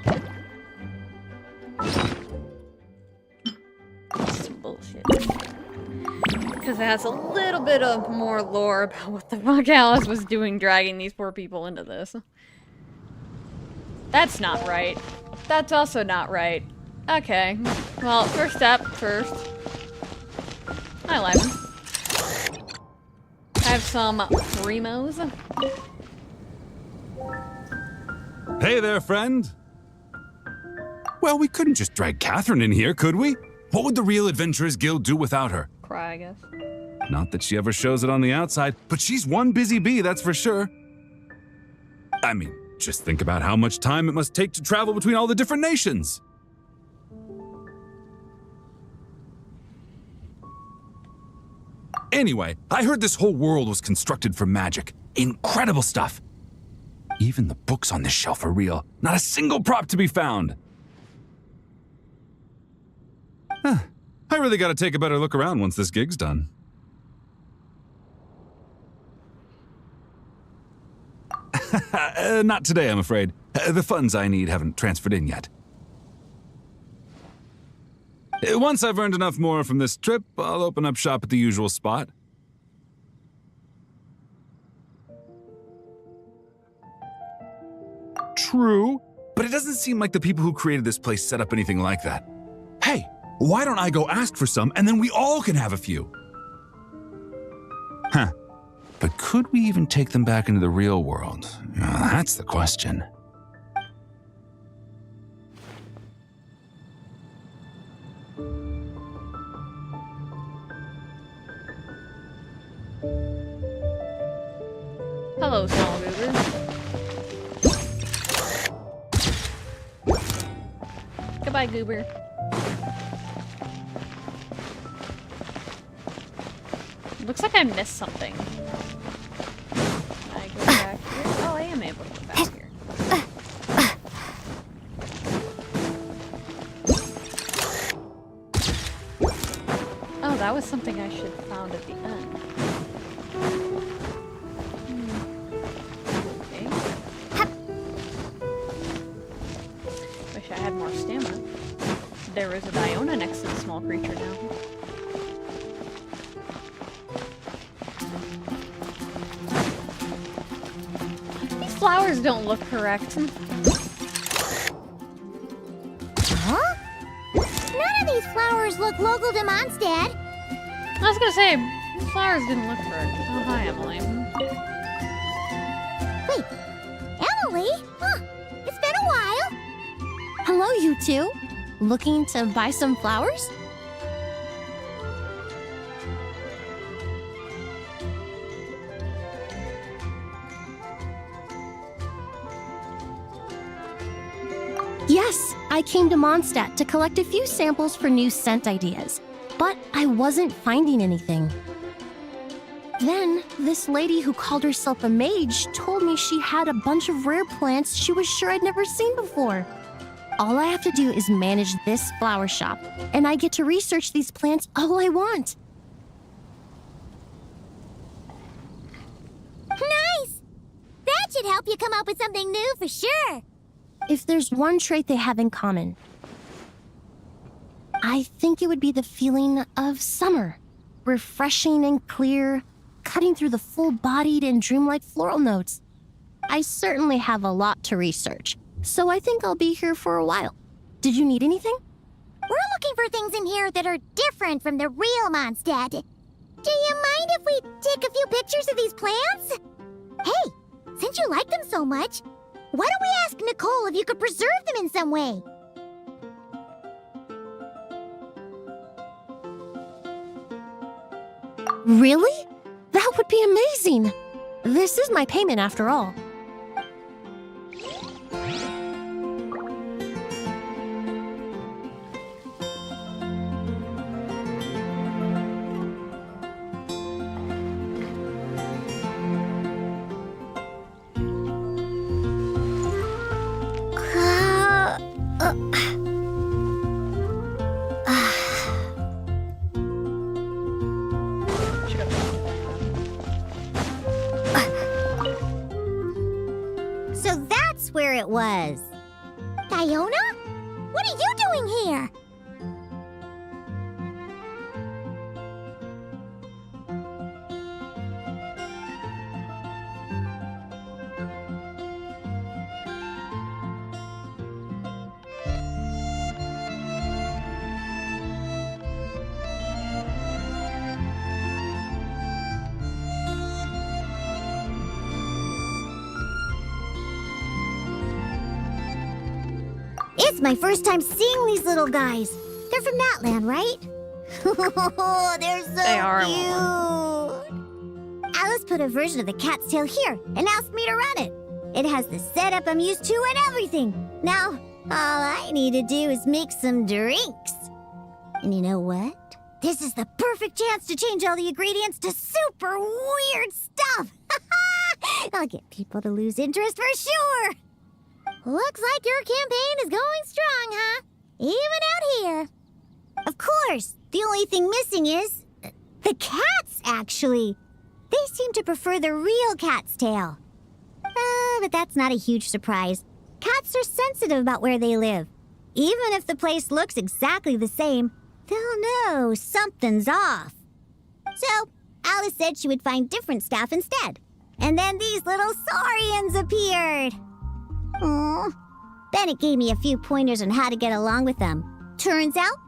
Some bullshit. Because it has a little bit of more lore about what the fuck Alice was doing dragging these poor people into this. That's not right. That's also not right. Okay. Well, first step first. Hi, Lyman. I have some primos. Hey there, friend. Well, we couldn't just drag Catherine in here, could we? What would the Real Adventurers Guild do without her? Cry, I guess. Not that she ever shows it on the outside, but she's one busy bee, that's for sure. I mean, just think about how much time it must take to travel between all the different nations. Anyway, I heard this whole world was constructed for magic. Incredible stuff. Even the books on this shelf are real. Not a single prop to be found. Huh. I really gotta take a better look around once this gig's done. Not today, I'm afraid. The funds I need haven't transferred in yet. Once I've earned enough more from this trip, I'll open up shop at the usual spot. True, but it doesn't seem like the people who created this place set up anything like that. Hey, why don't I go ask for some and then we all can have a few? Huh. But could we even take them back into the real world? That's the question. Hello, small goober. Goodbye, goober. Looks like I missed something. Can I go back here? Oh, I am able to go back here. Oh, that was something I should have found at the end. Wish I had more stamina. There is a Diona next to the small creature now. These flowers don't look correct. Huh? None of these flowers look local to Mondstadt. I was gonna say, these flowers didn't look correct. Oh, hi, Emily. Wait, Chloe! Huh, it's been a while. Hello, you two. Looking to buy some flowers? Yes, I came to Mondstadt to collect a few samples for new scent ideas, but I wasn't finding anything. Then, this lady who called herself a mage told me she had a bunch of rare plants she was sure I'd never seen before. All I have to do is manage this flower shop, and I get to research these plants all I want. Nice! That should help you come up with something new for sure. If there's one trait they have in common, I think it would be the feeling of summer. Refreshing and clear, cutting through the full-bodied and dreamlike floral notes. I certainly have a lot to research, so I think I'll be here for a while. Did you need anything? We're looking for things in here that are different from the real Mondstadt. Do you mind if we take a few pictures of these plants? Hey, since you like them so much, why don't we ask Nicole if you could preserve them in some way? Really? That would be amazing. This is my payment after all. So that's where it was. Diona? What are you doing here? It's my first time seeing these little guys. They're from that land, right? They're so They are cute. Alice put a version of the cat's tail here and asked me to run it. It has the setup I'm used to and everything. Now, all I need to do is make some drinks. And you know what? This is the perfect chance to change all the ingredients to super weird stuff. I'll get people to lose interest for sure. Looks like your campaign is going strong, huh? Even out here. Of course, the only thing missing is the cats, actually. They seem to prefer the real cat's tail. But that's not a huge surprise. Cats are sensitive about where they live. Even if the place looks exactly the same, they'll know something's off. So, Alice said she would find different staff instead. And then these little saurians appeared. Aww. Bennett gave me a few pointers on how to get along with them. Turns out,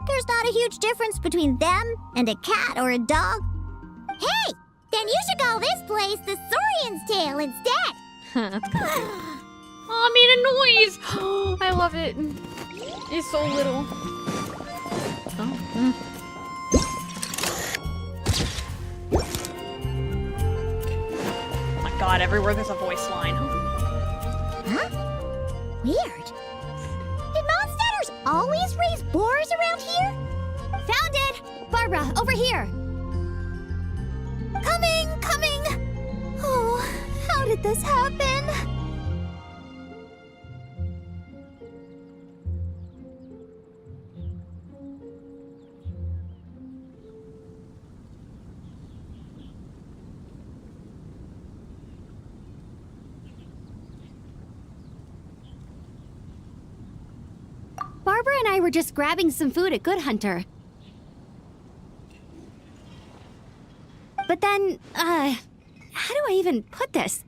there's not a huge difference between them and a cat or a dog. Hey, then you should call this place the Saurian's Tail instead. That's good. Oh, I made a noise! I love it. It's so little. Oh. Oh my god, everywhere there's a voice line. Huh? Weird. Did Mondstadters always raise boars around here? Found it! Barbara, over here! Coming! Oh, how did this happen? Barbara and I were just grabbing some food at Good Hunter. But then, how do I even put this?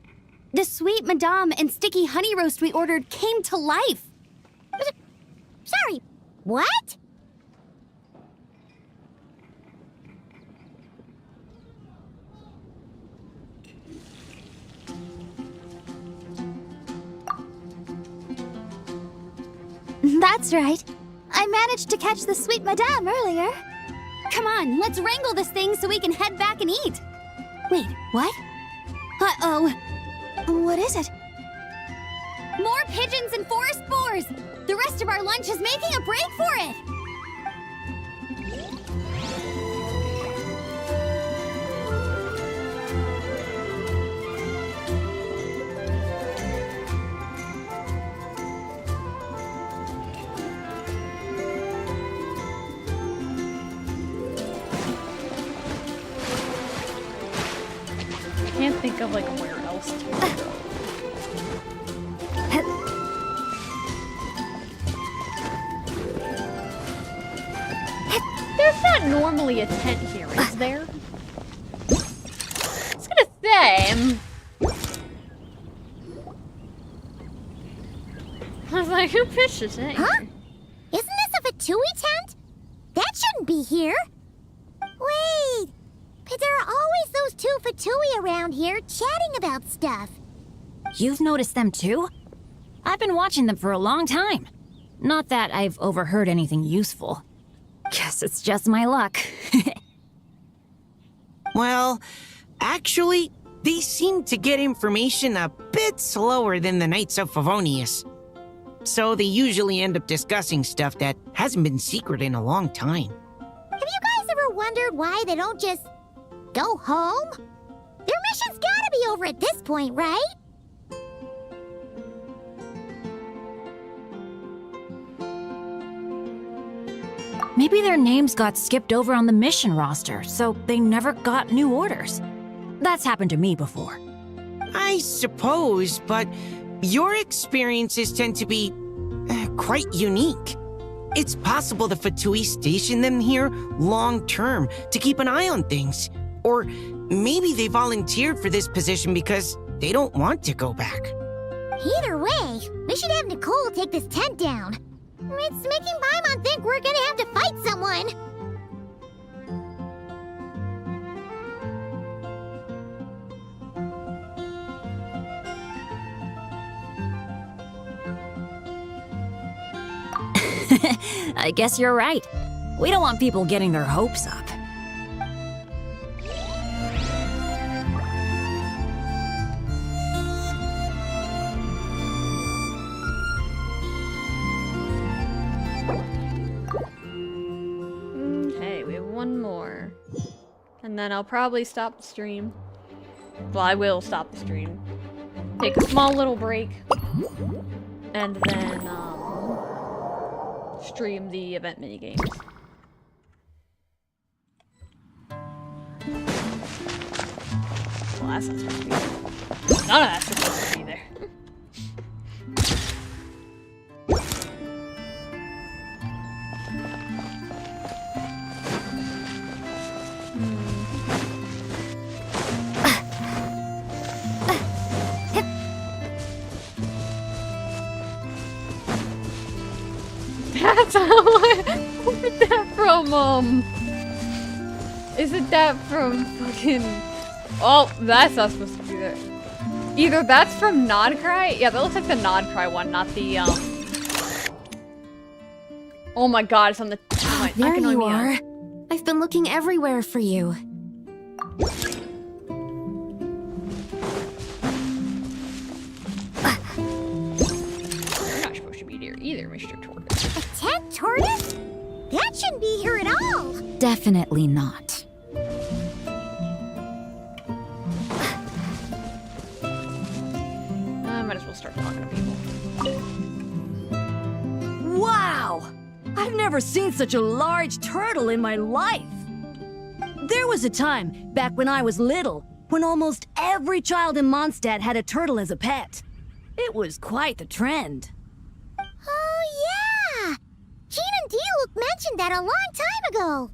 The sweet madame and sticky honey roast we ordered came to life. Sorry, what? That's right. I managed to catch the sweet madame earlier. Come on, let's wrangle this thing so we can head back and eat. Wait, what? Uh-oh. What is it? More pigeons and forest boars! The rest of our lunch is making a break for it! I can't think of like where else to go. There's not normally a tent here, is there? I was gonna say. I was like, who pitched this in? Huh? Isn't this a Fatui tent? That shouldn't be here. Wait, but there are always those two Fatui around here chatting about stuff. You've noticed them too? I've been watching them for a long time. Not that I've overheard anything useful. Guess it's just my luck. Well, actually, they seem to get information a bit slower than the Knights of Favonius. So they usually end up discussing stuff that hasn't been secret in a long time. Have you guys ever wondered why they don't just go home? Their mission's gotta be over at this point, right? Maybe their names got skipped over on the mission roster, so they never got new orders. That's happened to me before. I suppose, but your experiences tend to be quite unique. It's possible the Fatui stationed them here long-term to keep an eye on things. Or maybe they volunteered for this position because they don't want to go back. Either way, we should have Nicole take this tent down. It's making Paimon think we're gonna have to fight someone. I guess you're right. We don't want people getting their hopes up. Okay, we have one more. And then I'll probably stop the stream. Well, I will stop the stream. Take a small little break. And then, stream the event minigames. Well, that's not supposed to be there. None of that's supposed to be there. That's where's that from, isn't that from fucking... Oh, that's not supposed to be there. Either that's from Nodcry? Yeah, that looks like the Nodcry one, not the, Oh my god, it's on the... Oh my, There you are. I've been looking everywhere for you. You're not supposed to be there either, Mr. Tortoise. A tent tortoise? That shouldn't be here at all. Definitely not. I might as well start talking to people. Wow! I've never seen such a large turtle in my life. There was a time, back when I was little, when almost every child in Mondstadt had a turtle as a pet. It was quite the trend. Oh, yeah! Jean and D-Luke mentioned that a long time ago.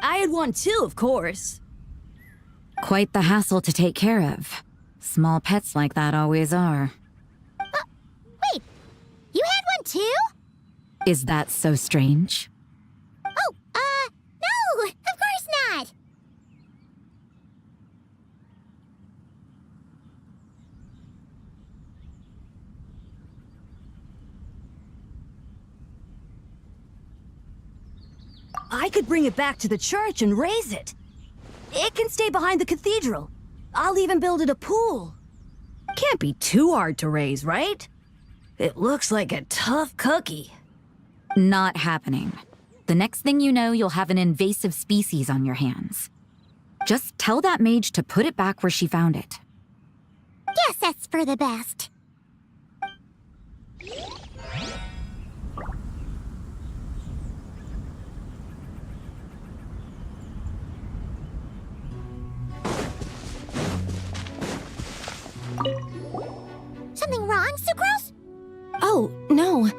I had one too, of course. Quite the hassle to take care of. Small pets like that always are. Wait, you had one too? Is that so strange? Oh, no, of course not. I could bring it back to the church and raise it. It can stay behind the cathedral. I'll even build it a pool. Can't be too hard to raise, right? It looks like a tough cookie. Not happening. The next thing you know, you'll have an invasive species on your hands. Just tell that mage to put it back where she found it. Guess that's for the best. Something wrong, Sucrose? Oh, no.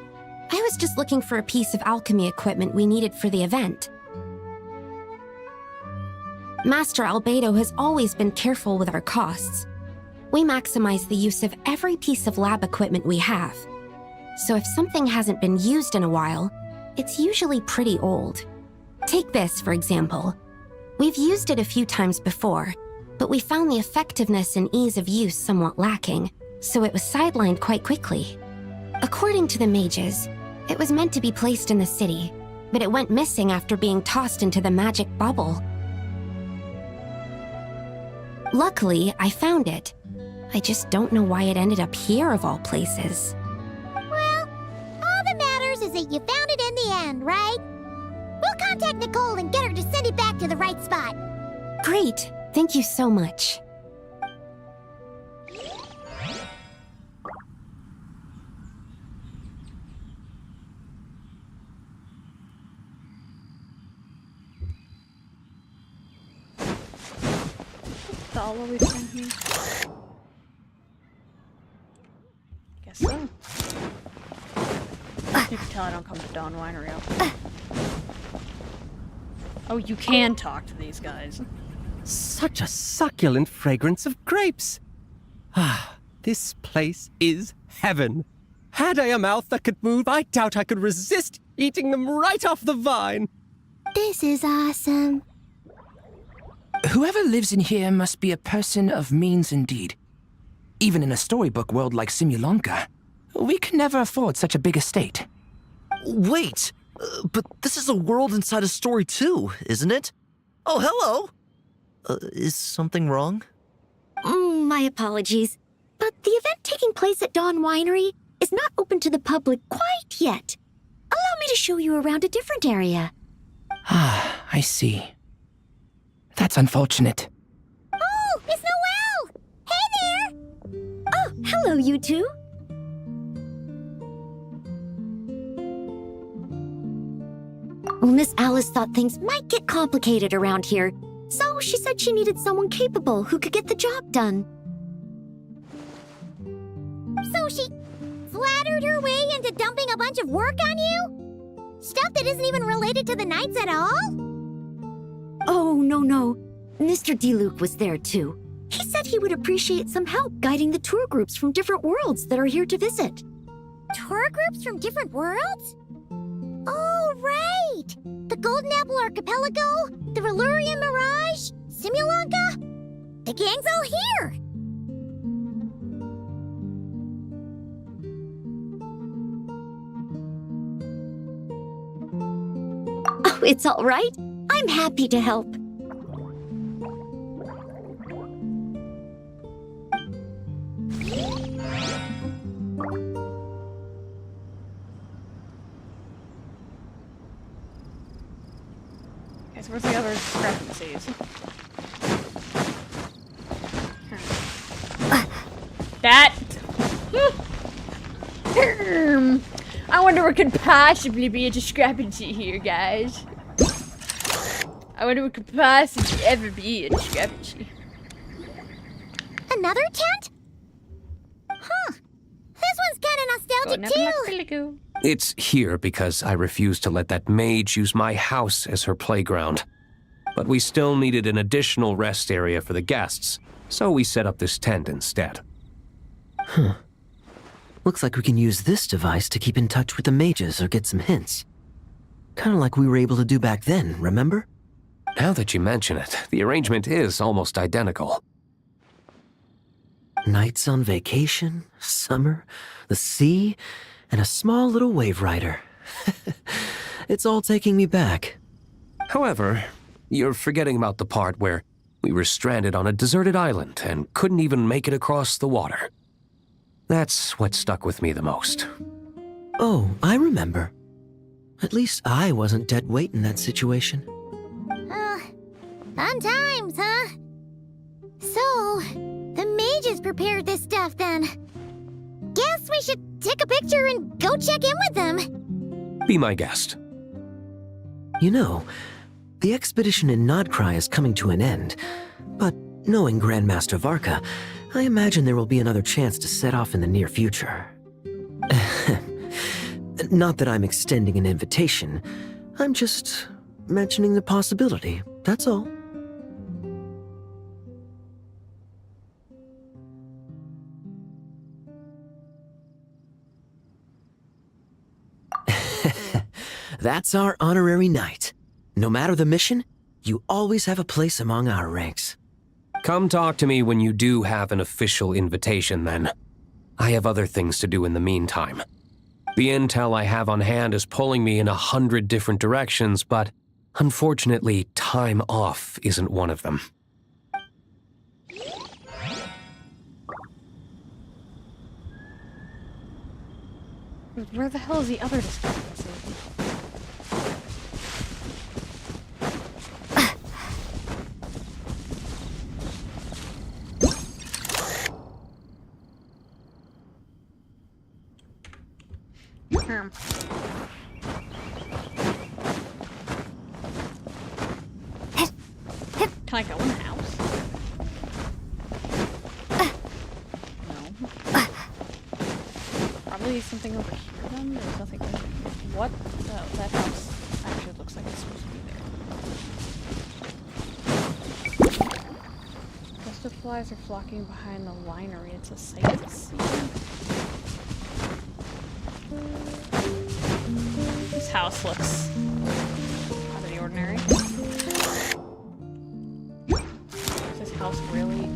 I was just looking for a piece of alchemy equipment we needed for the event. Master Albedo has always been careful with our costs. We maximize the use of every piece of lab equipment we have. So if something hasn't been used in a while, it's usually pretty old. Take this, for example. We've used it a few times before, but we found the effectiveness and ease of use somewhat lacking, so it was sidelined quite quickly. According to the mages, it was meant to be placed in the city, but it went missing after being tossed into the magic bubble. Luckily, I found it. I just don't know why it ended up here of all places. Well, all that matters is that you found it in the end, right? We'll contact Nicole and get her to send it back to the right spot. Great. Thank you so much. All the way from here. Guess so. You can tell I don't come to Dawn Winery often. Oh, you can talk to these guys. Such a succulent fragrance of grapes. Ah, this place is heaven. Had I a mouth that could move, I doubt I could resist eating them right off the vine. This is awesome. Whoever lives in here must be a person of means indeed. Even in a storybook world like Simulonka, we can never afford such a big estate. Wait, but this is a world inside a story too, isn't it? Oh, hello! Is something wrong? My apologies, but the event taking place at Dawn Winery is not open to the public quite yet. Allow me to show you around a different area. Ah, I see. That's unfortunate. Oh, it's Noelle! Hey there! Oh, hello, you two. Well, Miss Alice thought things might get complicated around here, so she said she needed someone capable who could get the job done. So she flattered her way into dumping a bunch of work on you? Stuff that isn't even related to the Knights at all? Oh, no. Mr. DeLuke was there, too. He said he would appreciate some help guiding the tour groups from different worlds that are here to visit. Tour groups from different worlds? Oh, right! The Golden Apple Archipelago, the Relurian Mirage, Simulonka? The gang's all here! Oh, it's all right. I'm happy to help. Okay, so where's the other discrepancies? That! I wonder what could possibly be a discrepancy here, guys. I wonder what could possibly ever be a discrepancy. Another tent? Huh. This one's kinda nostalgic too. It's here because I refused to let that mage use my house as her playground. But we still needed an additional rest area for the guests, so we set up this tent instead. Huh. Looks like we can use this device to keep in touch with the mages or get some hints. Kinda like we were able to do back then, remember? Now that you mention it, the arrangement is almost identical. Nights on vacation, summer, the sea, and a small little wave rider. It's all taking me back. However, you're forgetting about the part where we were stranded on a deserted island and couldn't even make it across the water. That's what stuck with me the most. Oh, I remember. At least I wasn't dead weight in that situation. Fun times, huh? So, the mages prepared this stuff then. Guess we should take a picture and go check in with them. Be my guest. You know, the expedition in Nodcry is coming to an end, but knowing Grandmaster Varka, I imagine there will be another chance to set off in the near future. Not that I'm extending an invitation, I'm just mentioning the possibility, that's all. That's our honorary knight. No matter the mission, you always have a place among our ranks. Come talk to me when you do have an official invitation, then. I have other things to do in the meantime. The intel I have on hand is pulling me in 100 different directions, but unfortunately, time off isn't one of them. Where the hell is the other discrepancy? Can I go in the house? No. Probably something over here then? There's nothing over here. What? Oh, that house actually looks like it's supposed to be there. Gust of flies are flocking behind the winery. It's a sight to see. This house looks out of the ordinary. Is this house really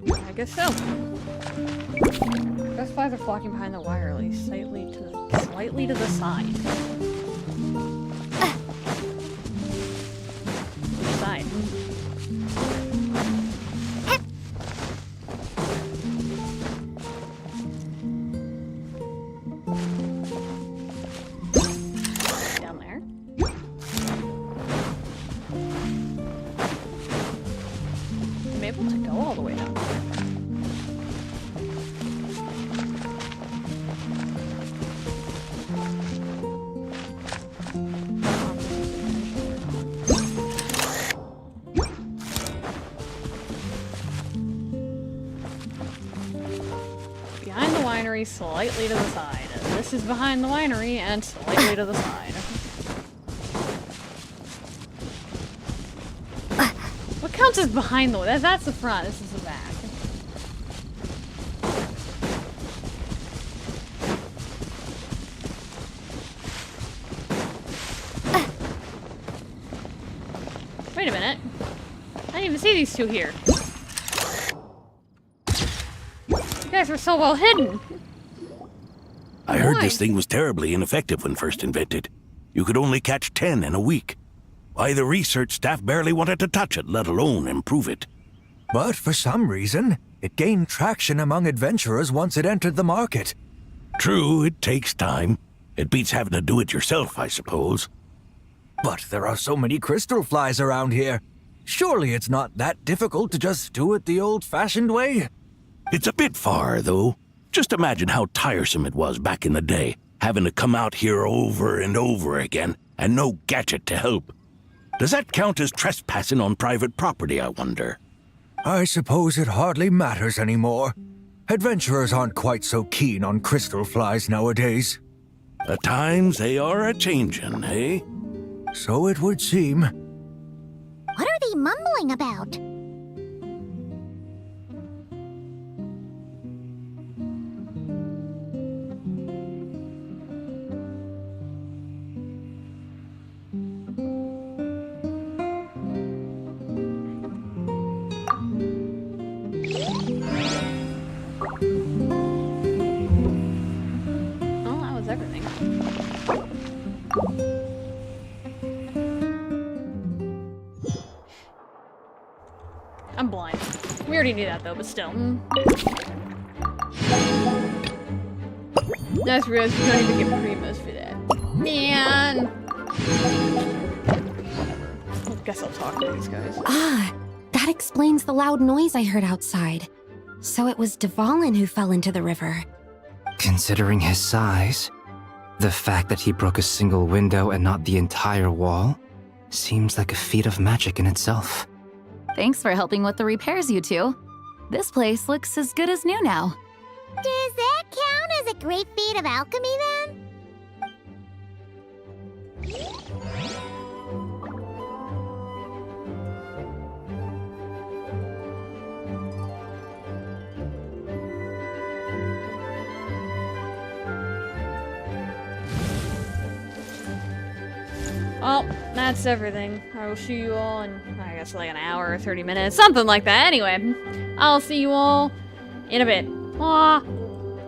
I guess so. Gust flies are flocking behind the wirely, slightly to the side. Which side? Slightly to the side. This is behind the winery and slightly to the side. What counts as behind the winery? That's the front. This is the back. Wait a minute. I didn't even see these two here. You guys were so well hidden. I heard this thing was terribly ineffective when first invented. You could only catch 10 in a week. Why, the research staff barely wanted to touch it, let alone improve it. But for some reason, it gained traction among adventurers once it entered the market. True, it takes time. It beats having to do it yourself, I suppose. But there are so many crystal flies around here. Surely it's not that difficult to just do it the old-fashioned way? It's a bit far, though. Just imagine how tiresome it was back in the day, having to come out here over and over again, and no gadget to help. Does that count as trespassing on private property, I wonder? I suppose it hardly matters anymore. Adventurers aren't quite so keen on crystal flies nowadays. At times they are a-changin', eh? So it would seem. What are they mumbling about? I'm blind. We already knew that though, but still. That's real, you don't even get primos for that. Man! I guess I'll talk to these guys. Ah, that explains the loud noise I heard outside. So it was Dvalin who fell into the river. Considering his size, the fact that he broke a single window and not the entire wall seems like a feat of magic in itself. Thanks for helping with the repairs, you two. This place looks as good as new now. Does that count as a great feat of alchemy then? Well, that's everything. I will see you all in, I guess, like an hour or 30 minutes. Something like that. Anyway, I'll see you all in a bit. Mwah.